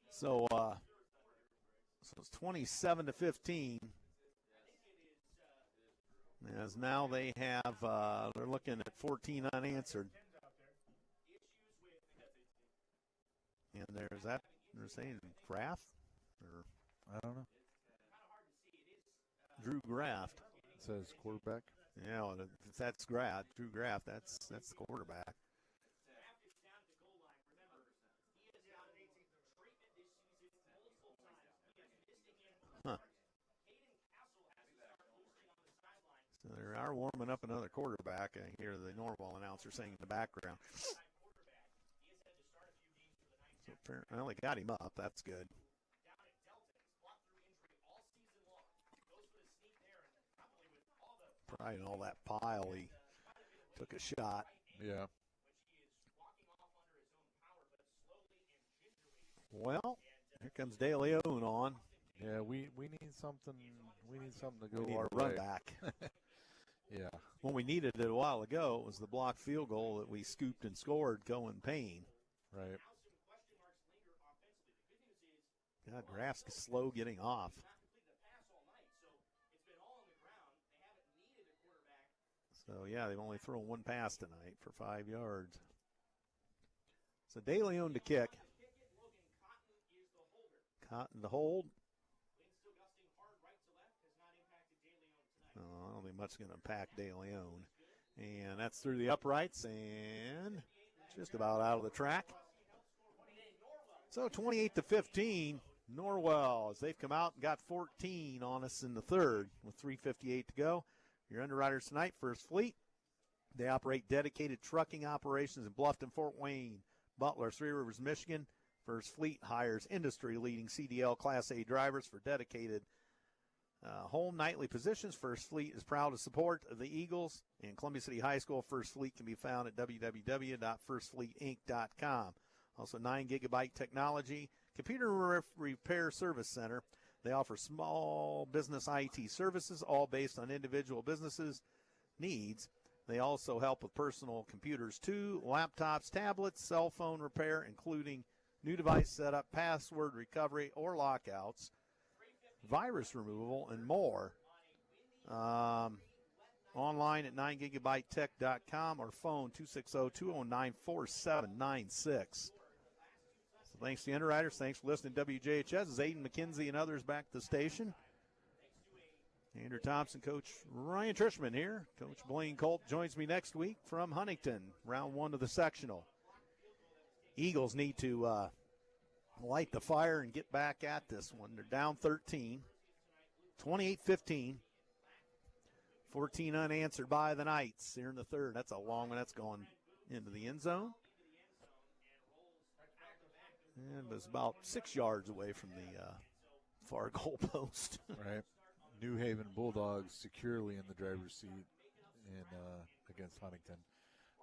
So it's 27-15. As now they have, they're looking at 14 unanswered. And there's that, they're saying Graff? Or I don't know. Drew Graff. It says quarterback. Yeah, well, that's Graff. Drew Graff, that's the quarterback. Huh. So they are warming up another quarterback. I hear the Norwell announcer saying in the background. So, well, they got him up. That's good. Probably in all that pile, he took a shot. Yeah. Well, here comes De Leon on. Yeah, we need something. We need something to go We need our a run way. back. Yeah. When we needed it a while ago, it was the blocked field goal that we scooped and scored, going Payne. Right. God, Graff's slow getting off. So, yeah, they've only thrown one pass tonight for 5 yards. So, De Leon to kick. Cotton to hold. I don't think much going to impact De Leon. And that's through the uprights and just about out of the track. So 28-15, Norwell, as they've come out and got 14 on us in the 3rd with 3:58 to go. Your underwriters tonight, First Fleet. They operate dedicated trucking operations in Bluffton, Fort Wayne, Butler, Three Rivers, Michigan. First Fleet hires industry-leading CDL Class A drivers for dedicated home nightly positions. First Fleet is proud to support the Eagles and Columbia City High School. First Fleet can be found at www.firstfleetinc.com. Also, 9-gigabyte technology, computer repair service center. They offer small business IT services, all based on individual businesses' needs. They also help with personal computers too, laptops, tablets, cell phone repair, including new device setup, password recovery or lockouts, virus removal, and more. Online at 9gigabytetech.com or phone 260-209-4796. So thanks to the underwriters. Thanks for listening to WJHS. Xaiden, Mckinzie, and others back to the station. Andrew Thompson, Coach Ryan Trishman here. Coach Blaine Colt joins me next week from Huntington, round 1 of the sectional. Eagles need to light the fire and get back at this one. They're down 13, 28-15. 14 unanswered by the Knights here in the third. That's a long one. That's going into the end zone. And it was about 6 yards away from the far goal post. Right. New Haven Bulldogs securely in the driver's seat against Huntington.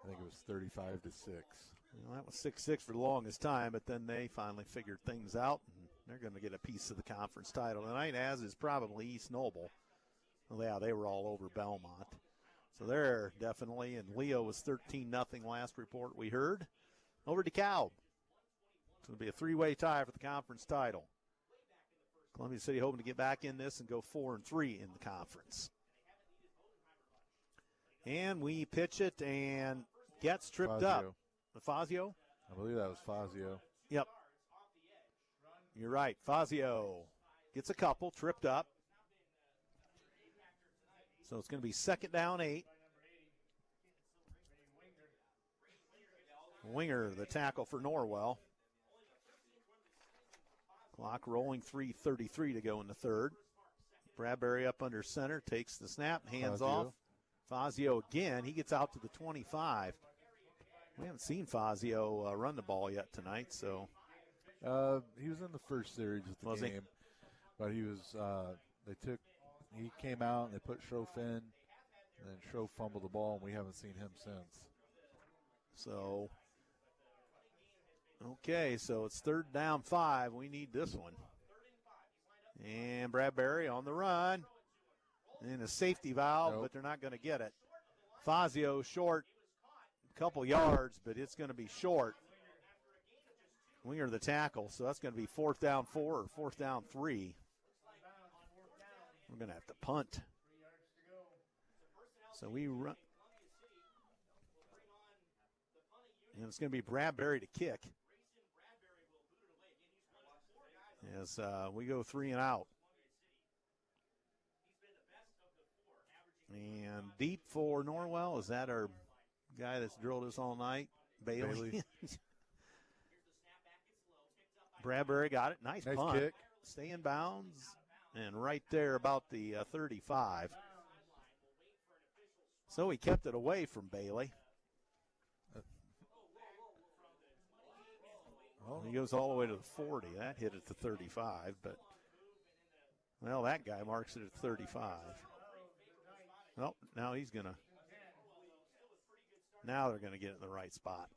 I think it was 35-6. Well, that was 6-6 for the longest time, but then they finally figured things out, and they're going to get a piece of the conference title tonight, as is probably East Noble. Well, yeah, they were all over Belmont. So they're definitely, and Leo was 13-0 last report we heard. Over DeKalb. It's going to be a three-way tie for the conference title. Columbia City hoping to get back in this and go 4-3 in the conference. And we pitch it and gets tripped up. Fazio? I believe that was Fazio. Yep. You're right. Fazio gets a couple, tripped up. So it's going to be 2nd down 8. Winger, the tackle for Norwell. Clock rolling, 3:33 to go in the third. Bradbury up under center, takes the snap, hands off. Fazio again, he gets out to the 25. We haven't seen Fazio run the ball yet tonight, so. He was in the first series of the game, but he came out and they put Schroff in, and then Schroff fumbled the ball, and we haven't seen him since. So, okay, so it's 3rd down 5. We need this one. And Bradbury on the run. And a safety valve, but they're not going to get it. Fazio short a couple yards, but it's going to be short. Winger the tackle, so that's going to be 4th down 4 or 4th down 3. We're going to have to punt. So we run. And it's going to be Bradbury to kick. As we go 3 and out. And deep for Norwell. Is that our guy that's drilled us all night? Bailey. Bradbury got it. Nice punt. Kick. Stay in bounds. And right there about the 35. So he kept it away from Bailey. He goes all the way to the 40. That hit at the 35, but, well, that guy marks it at 35. Well, now he's going to, now they're going to get it in the right spot.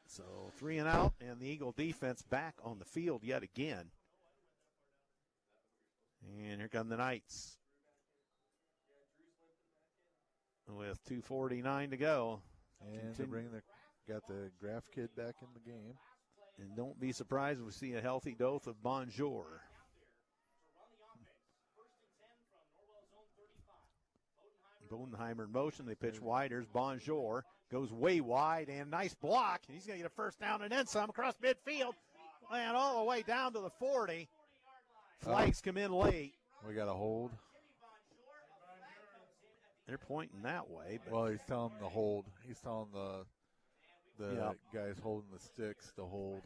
So 3 and out, and the Eagle defense back on the field yet again. And here come the Knights with 2:49 to go. And they're got the Graf kid back in the game. And don't be surprised if we see a healthy dose of Bonjour. Bodenheimer in motion. They pitch wide. There's Bonjour. Goes way wide, and nice block. He's going to get a first down and then some across midfield. And all the way down to the 40. Flags come in late. We got a hold. They're pointing that way. But well, he's telling them to hold. He's telling the guys holding the sticks to hold.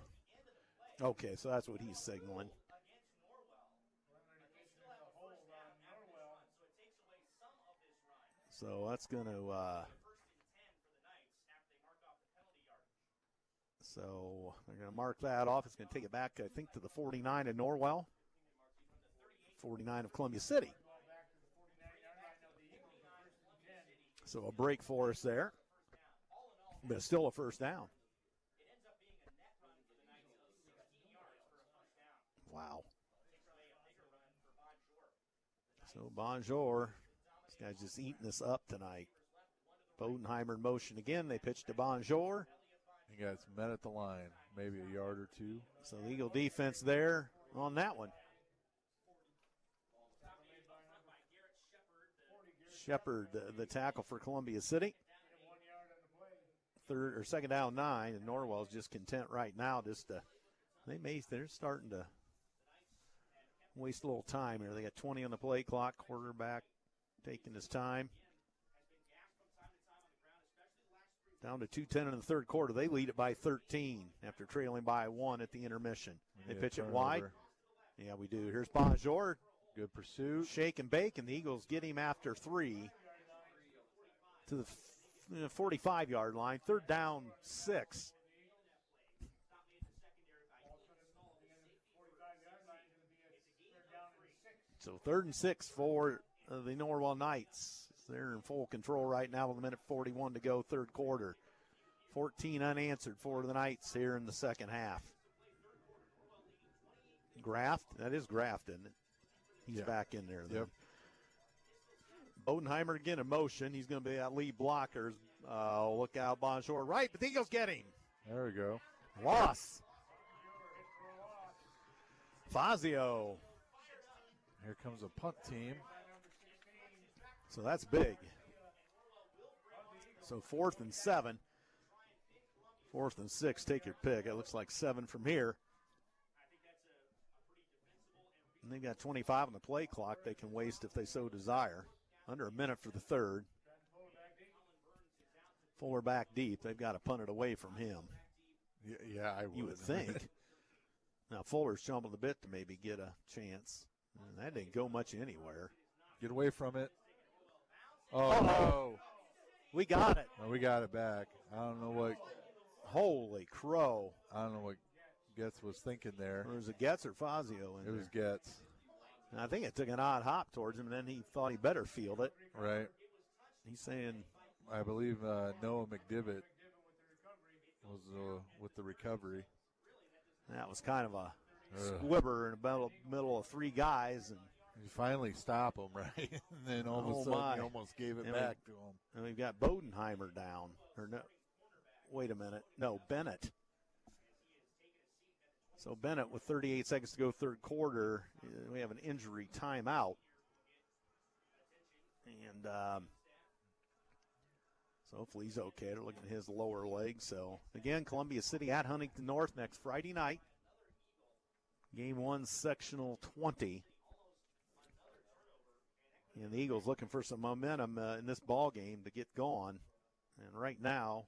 Okay, so that's what he's signaling. So that's going to so they're going to mark that off. It's going to take it back, I think, to the 49 of Norwell. 49 of Columbia City. So a break for us there. But still a first down. Wow. So Bonjour, this guy's just eating this up tonight. Bodenheimer in motion again. They pitch to Bonjour. He got met at the line, maybe a yard or two. So the Eagle defense there on that one. Shepard, the tackle for Columbia City. Second down 9, and Norwell's just content right now. They're starting to waste a little time here. They got 20 on the play clock. Quarterback taking his time. Down to 2:10 in the third quarter. They lead it by 13 after trailing by 1 at the intermission. They pitch it wide. Yeah, we do. Here's Bonjour. Good pursuit. Shake and bake, and the Eagles get him after 3 to the 45-yard line. Third down 6. So 3rd and 6 for the Norwell Knights. They're in full control right now with a minute 41 to go, third quarter. 14 unanswered for the Knights here in the second half. Graft, that is Graft, isn't it? He's back in there. Then. Yep. Bodenheimer again in motion. He's going to be that lead blocker. Look out, Bonjour right, but the Eagles get him. There we go. Loss. Fazio. Here comes a punt team. So that's big. So 4th and 7. 4th and 6, take your pick. It looks like 7 from here. And they've got 25 on the play clock they can waste if they so desire. Under a minute for the third. Fuller back deep. They've got to punt it away from him. Yeah, I would. You would think. Now Fuller's jumping a bit to maybe get a chance. And that didn't go much anywhere. Get away from it. Oh, no. We got it. No, we got it back. I don't know what. Holy crow. I don't know what Getz was thinking there. Or was it Getz or Fazio in It was there? Getz. And I think it took an odd hop towards him, and then he thought he better field it. Right. He's saying. I believe Noah McDivitt was with the recovery. That was kind of a squibber in the middle of 3 guys. And you finally stop him, right? And then all of a sudden he almost gave it back to him. And we've got Bodenheimer down. Or no, wait a minute. No, Bennett. So Bennett with 38 seconds to go, third quarter. We have an injury timeout. And so hopefully he's okay. They're looking at his lower leg. So, again, Columbia City at Huntington North next Friday night. Game 1, sectional 20. And the Eagles looking for some momentum in this ball game to get going. And right now,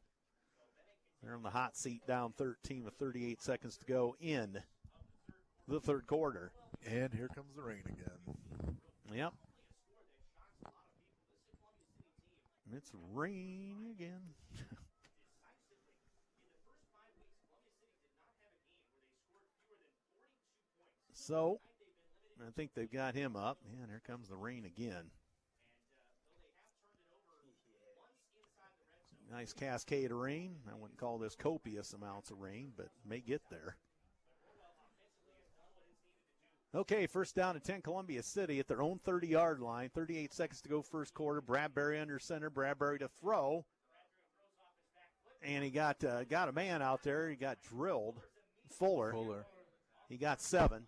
they're on the hot seat, down 13 with 38 seconds to go in the third quarter. And here comes the rain again. Yep. It's raining again. So, I think they've got him up. Man, here comes the rain again. Nice cascade of rain. I wouldn't call this copious amounts of rain, but may get there. Okay, first down at 10, Columbia City at their own 30-yard line. 38 seconds to go first quarter. Bradbury under center. Bradbury to throw. And he got a man out there. He got drilled. Fuller. He got 7.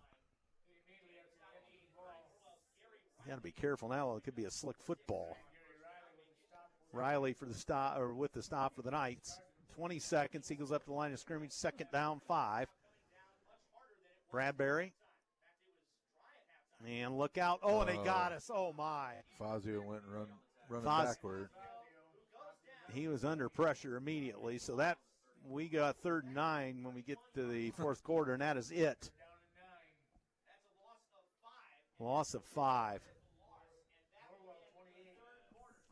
You got to be careful now. It could be a slick football. Riley for the stop, or with the stop for the Knights. 20 seconds. Eagles up to the line of scrimmage. Second down, 5. Bradbury. And look out. Oh, and they got us. Oh, my. Fazio went running backward. He was under pressure immediately. So that we got 3rd and 9 when we get to the fourth quarter, and that is it. Loss of 5.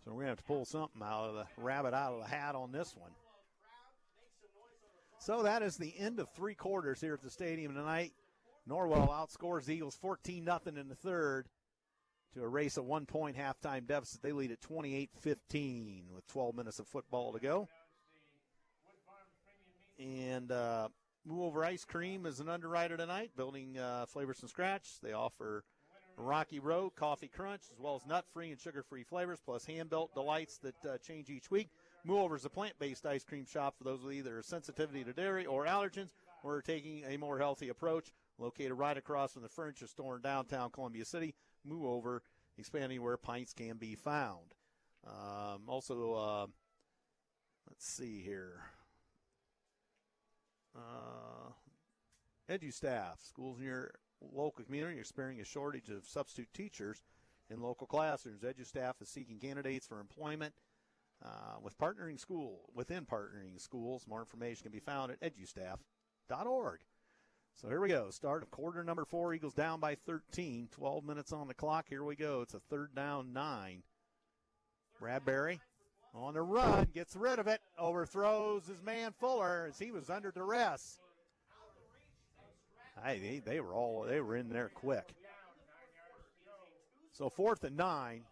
So we're going to have to pull something out of the rabbit out of the hat on this one. So that is the end of 3 quarters here at the stadium tonight. Norwell outscores the Eagles 14-0 in the third to erase a 1-point halftime deficit. They lead at 28-15 with 12 minutes of football to go. And Move Over Ice Cream is an underwriter tonight, building flavors from scratch. They offer Rocky Road Coffee Crunch, as well as nut-free and sugar-free flavors, plus hand-built delights that change each week. Moveover is a plant-based ice cream shop for those with either a sensitivity to dairy or allergens, or are taking a more healthy approach. Located right across from the furniture store in downtown Columbia City. Moveover, expanding where pints can be found. Let's see here. EduStaff, schools in your local community are experiencing a shortage of substitute teachers in local classrooms. EduStaff is seeking candidates for employment within partnering schools. More information can be found at edustaff.org. So here we go. Start of quarter number 4. Eagles down by 13. 12 minutes on the clock. Here we go. It's a 3rd down 9. Bradbury on the run. Gets rid of it. Overthrows his man Fuller as he was under duress. They were in there quick. So 4th and 9.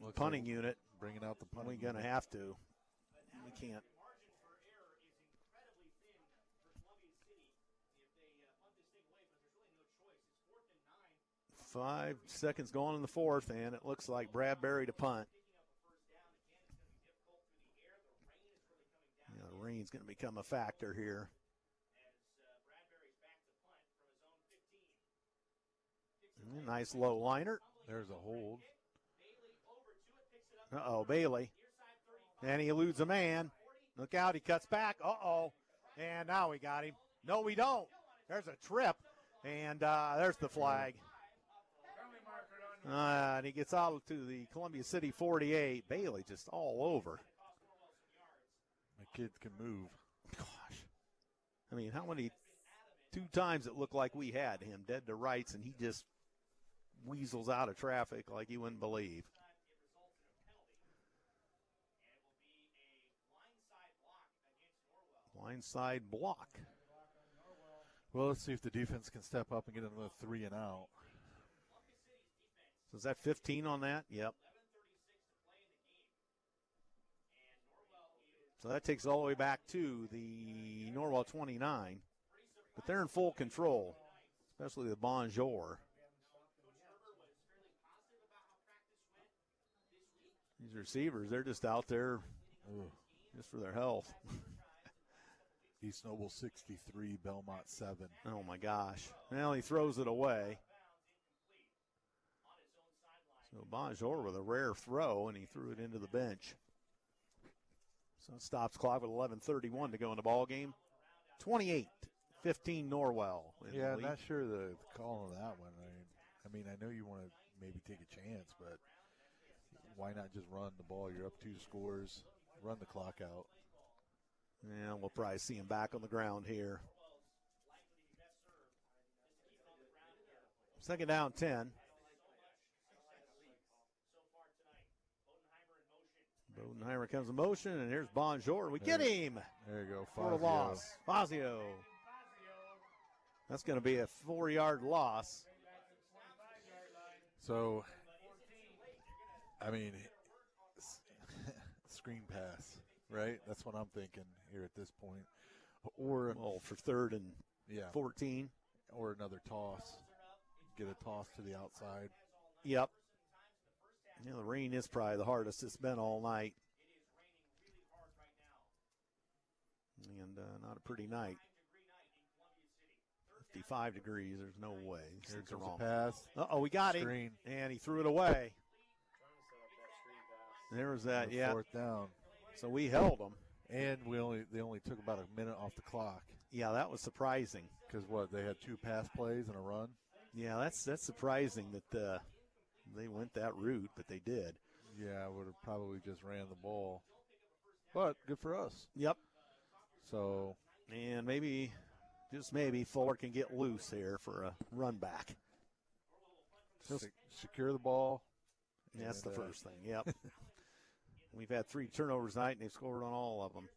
Looks Punting like unit. bringing out the punting. We're going to have to. We can't. 5 seconds gone in the 4th, and it looks like Bradbury to punt. Yeah, the rain's going to become a factor here. Nice low liner. There's a hold. Bailey. And he eludes a man. Look out, he cuts back. And now we got him. No, we don't. There's a trip, and there's the flag. And he gets out to the Columbia City 48. Bailey just all over. My kid can move. Gosh. I mean, how many 2 times it looked like we had him dead to rights, and he just weasels out of traffic like you wouldn't believe. Blindside block. Well, let's see if the defense can step up and get another 3 and out. So is that 15 on that? Yep. So that takes all the way back to the Norwell 29. But they're in full control, especially the Bonjour. These receivers, they're just out there just for their health. East Noble 63, Belmont 7. Oh, my gosh. Well, he throws it away. So Bonjour with a rare throw, and he threw it into the bench. So it stops clock with 11:31 to go in the ball game. 28-15 Norwell. Yeah, I'm not sure the call on that one. I mean, I know you want to maybe take a chance, but why not just run the ball? You're up 2 scores. Run the clock out. Yeah, we'll probably see him back on the ground here. 2nd down 10. Bodenheimer comes in motion, and here's Bonjour. We get him. There you go, For a loss. Fazio. That's going to be a 4-yard loss. So, I mean, screen pass, right? That's what I'm thinking here at this point. Or for 3rd and 14. Or another toss. Get a toss to the outside. Yep. You know, the rain is probably the hardest it's been all night. And not a pretty night. 55 degrees. There's no way. Here comes a pass. We got Screen. him. And he threw it away. There was that, 4th down. So we held them. And they only took about a minute off the clock. Yeah, that was surprising. Because they had 2 pass plays and a run? Yeah, that's surprising that they went that route, but they did. Yeah, I would have probably just ran the ball. But good for us. Yep. So. And maybe, just maybe, Fuller can get loose here for a run back. Secure the ball. That's the first thing, yep. We've had 3 turnovers tonight, and they've scored on all of them.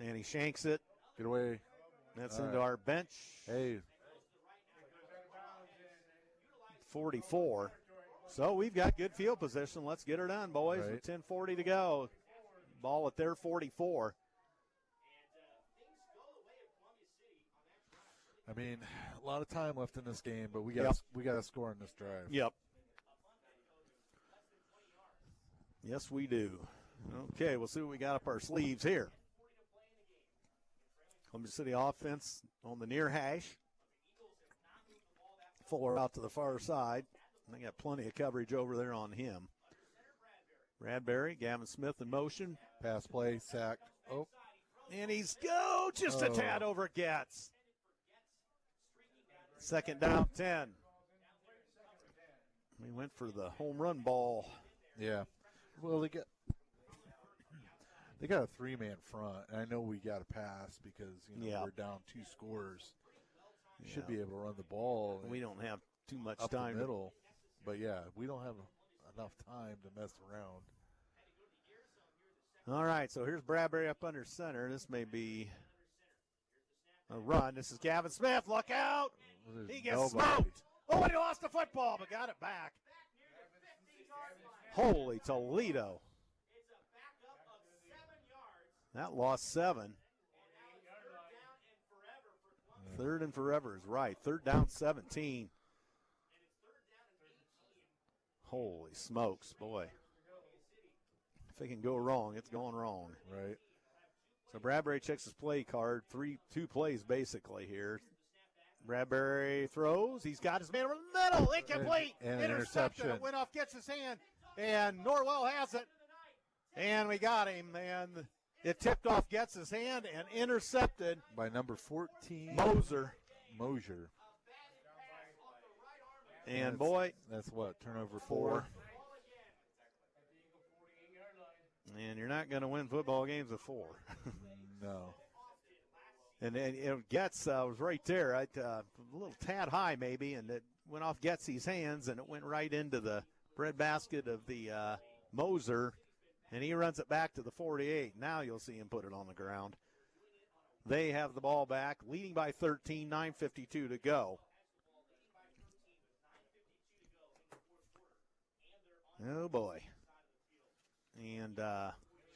And he shanks it. Get away. That's into our bench. Hey. 44. So we've got good field position. Let's get her done, boys. Right. With 10:40 to go. Ball at their 44. I mean, a lot of time left in this game, but we got to score in this drive. Yep. Yes, we do. Okay, we'll see what we got up our sleeves here. Columbia City offense on the near hash. Fuller out to the far side. They got plenty of coverage over there on him. Bradbury, Gavin Smith in motion. Pass play, sacked. Oh. And he's just a tad over Getz. Second down, 10. We went for the home run ball. Yeah. Well, they got a three-man front, and I know we got to pass because we're down 2 scores. You should be able to run the ball. We don't have too much up time. The middle, but we don't have enough time to mess around. All right, so here's Bradbury up under center. This may be a run. This is Gavin Smith. Look out! He gets smoked. Oh, and he lost the football, but got it back. Holy Toledo. That lost 7. Third and forever is right. Third down, 17. Holy smokes, boy. If it can go wrong, it's going wrong. Right. So Bradbury checks his play card. 2 plays basically here. Bradbury throws. He's got his man over the middle. Incomplete. And interception. It went off, gets his hand. And Norwell has it. And we got him. And it tipped off, gets his hand, and intercepted. By number 14. Mosier. And boy. That's what, turnover 4. And you're not going to win football games with 4. No. And Getz was right there, a little tad high maybe, and it went off Getzy's hands, and it went right into the breadbasket of the Moser, and he runs it back to the 48. Now you'll see him put it on the ground. They have the ball back, leading by 13, 9:52 to go. Oh, boy. And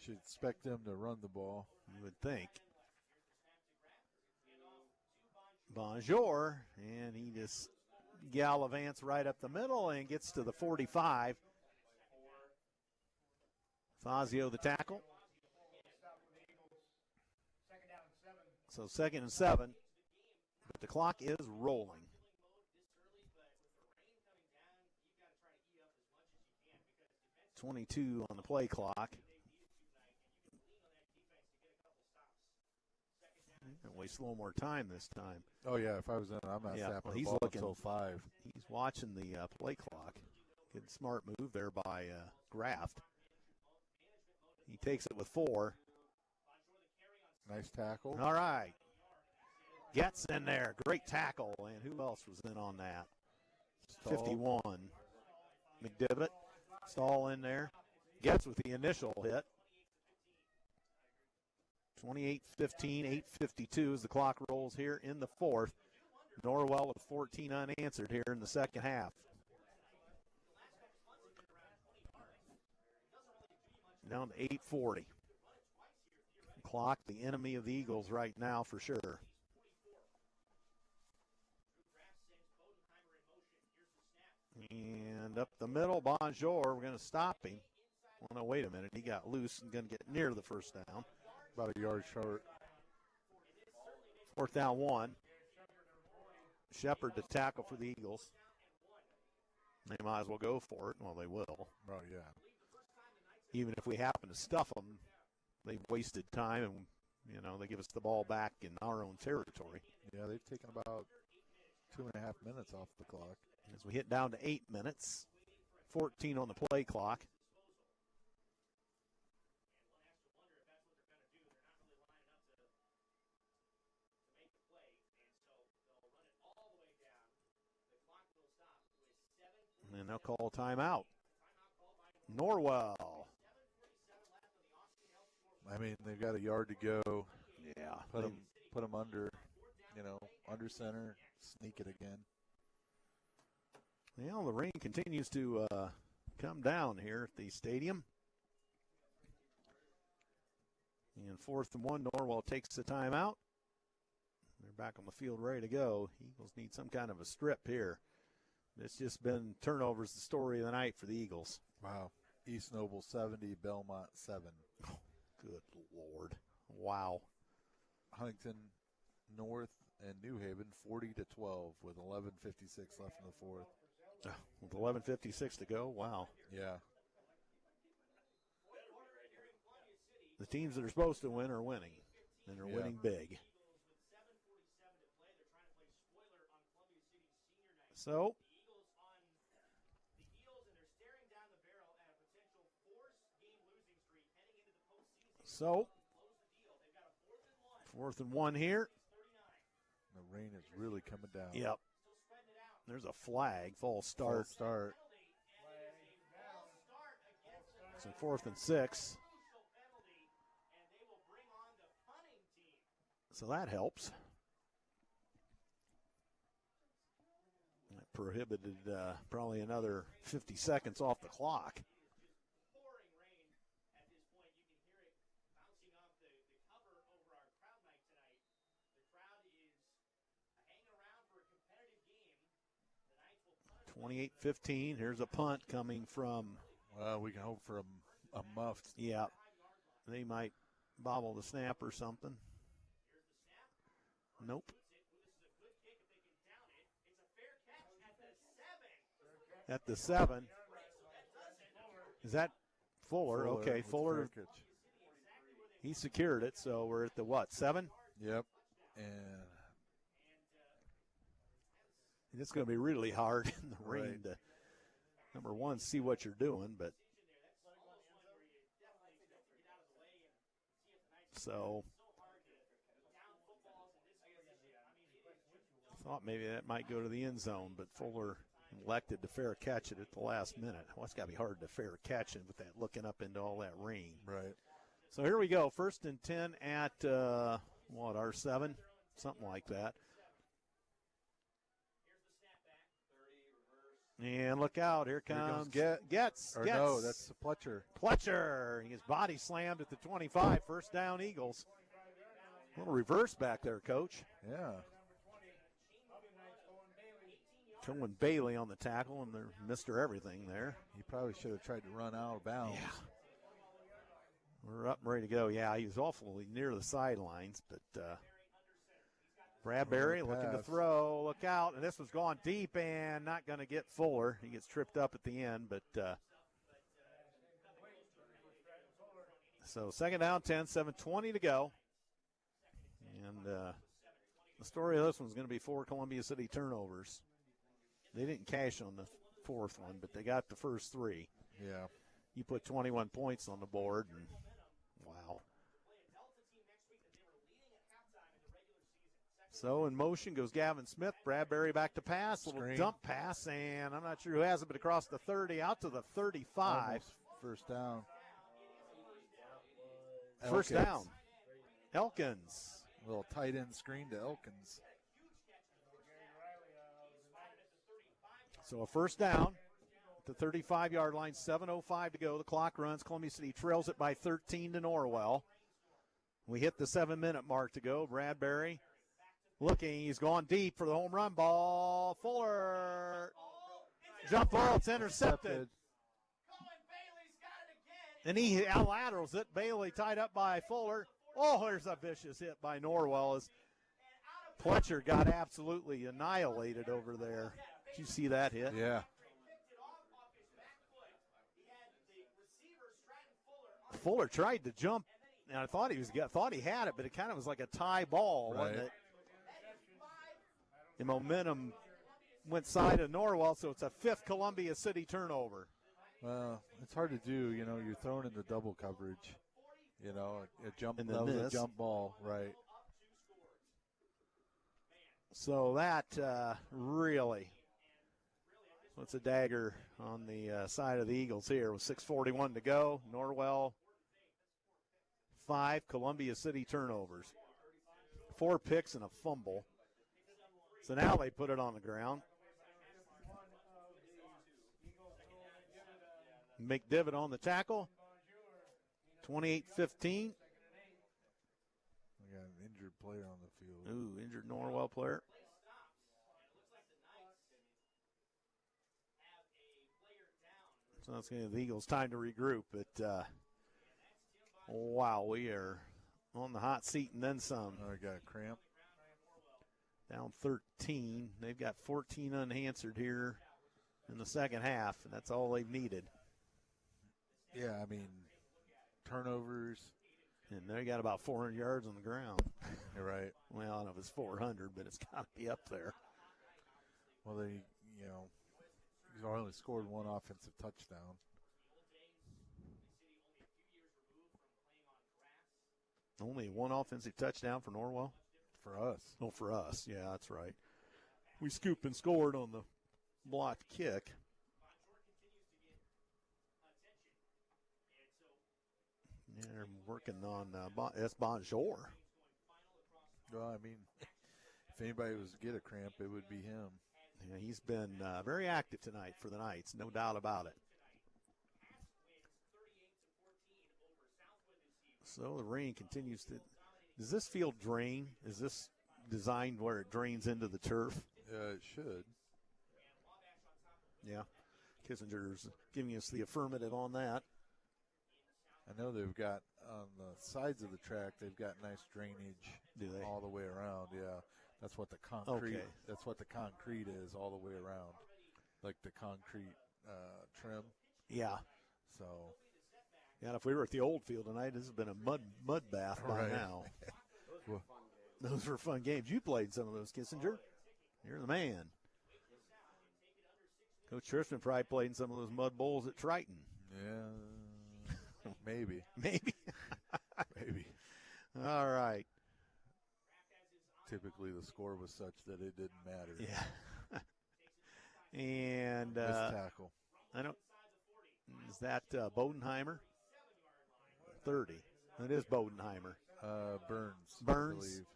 should expect them to run the ball. You would think. Bonjour, and he just gallivants right up the middle and gets to the 45. Fazio the tackle. So 2nd and 7, but the clock is rolling. .22 on the play clock. Waste a little more time this time. Oh, yeah, if I was in, I'm not snapping the ball until 5. He's watching the play clock. Good smart move there by Graft. He takes it with 4. Nice tackle. All right. Gets in there. Great tackle. And who else was in on that? Stahl. 51. McDivitt. Stahl in there. Gets with the initial hit. 28-15, 8:52 as the clock rolls here in the 4th. Norwell with 14 unanswered here in the second half. Down to 8:40. Clock, the enemy of the Eagles right now for sure. And up the middle, Bonjour, we're going to stop him. Oh, no, wait a minute. He got loose and going to get near the first down. About a yard short. 4th down 1. Shepard to tackle for the Eagles. They might as well go for it. Well, they will. Oh, yeah. Even if we happen to stuff them, they've wasted time, and, they give us the ball back in our own territory. Yeah, they've taken about 2.5 minutes off the clock. As we hit down to 8 minutes, 14 on the play clock. And they'll call timeout. Norwell. I mean, they've got a yard to go. Yeah. Put them under, under center, sneak it again. Well, the rain continues to come down here at the stadium. And 4th and 1, Norwell takes the timeout. They're back on the field ready to go. Eagles need some kind of a strip here. It's just been turnovers, the story of the night for the Eagles. Wow. East Noble 70, Belmont 7. Oh, good Lord. Wow. Huntington North and New Haven 40-12 with 11:56 left in the fourth. With 11:56 to go, wow. Yeah. The teams that are supposed to win are winning, and they're winning big. So, fourth and 1 here. The rain is really coming down. Yep. There's a flag, false start. Start. So 4th and 6. So that helps. That prohibited probably another 50 seconds off the clock. (28-15). Here's a punt coming from. Well, we can hope for a muff. Yeah, they might bobble the snap or something. Nope. At the 7. Is that Fuller? Okay, Fuller. He secured it, so we're at the what, 7? Yep. And it's going to be really hard in the rain to, number one, see what you're doing, but so I thought maybe that might go to the end zone, but Fuller elected to fair catch it at the last minute. Well, it's got to be hard to fair catch it with that looking up into all that rain. Right. So here we go, 1st and 10 at, our 7? Something like that. And look out, here comes Getz. No, that's Pletcher. Pletcher. He gets body slammed at the 25. First down, Eagles. A little reverse back there, Coach. Yeah. Cohen Bailey on the tackle, and they're Mr. Everything there. He probably should have tried to run out of bounds. Yeah. We're up and ready to go. Yeah, he was awfully near the sidelines, but Bradbury looking to throw. Look out. And this was going deep and not going to get Fuller. He gets tripped up at the end, but so 2nd down, 10, 7:20 to go. And the story of this one's going to be 4 Columbia City turnovers. They didn't cash on the 4th one, but they got the first 3. Yeah. You put 21 points on the board, and wow. So in motion goes Gavin Smith. Bradbury back to pass. Little Screen. Dump pass, and I'm not sure who has it, but across the 30, out to the 35. Almost first down. First down. Elkins. A little tight end screen to Elkins. So a first down at the 35-yard line, 7:05 to go. The clock runs. Columbia City trails it by 13 to Norwell. We hit the 7-minute mark to go. Bradbury looking. He's gone deep for the home run ball. Fuller. Jump ball. It's intercepted. And he out-laterals it. Bailey tied up by Fuller. Oh, there's a vicious hit by Norwell as Pletcher got absolutely annihilated over there. Did you see that hit? Yeah. Fuller tried to jump, and I thought he had it, but it kind of was like a tie ball, wasn't it? The momentum went side of Norwell, so it's a 5th Columbia City turnover. Well, it's hard to do. You know, you're thrown into double coverage. You know, a jump, and that was a jump ball, right? So that really puts a dagger on the side of the Eagles here with 6:41 to go. Norwell 5, Columbia City turnovers. 4 picks and a fumble. So now they put it on the ground. McDivitt on the tackle. 28-15. We got an injured player on the field. Ooh, injured Norwell player. So that's going to give the Eagles time to regroup. But, wow, we are on the hot seat and then some. Oh, I got a cramp. Down 13. They've got 14 unanswered here in the second half, and that's all they've needed. Yeah, I mean, turnovers. And they got about 400 yards on the ground. You're right. Well, I don't know if it's 400, but it's got to be up there. Well, he's only scored one offensive touchdown. Only one offensive touchdown for Norwell? For us. Oh, for us. Yeah, that's right. We scooped and scored on the blocked kick. Yeah, they're working on that's Bonjour. Well, I mean, if anybody was to get a cramp, it would be him. Yeah, he's been very active tonight for the Knights, no doubt about it. So the rain continues to. Does this field drain? Is this designed where it drains into the turf? It should. Yeah. Kissinger's giving us the affirmative on that. I know they've got on the sides of the track, they've got nice drainage. Do they? All the way around, yeah. That's what the concrete. Okay. That's what the concrete is all the way around, like the concrete trim. Yeah. So. Yeah, if we were at the old field tonight, this has been a mud bath by now. Well, those were fun games. You played some of those, Kissinger. You're the man. Coach Trishman probably played in some of those mud bowls at Triton. Yeah, maybe. Maybe. Maybe. All right. Typically, the score was such that it didn't matter. Yeah. And missed tackle. I don't. Is that Bodenheimer? 30. It is Bodenheimer. Burns. Burns. I believe.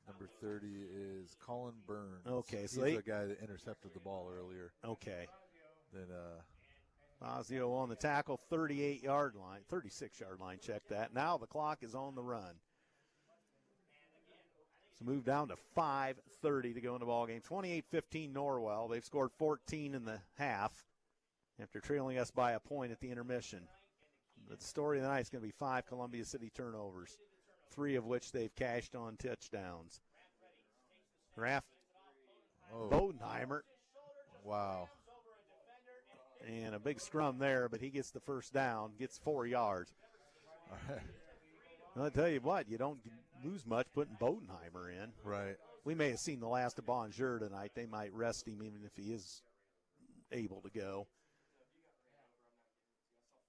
Number 30 is Colin Burns. Okay, he's so the guy that intercepted the ball earlier. Okay. Then Fazio on the tackle, 38-yard line, 36-yard line. Check that. Now the clock is on the run. So move down to 5:30 to go in the ball game. 28-15 Norwell. They've scored 14 in the half after trailing us by a point at the intermission. The story of the night is going to be 5 Columbia City turnovers, 3 of which they've cashed on touchdowns. Bodenheimer. Wow. And a big scrum there, but he gets the first down, gets 4 yards. All right. I'll tell you what, you don't lose much putting Bodenheimer in. Right. We may have seen the last of Bonjour tonight. They might rest him even if he is able to go.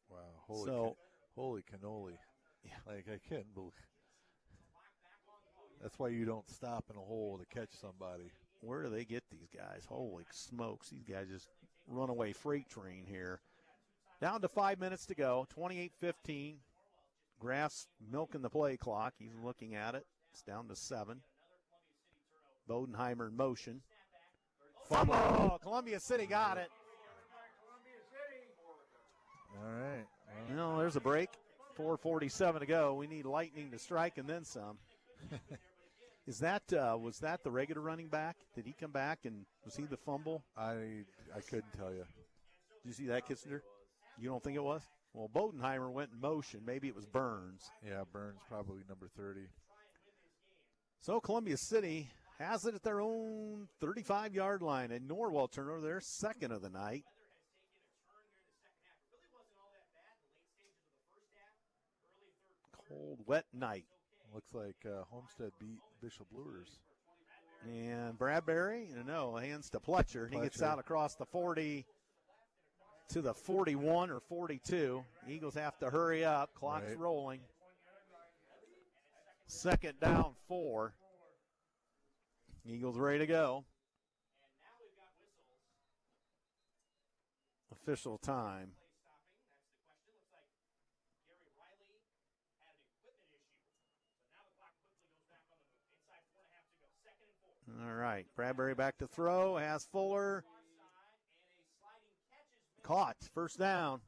Wow. Holy cannoli. Yeah. Like, I can't believe. That's why you don't stop in a hole to catch somebody. Where do they get these guys? Holy smokes. These guys just runaway freight train here. Down to 5 minutes to go. 28-15. Graff's milking the play clock. He's looking at it. It's down to 7. Bodenheimer in motion. Fumble! Columbia City got it. All right. Well, there's a break. 4:47 to go. We need lightning to strike and then some. Was that the regular running back? Did he come back and was he the fumble? I couldn't tell you. Did you see that, Kissinger? You don't think it was? Well, Bodenheimer went in motion. Maybe it was Burns. Yeah, Burns probably number 30. So Columbia City has it at their own 35-yard line. And Norwell turnover, their second of the night. Cold, wet night. Looks like Homestead beat Bishop Lures. And Bradbury, hands to Pletcher. He gets out across the 40 to the 41 or 42. Eagles have to hurry up. Clock's rolling. Second down, 4. Eagles ready to go. Official time. All right, Bradbury back to throw, has Fuller. Caught, first down.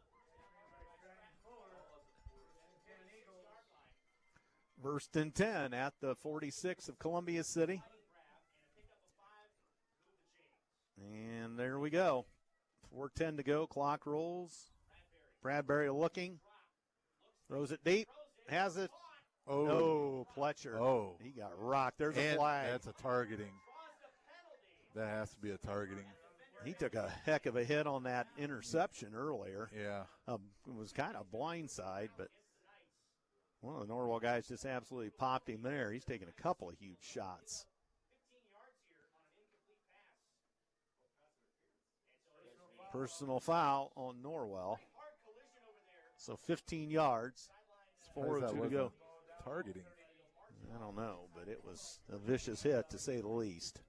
First and 10 at the 46 of Columbia City. And there we go. 4:10 to go. Clock rolls. Bradbury looking. Throws it deep. Has it. Oh, No, Pletcher. Oh. He got rocked. There's a And flag. that's a targeting. That has to be a targeting. He took a heck of a hit on that interception earlier. Yeah. It was kind of blindside, but one of the Norwell guys just absolutely popped him there. He's taking a couple of huge shots. Personal foul on Norwell. So 15 yards. It's 4:02 to go. Targeting. I don't know, but it was a vicious hit to say the least.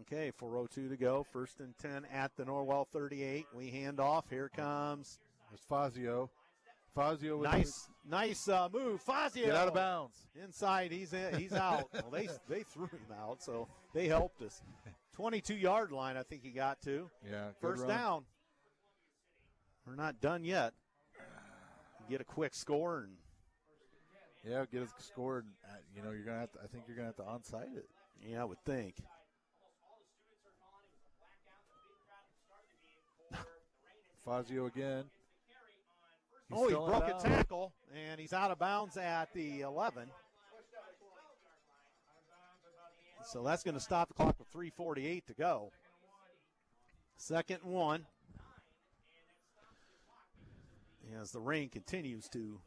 Okay, 4:02 to go. First and 10 at the Norwell 38. We hand off. Here comes. There's Fazio. Fazio with Nice move. Fazio. Get out of bounds. Inside, he's out. Well, they threw him out, so they helped us. 22-yard line, I think he got to. Yeah. First run. down. We're not done yet. Get a quick score and Yeah, get us scored. You know, you're gonna have to. I think you're gonna have to onside it. yeah, I would think. Fazio again. He's He still in broke a bounds. tackle, and he's out of bounds at the 11. So that's going to stop the clock with 3:48 to go. Second and 1. As the rain continues to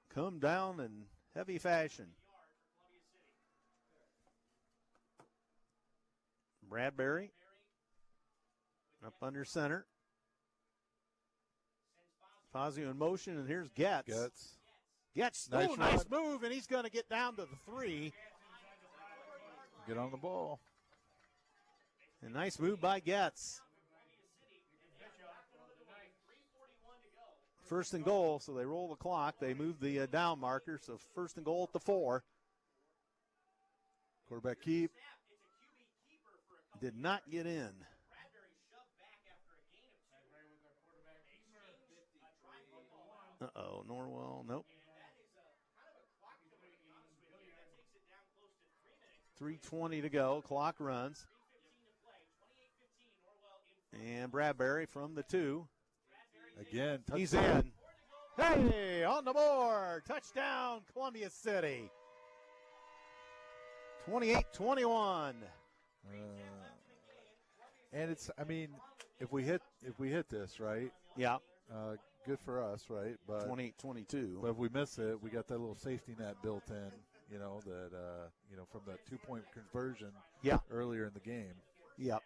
come down in heavy fashion. Bradbury up under center. Fazio in motion, and here's Getz. Getz, Nice nice move, and he's going to get down to the 3. Get on the ball. A nice move by Getz. First and goal, so they roll the clock. They move the down marker, so first and goal at the 4. Quarterback keep. Did not get in. Uh-oh, Norwell, nope. 3:20 to go, clock runs. And Bradbury from the 2. Again, He's touchdown. in. Hey, on the board. Touchdown, Columbia City. 28-21. And it's, I mean, if we hit this, right? Yeah, Good for us, right? But 28-22. But if we miss it, we got that little safety net built in, you know, that from that 2-point conversion Yeah. earlier in the game. Yep.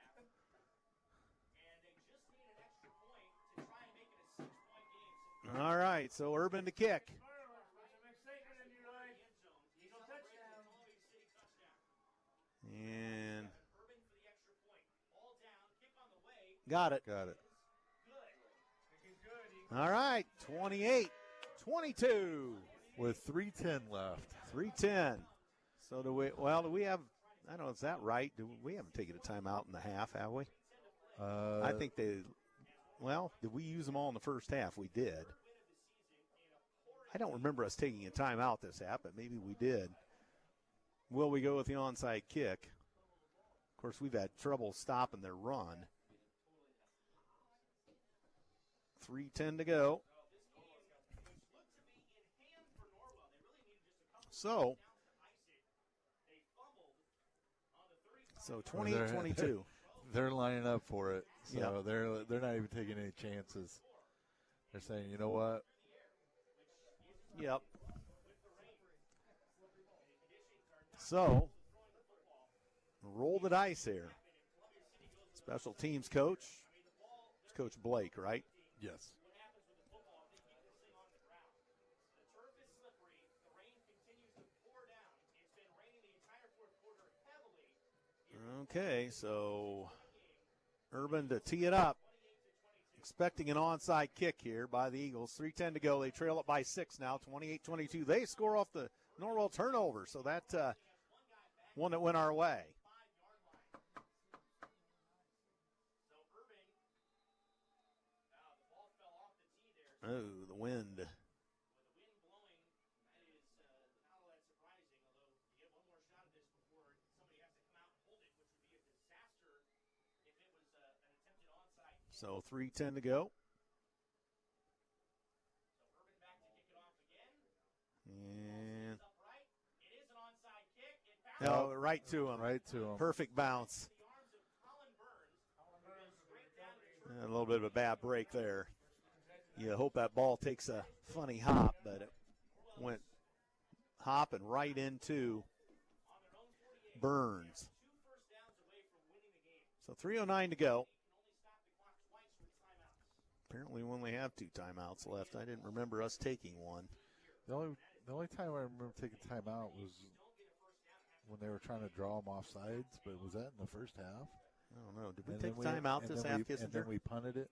All right, so Urban to kick. And got it. Got it. All right, 28-22. With 3:10 left. 3:10. So do we have, I don't know, is that right? We haven't taken a timeout in the half, have we? I think did we use them all in the first half? We did. I don't remember us taking a timeout this half, but maybe we did. Will we go with the onside kick? Of course, we've had trouble stopping their run. 3:10 to go. So 28-22. They're lining up for it. So Yeah. they're not even taking any chances. They're saying, you know what? Yep. So, roll the dice here. Special teams coach. It's Coach Blake, right? Yes. Okay, so Urban to tee it up. Expecting an onside kick here by the Eagles. 3:10 to go. They trail it by 6 now, 28-22. They score off the Norwell turnover, so that one that went our way. Oh, the wind. So 3:10 to go. And no, right to him. Right to him. Perfect bounce. And a little bit of a bad break there. You hope that ball takes a funny hop, but it went hopping right into Burns. So 3:09 to go. Apparently we only have 2 timeouts left. I didn't remember us taking one. The only time I remember taking timeout was when they were trying to draw them off sides, but was that in the first half? I don't know. Did we take timeout this half, Kissinger? And then we punted it?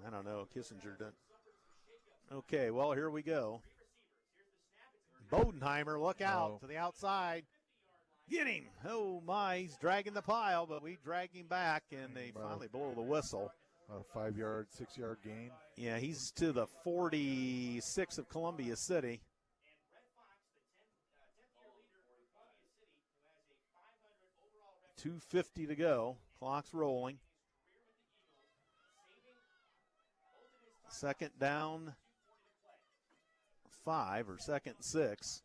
I don't know. Kissinger done. Okay, well, here we go. Bodenheimer, look out to the outside. Get him. Oh, my. He's dragging the pile, but we drag him back, and they finally blow the whistle. A 5-yard, 6-yard gain. Yeah, he's to the 46 of Columbia City. .250 to go. Clock's rolling. Second down 5 or second 6.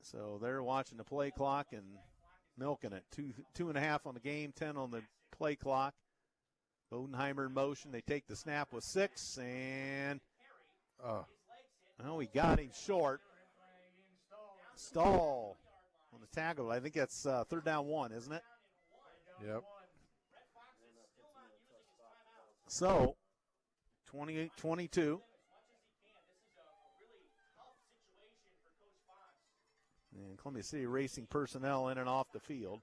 So they're watching the play clock and milking it. 2.5 on the game, 10 on the play clock. Bodenheimer in motion. They take the snap with 6, and he got him short. Stall on the tackle. I think that's third down 1, isn't it? Yep. So 28-22. And Columbia City racing personnel in and off the field.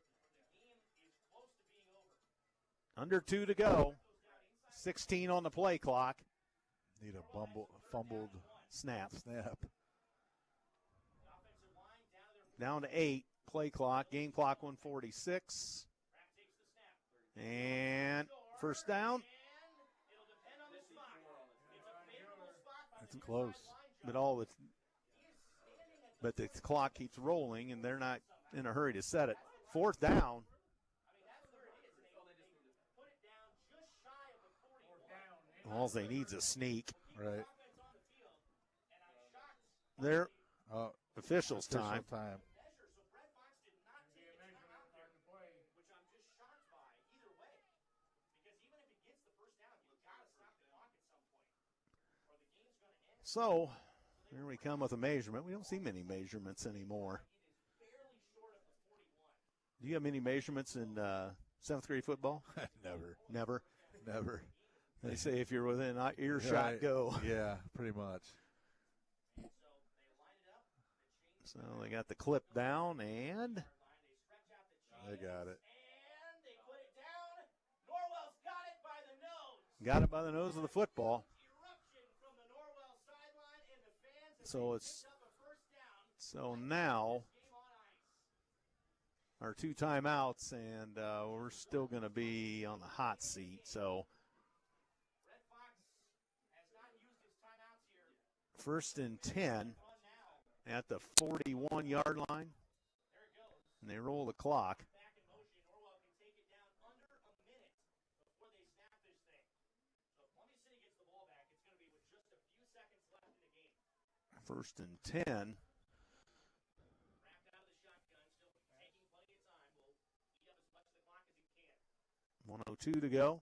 Under 2 to go. 16 on the play clock. Need a fumbled snap. Down to 8. Play clock. Game clock 146. And first down. It's close. But the clock keeps rolling, and they're not in a hurry to set it. Fourth down. All they need is a sneak. Right. There. Officials time. So, here we come with a measurement. We don't see many measurements anymore. Do you have many measurements in 7th grade football? Never. They say if you're within earshot, go. Yeah, pretty much. So they got the clip down, and they got it. Got it by the nose of the football. So now our 2 timeouts, and we're still going to be on the hot seat. So first and 10 at the 41-yard line, and they roll the clock. First and 10. 1:02 to go.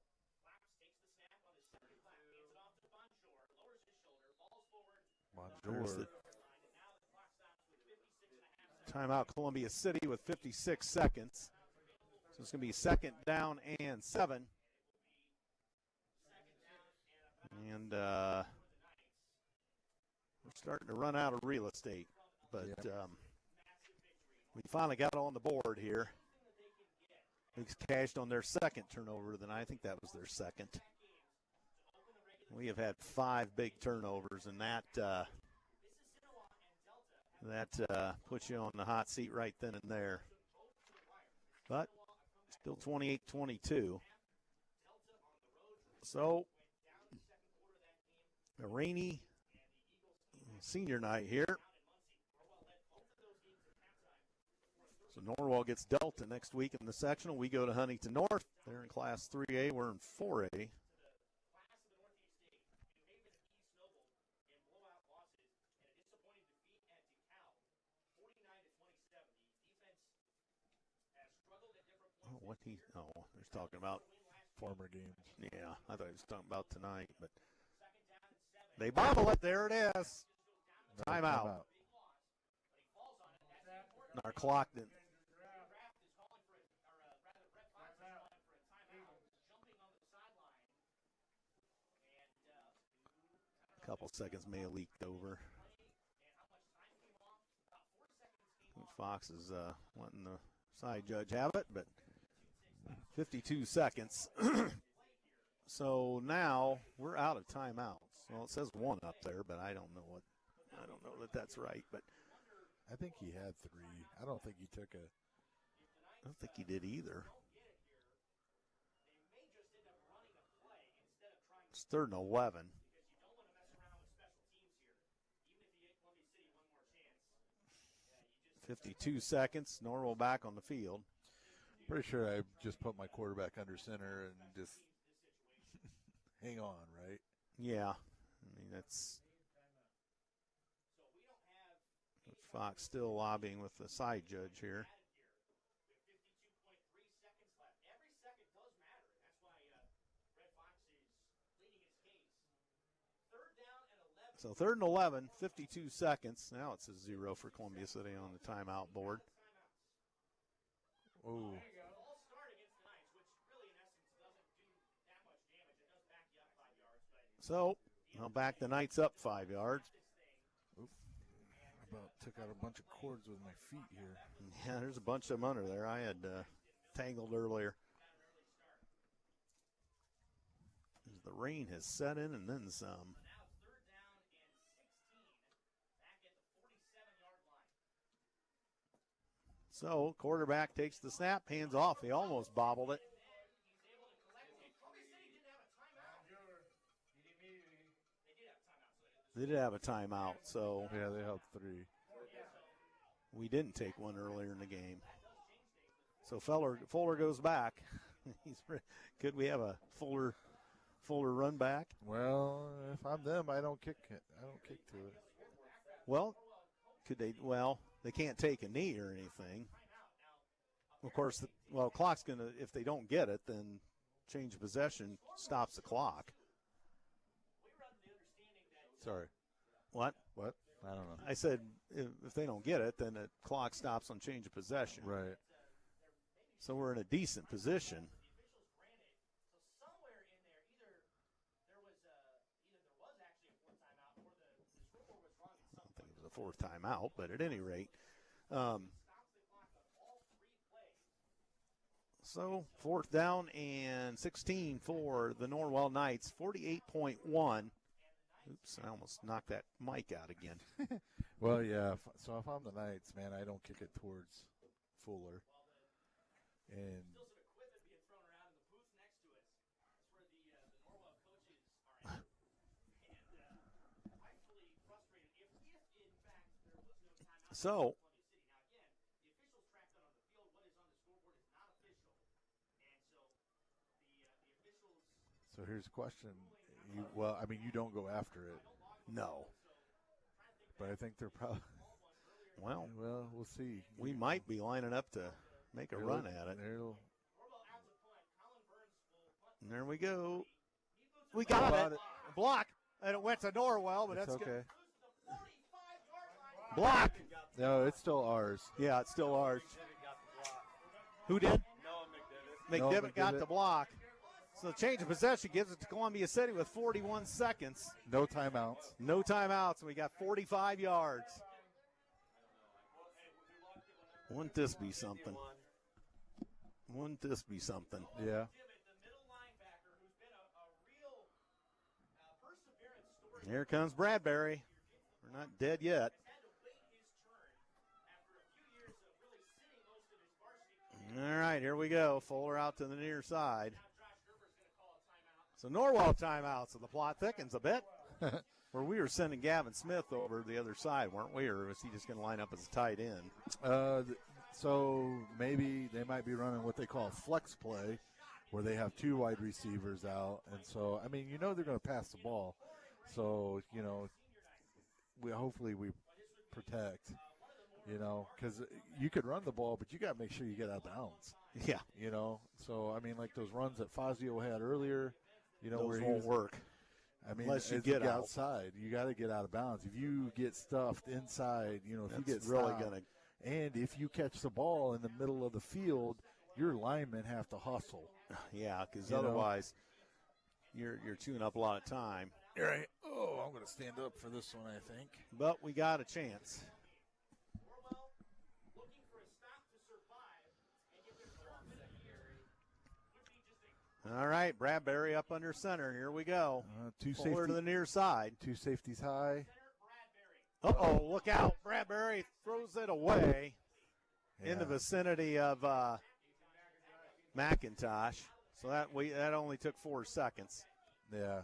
Bonjour. Timeout Columbia City with 56 seconds. So it's going to be second down and 7. And we're starting to run out of real estate. But we finally got on the board here. It's cashed on their second turnover of the night. I think that was their second. We have had 5 big turnovers, and that puts you on the hot seat right then and there. But still 28-22. So, a rainy senior night here. So Norwell gets Delta next week in the sectional. We go to Huntington North. They're in Class 3A. We're in 4A. They're talking about former games. Yeah, I thought he was talking about tonight, but they bobble it. There it is. Timeout. Our clock didn't. A couple seconds may have leaked over. Fox is letting the side judge have it, but 52 seconds. So now we're out of timeouts. Well, it says one up there, but I don't know that that's right. But I think he had 3. I don't think he took a. I don't think he did either. It's 3rd and 11. 52 seconds. Norwell back on the field. Pretty sure I just put my quarterback under center and just hang on, right? Yeah. I mean, that's Fox still lobbying with the side judge here. So 3rd and 11, 52 seconds. Now it's a 0 for Columbia City on the timeout board. Oh. So, I'll back the Knights up 5 yards. Oop. I about took out a bunch of cords with my feet here. Yeah, there's a bunch of them under there. I had tangled earlier. As the rain has set in and then some. So, quarterback takes the snap, hands off. He almost bobbled it. They did have a timeout, so. Yeah, they held 3. We didn't take one earlier in the game. So Fuller goes back. Could we have a Fuller run back? Well, if I'm them, I don't kick it. I don't kick to it. Well, could they? Well, they can't take a knee or anything. Of course, clock's going to, if they don't get it, then change of possession stops the clock. Sorry. What? What? I don't know. I said if they don't get it, then the clock stops on change of possession. Right. So we're in a decent position. I don't think it was a 4th timeout, but at any rate. So 4th down and 16 for the Norwell Knights, 48.1. Oops, I almost knocked that mic out again. Well, yeah. So if I'm the Knights, man, I don't kick it towards Fuller. And so here's a question. You don't go after it. No. But I think they're probably. Well, we'll see. We might be lining up to make a run at it. And there we go. We got it. Block. And it went to Norwell, but that's okay. Good. Block. No, it's still ours. Yeah, it's still ours. Who did? McDivitt got the block. So change of possession gives it to Columbia City with 41 seconds. No timeouts. No timeouts. We got 45 yards. Wouldn't this be something? Wouldn't this be something? Yeah. Here comes Bradbury. We're not dead yet. All right, here we go. Fuller out to the near side. So Norwell timeout, so the plot thickens a bit. Where we were sending Gavin Smith over the other side, weren't we? Or was he just going to line up as a tight end? So maybe they might be running what they call flex play, where they have 2 wide receivers out. And so, I mean, they're going to pass the ball. So, hopefully we protect, because you could run the ball, but you got to make sure you get out of bounds. Yeah. So, I mean, like those runs that Fazio had earlier, those where won't work. I mean, unless you get outside, you got to get out of bounds. If you get stuffed inside, if you get really stopped, going to. And if you catch the ball in the middle of the field, your linemen have to hustle. Yeah, because otherwise you're chewing up a lot of time. Right. Oh, I'm going to stand up for this one, I think. But we got a chance. All right, Bradbury up under center. Here we go. Fuller to the near side. 2 safeties high. Uh-oh, look out. Bradbury throws it away in the vicinity of McIntosh. So that only took 4 seconds. Yeah.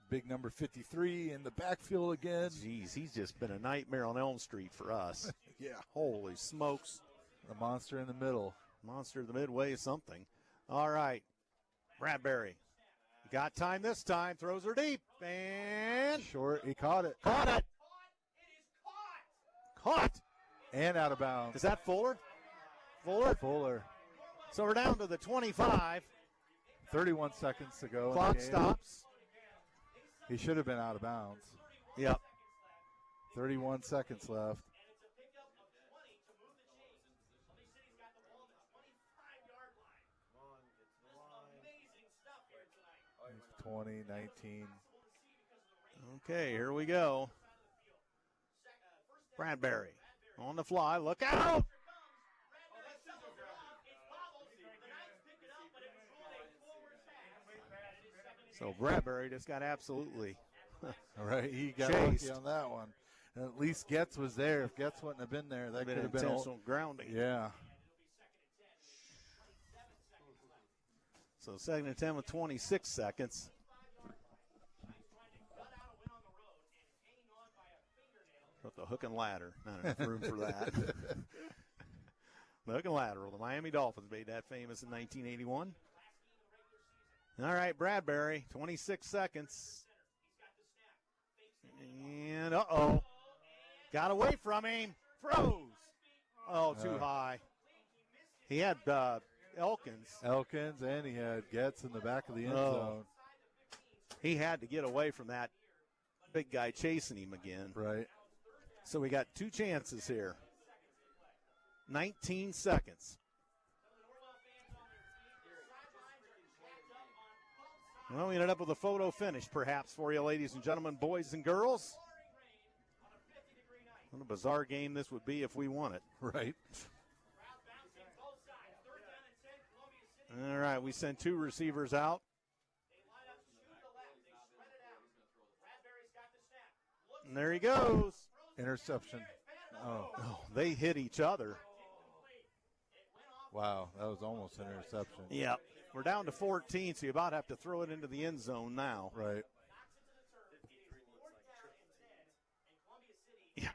Big number 53 in the backfield again. Jeez, he's just been a nightmare on Elm Street for us. Yeah. Holy smokes. The monster in the middle. Monster of the midway is something. All right. Bradbury. Got time this time. Throws her deep. And short. He caught it. Caught it. Caught. And out of bounds. Is that Fuller? Fuller. So we're down to the 25. 31 seconds to go. Clock stops. He should have been out of bounds. Yep. 31 seconds left. 20, 19. Okay, here we go. Bradbury on the fly. Look out! So Bradbury just got absolutely all right. He got chased lucky on that one. And at least Getz was there. If Getz wouldn't have been there, that could have been intentional grounding. Yeah. So second and 10 with 26 seconds. Put the hook and ladder. Not enough room for that. The hook and ladder. The Miami Dolphins made that famous in 1981. All right, Bradbury, 26 seconds. And uh-oh. Got away from him. Froze. Oh, too high. He had Elkins, and he had Getz in the back of the end zone. He had to get away from that big guy chasing him again. Right. So we got 2 chances here. 19 seconds. Well, we ended up with a photo finish, perhaps, for you, ladies and gentlemen, boys and girls. What a bizarre game this would be if we won it. Right. All right, we sent 2 receivers out. And there he goes. Interception. Oh, they hit each other. Wow, that was almost an interception. Yep. We're down to 14, so you about have to throw it into the end zone now. Right. Yeah.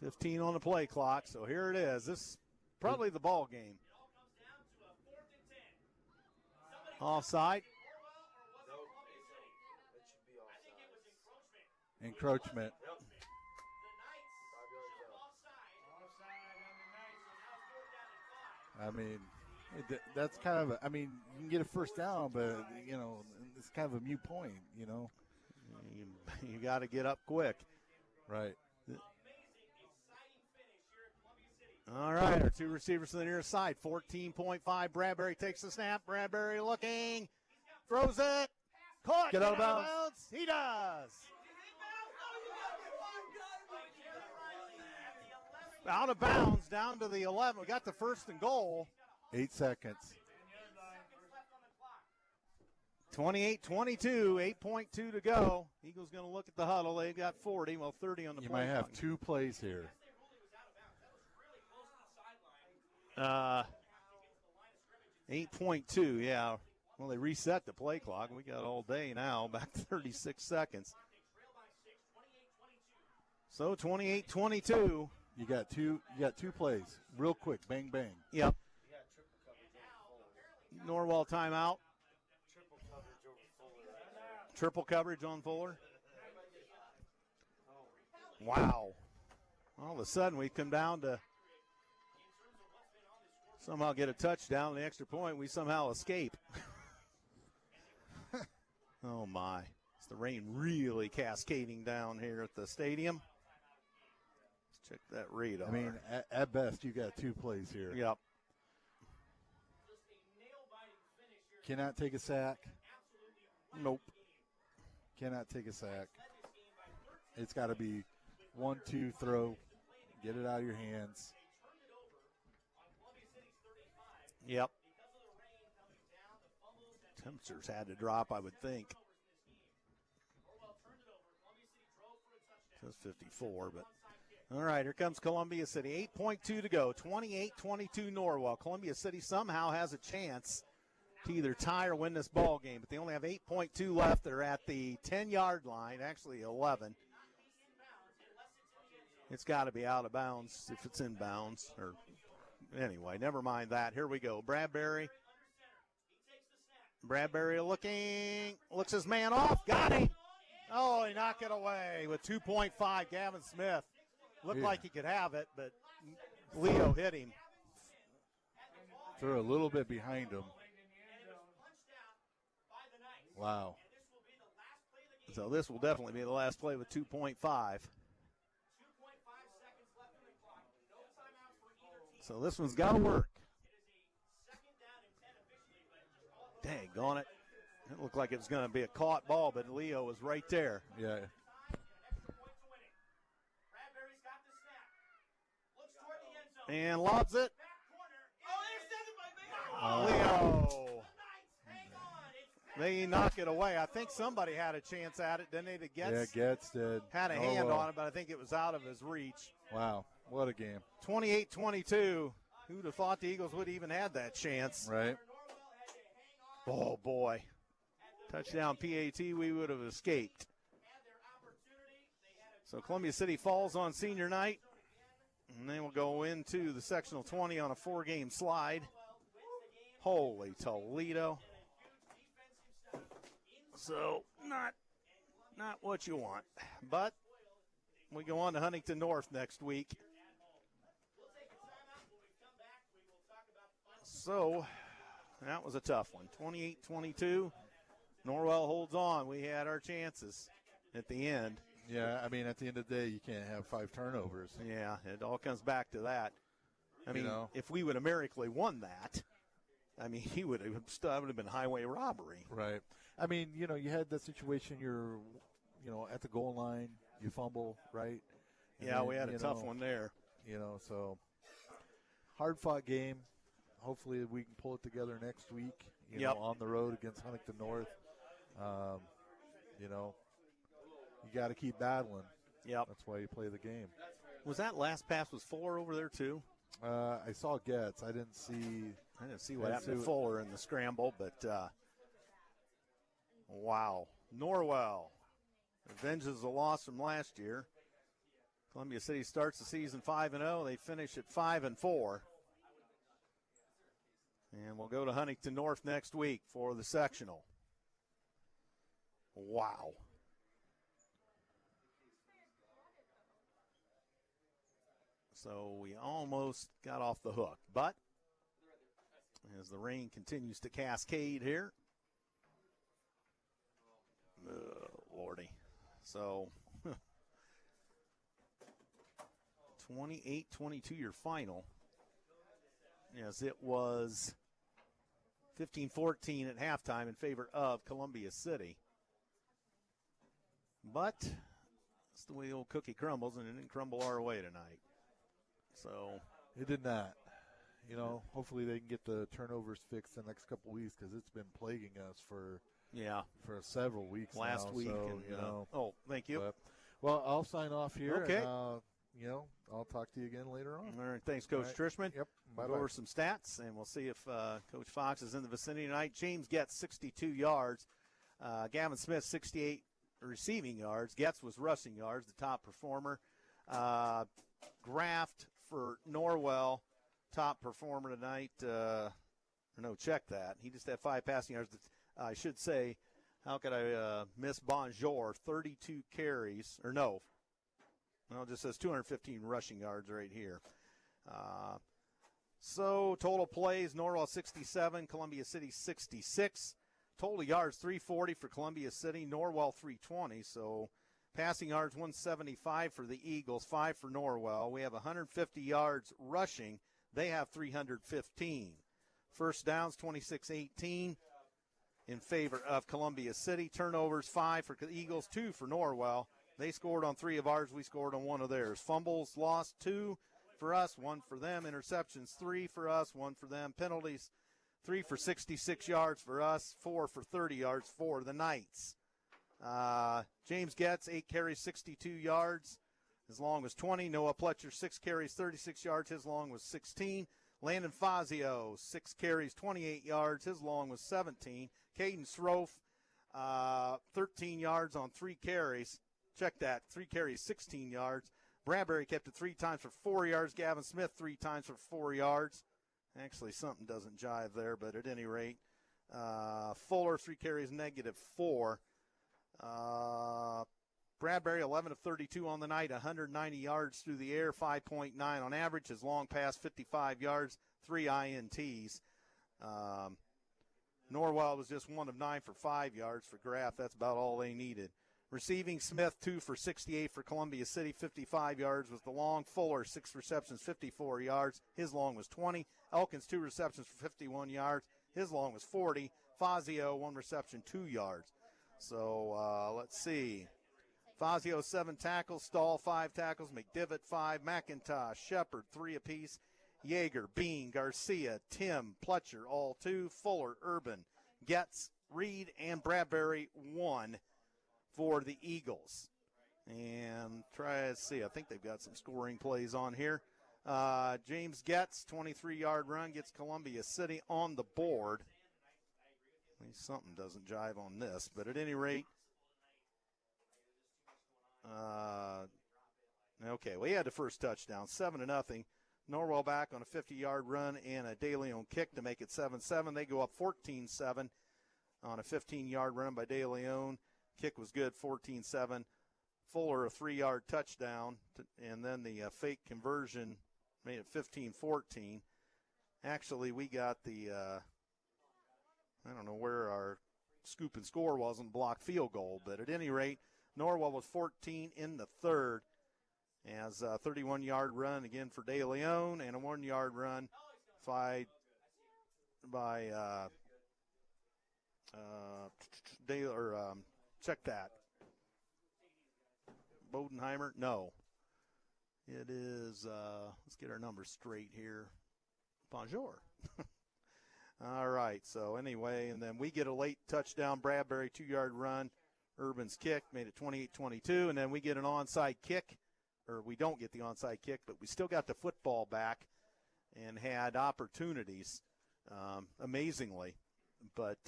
$15 on the play clock, so here it is. This is probably the ball game. Offside. Encroachment. I mean, that's kind of you can get a first down, but, it's kind of a moot point, You got to get up quick. Right. All right, our 2 receivers to the near side. 14.5. Bradbury takes the snap. Bradbury looking. Throws it. Caught. Get out of bounds. He does. Out of bounds down to the 11. We got the first and goal. 8 seconds. 28-22, 8.2 to go. Eagles going to look at the huddle. They've got 40, 30 on the play. You might have clock. 2 plays here. 8.2, yeah. Well, they reset the play clock. We got all day now, back to 36 seconds. So 28-22. You got two plays. Real quick, bang, bang. Yep. Norwell timeout. Triple coverage on Fuller. Wow. All of a sudden, we come down to somehow get a touchdown, the extra point, we somehow escape. Oh, my. It's the rain really cascading down here at the stadium. Let's check that radar. I mean, at best, you got 2 plays here. Yep. Cannot take a sack. Nope. Cannot take a sack. It's got to be 1-2 throw. Get it out of your hands. Yep. Temperatures had to drop, I would think. It says 54, but all right, here comes Columbia City. 8.2 to go, 28-22 Norwell. Columbia City somehow has a chance to either tie or win this ball game, but they only have 8.2 left. They're at the 10-yard line, actually 11. It's got to be out of bounds if it's in bounds. Or anyway, never mind that. Here we go. Bradbury looking, looks his man off, got him. Oh, he knocked it away with 2.5. Gavin Smith looked like he could have it, but Leo hit him. Threw a little bit behind him. Wow. So this will definitely be the last play with 2.5. So this one's got to work. Dang on it. It looked like it was going to be a caught ball, but Leo was right there. Yeah. And lobs it. Leo. They knock it away. I think somebody had a chance at it, didn't they? Getz did. Had a hand on it, but I think it was out of his reach. Wow, what a game. 28-22. Who'd have thought the Eagles would even had that chance? Right. Oh, boy. Touchdown PAT, we would have escaped. So Columbia City falls on senior night. And then we'll go into the sectional 20 on a 4-game slide. Holy Toledo. So not what you want. But we go on to Huntington North next week. So that was a tough one. 28-22. Norwell holds on. We had our chances at the end. Yeah, I mean, at the end of the day, you can't have 5 turnovers. Yeah, it all comes back to that. I mean, You know? if we would have miraculously won that, I mean, he would have been highway robbery. Right. I mean, you had that situation. You're, at the goal line, you fumble, right? And Yeah, then, we had a tough one there. So hard-fought game. Hopefully we can pull it together next week, Yep. on the road against Huntington North. You got to keep battling. Yep. That's why you play the game. Was that last pass was Fuller over there too? I saw Getz. I didn't see what happened to Fuller in the scramble, but wow. Norwell avenges the loss from last year. Columbia City starts the season 5-0. They finish at 5-4. And we'll go to Huntington North next week for the sectional. Wow. So we almost got off the hook. But as the rain continues to cascade here. Oh, Lordy. So 28-22 your final. Yes, it was 15-14 at halftime in favor of Columbia City. But that's the way the old cookie crumbles, and it didn't crumble our way tonight. So it did not. hopefully they can get the turnovers fixed the next couple weeks because it's been plaguing us for several weeks last now. week. So, and, thank you. Well, I'll sign off here. Okay. And, I'll talk to you again later on. All right. Thanks, Coach Trishman. Yep. We'll Bye-bye. go over some stats, and we'll see if Coach Fox is in the vicinity tonight. James Getz, 62 yards. Gavin Smith, 68 receiving yards. Getz was rushing yards, the top performer. Graft for Norwell, top performer tonight. Check that. He just had 5 passing yards. I should say, how could I miss Bonjour? 32 carries. It just says 215 rushing yards right here. So total plays, Norwell 67, Columbia City 66. Total yards 340 for Columbia City, Norwell 320. So passing yards 175 for the Eagles, 5 for Norwell. We have 150 yards rushing. They have 315. First downs 26-18 in favor of Columbia City. Turnovers 5 for the Eagles, 2 for Norwell. They scored on 3 of ours. We scored on 1 of theirs. Fumbles lost 2 for us, 1 for them. Interceptions 3 for us, 1 for them. Penalties 3 for 66 yards for us, 4 for 30 yards for the Knights. James Getz, 8 carries, 62 yards. His long was 20. Noah Pletcher, 6 carries, 36 yards. His long was 16. Landon Fazio, 6 carries, 28 yards. His long was 17. Caden Srofe, 13 yards on 3 carries. Check that, 3 carries, 16 yards. Bradbury kept it 3 times for 4 yards. Gavin Smith 3 times for 4 yards. Actually, something doesn't jive there, but at any rate, Fuller 3 carries, -4. Bradbury 11 of 32 on the night, 190 yards through the air, 5.9 on average. His long pass 55 yards, 3 INTs. Norwell was just 1 of 9 for 5 yards for Graff. That's about all they needed. Receiving, Smith 2 for 68 for Columbia City, 55 yards was the long. Fuller 6 receptions, 54 yards. His long was 20. Elkins 2 receptions for 51 yards. His long was 40. Fazio 1 reception, 2 yards. So let's see. Fazio 7 tackles, Stahl 5 tackles, McDivitt 5, McIntosh, Shepard 3 apiece, Yeager, Bean, Garcia, Tim, Pletcher all 2, Fuller, Urban, Getz, Reed, and Bradbury 1 for the Eagles. And try to see, I think they've got some scoring plays on here. James Getz, 23-yard run, gets Columbia City on the board. At least something doesn't jive on this, but at any rate, we had the first touchdown, 7-0. Norwell back on a 50-yard run and a De Leon kick to make it 7-7. They go up 14-7 on a 15-yard run by De Leon. Kick was good, 14-7. Fuller, a 3-yard touchdown, and then the fake conversion made it 15-14. Actually, we got the, I don't know where our scoop and score was on the blocked field goal, but at any rate, Norwell was 14 in the third as a 31-yard run again for De Leon and a 1-yard run by check that. Bodenheimer? No. It is, let's get our numbers straight here. Bonjour. All right, so anyway, and then we get a late touchdown, Bradbury 2-yard run. Urban's kick made it 28-22, and then we get an onside kick, or we don't get the onside kick, but we still got the football back and had opportunities, amazingly. But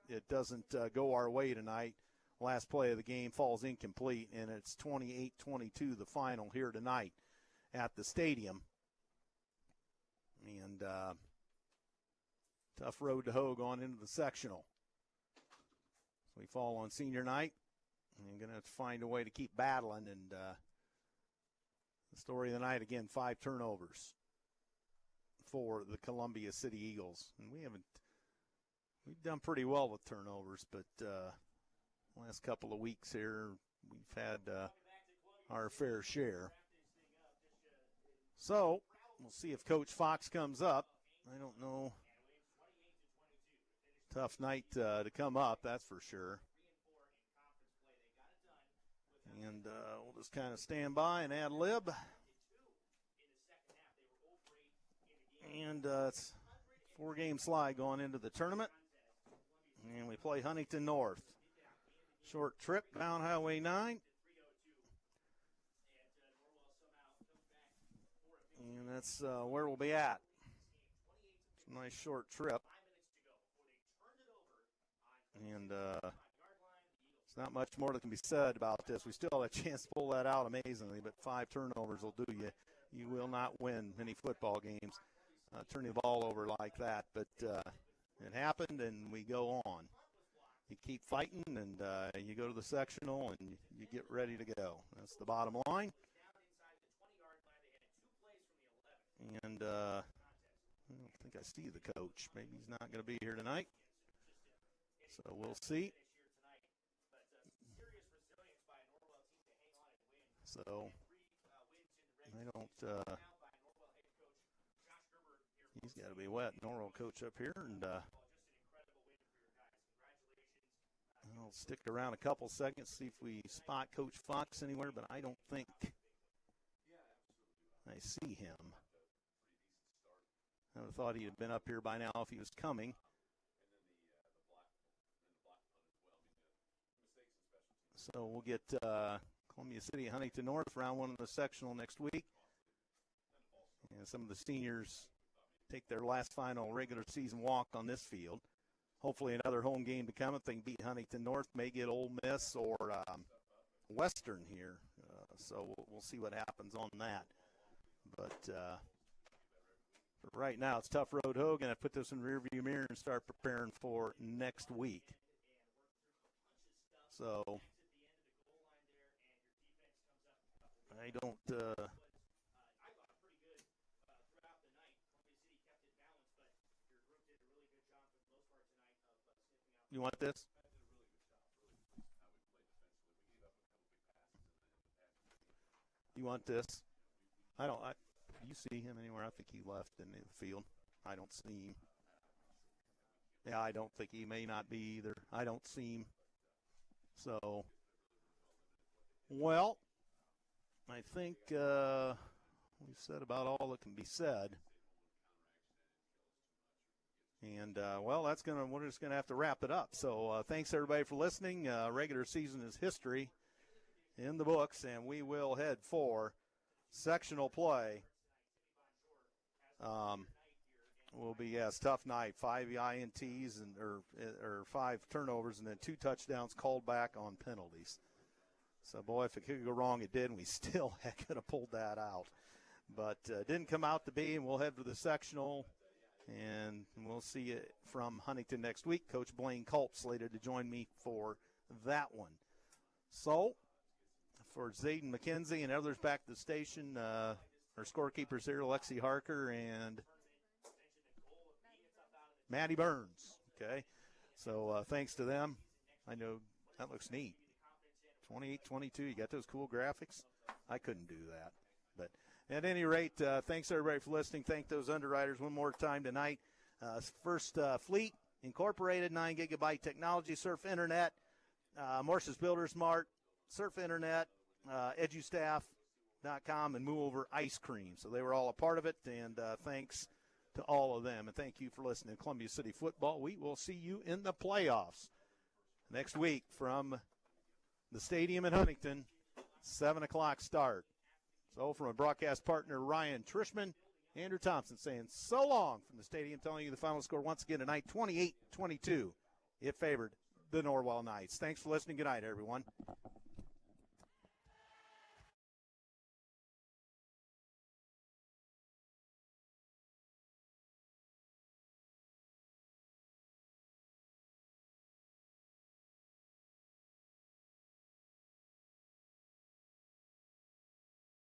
it doesn't go our way tonight. Last play of the game falls incomplete, and it's 28-22 the final here tonight at the stadium. And tough road to hoe going into the sectional. So we fall on senior night, and you're going to have to find a way to keep battling. And the story of the night, again, 5 turnovers for the Columbia City Eagles. And we've done pretty well with turnovers, but last couple of weeks here, we've had our fair share. So we'll see if Coach Fox comes up. I don't know. Tough night to come up, that's for sure. And we'll just kind of stand by and ad lib. And it's a 4-game slide going into the tournament. And we play Huntington North. Short trip down Highway 9. And that's where we'll be at. It's a nice short trip. And it's not much more that can be said about this. We still have a chance to pull that out amazingly, but 5 turnovers will do you. You will not win many football games turning the ball over like that. But it happened, and we go on. You keep fighting, and you go to the sectional, and you get ready to go. That's the bottom line. And I don't think I see the coach. Maybe he's not going to be here tonight. So we'll see. So I don't he's got to be wet. Norwell coach up here, and I'll stick around a couple seconds, see if we spot Coach Fox anywhere, but I don't think I see him. I would have thought he'd have been up here by now if he was coming. So we'll get Columbia City, Huntington North, round 1 of the sectional next week. And some of the seniors take their last final regular season walk on this field. Hopefully another home game to come if they can beat Huntington North. May get Ole Miss or Western here. So we'll see what happens on that. But right now it's tough road Hogan. I put this in the rearview mirror and start preparing for next week. So I don't you want this? You want this? Do you see him anywhere? I think he left in the field. I don't see him. Yeah, I don't think he may not be either. I don't see him. So, well, I think we've said about all that can be said. And, well, we're just going to have to wrap it up. So thanks, everybody, for listening. Regular season is history in the books, and we will head for sectional play. Will be, yes, tough night. 5 INTs or 5 turnovers and then 2 touchdowns called back on penalties. So, boy, if it could go wrong, it did, and we still could have pulled that out. But didn't come out to be, and we'll head for the sectional, and we'll see you from Huntington next week. Coach Blaine Culp slated to join me for that one. So, for Xaiden Mckinzie and others back at the station, our scorekeepers here, Lexi Harker and Maddie Burns. Okay, so thanks to them. I know that looks neat. 28-22, you got those cool graphics? I couldn't do that. But at any rate, thanks everybody for listening. Thank those underwriters one more time tonight. First Fleet Incorporated, 9 gigabyte technology, Surf Internet, Morse's Builder Smart, Surf Internet, EduStaff.com, and Move Over Ice Cream. So they were all a part of it, and thanks to all of them. And thank you for listening to Columbia City Football. We will see you in the playoffs next week from the stadium in Huntington, 7 o'clock start. So from a broadcast partner, Ryan Trishman, Andrew Thompson saying so long from the stadium, telling you the final score once again tonight, 28-22. It favored the Norwell Knights. Thanks for listening. Good night, everyone.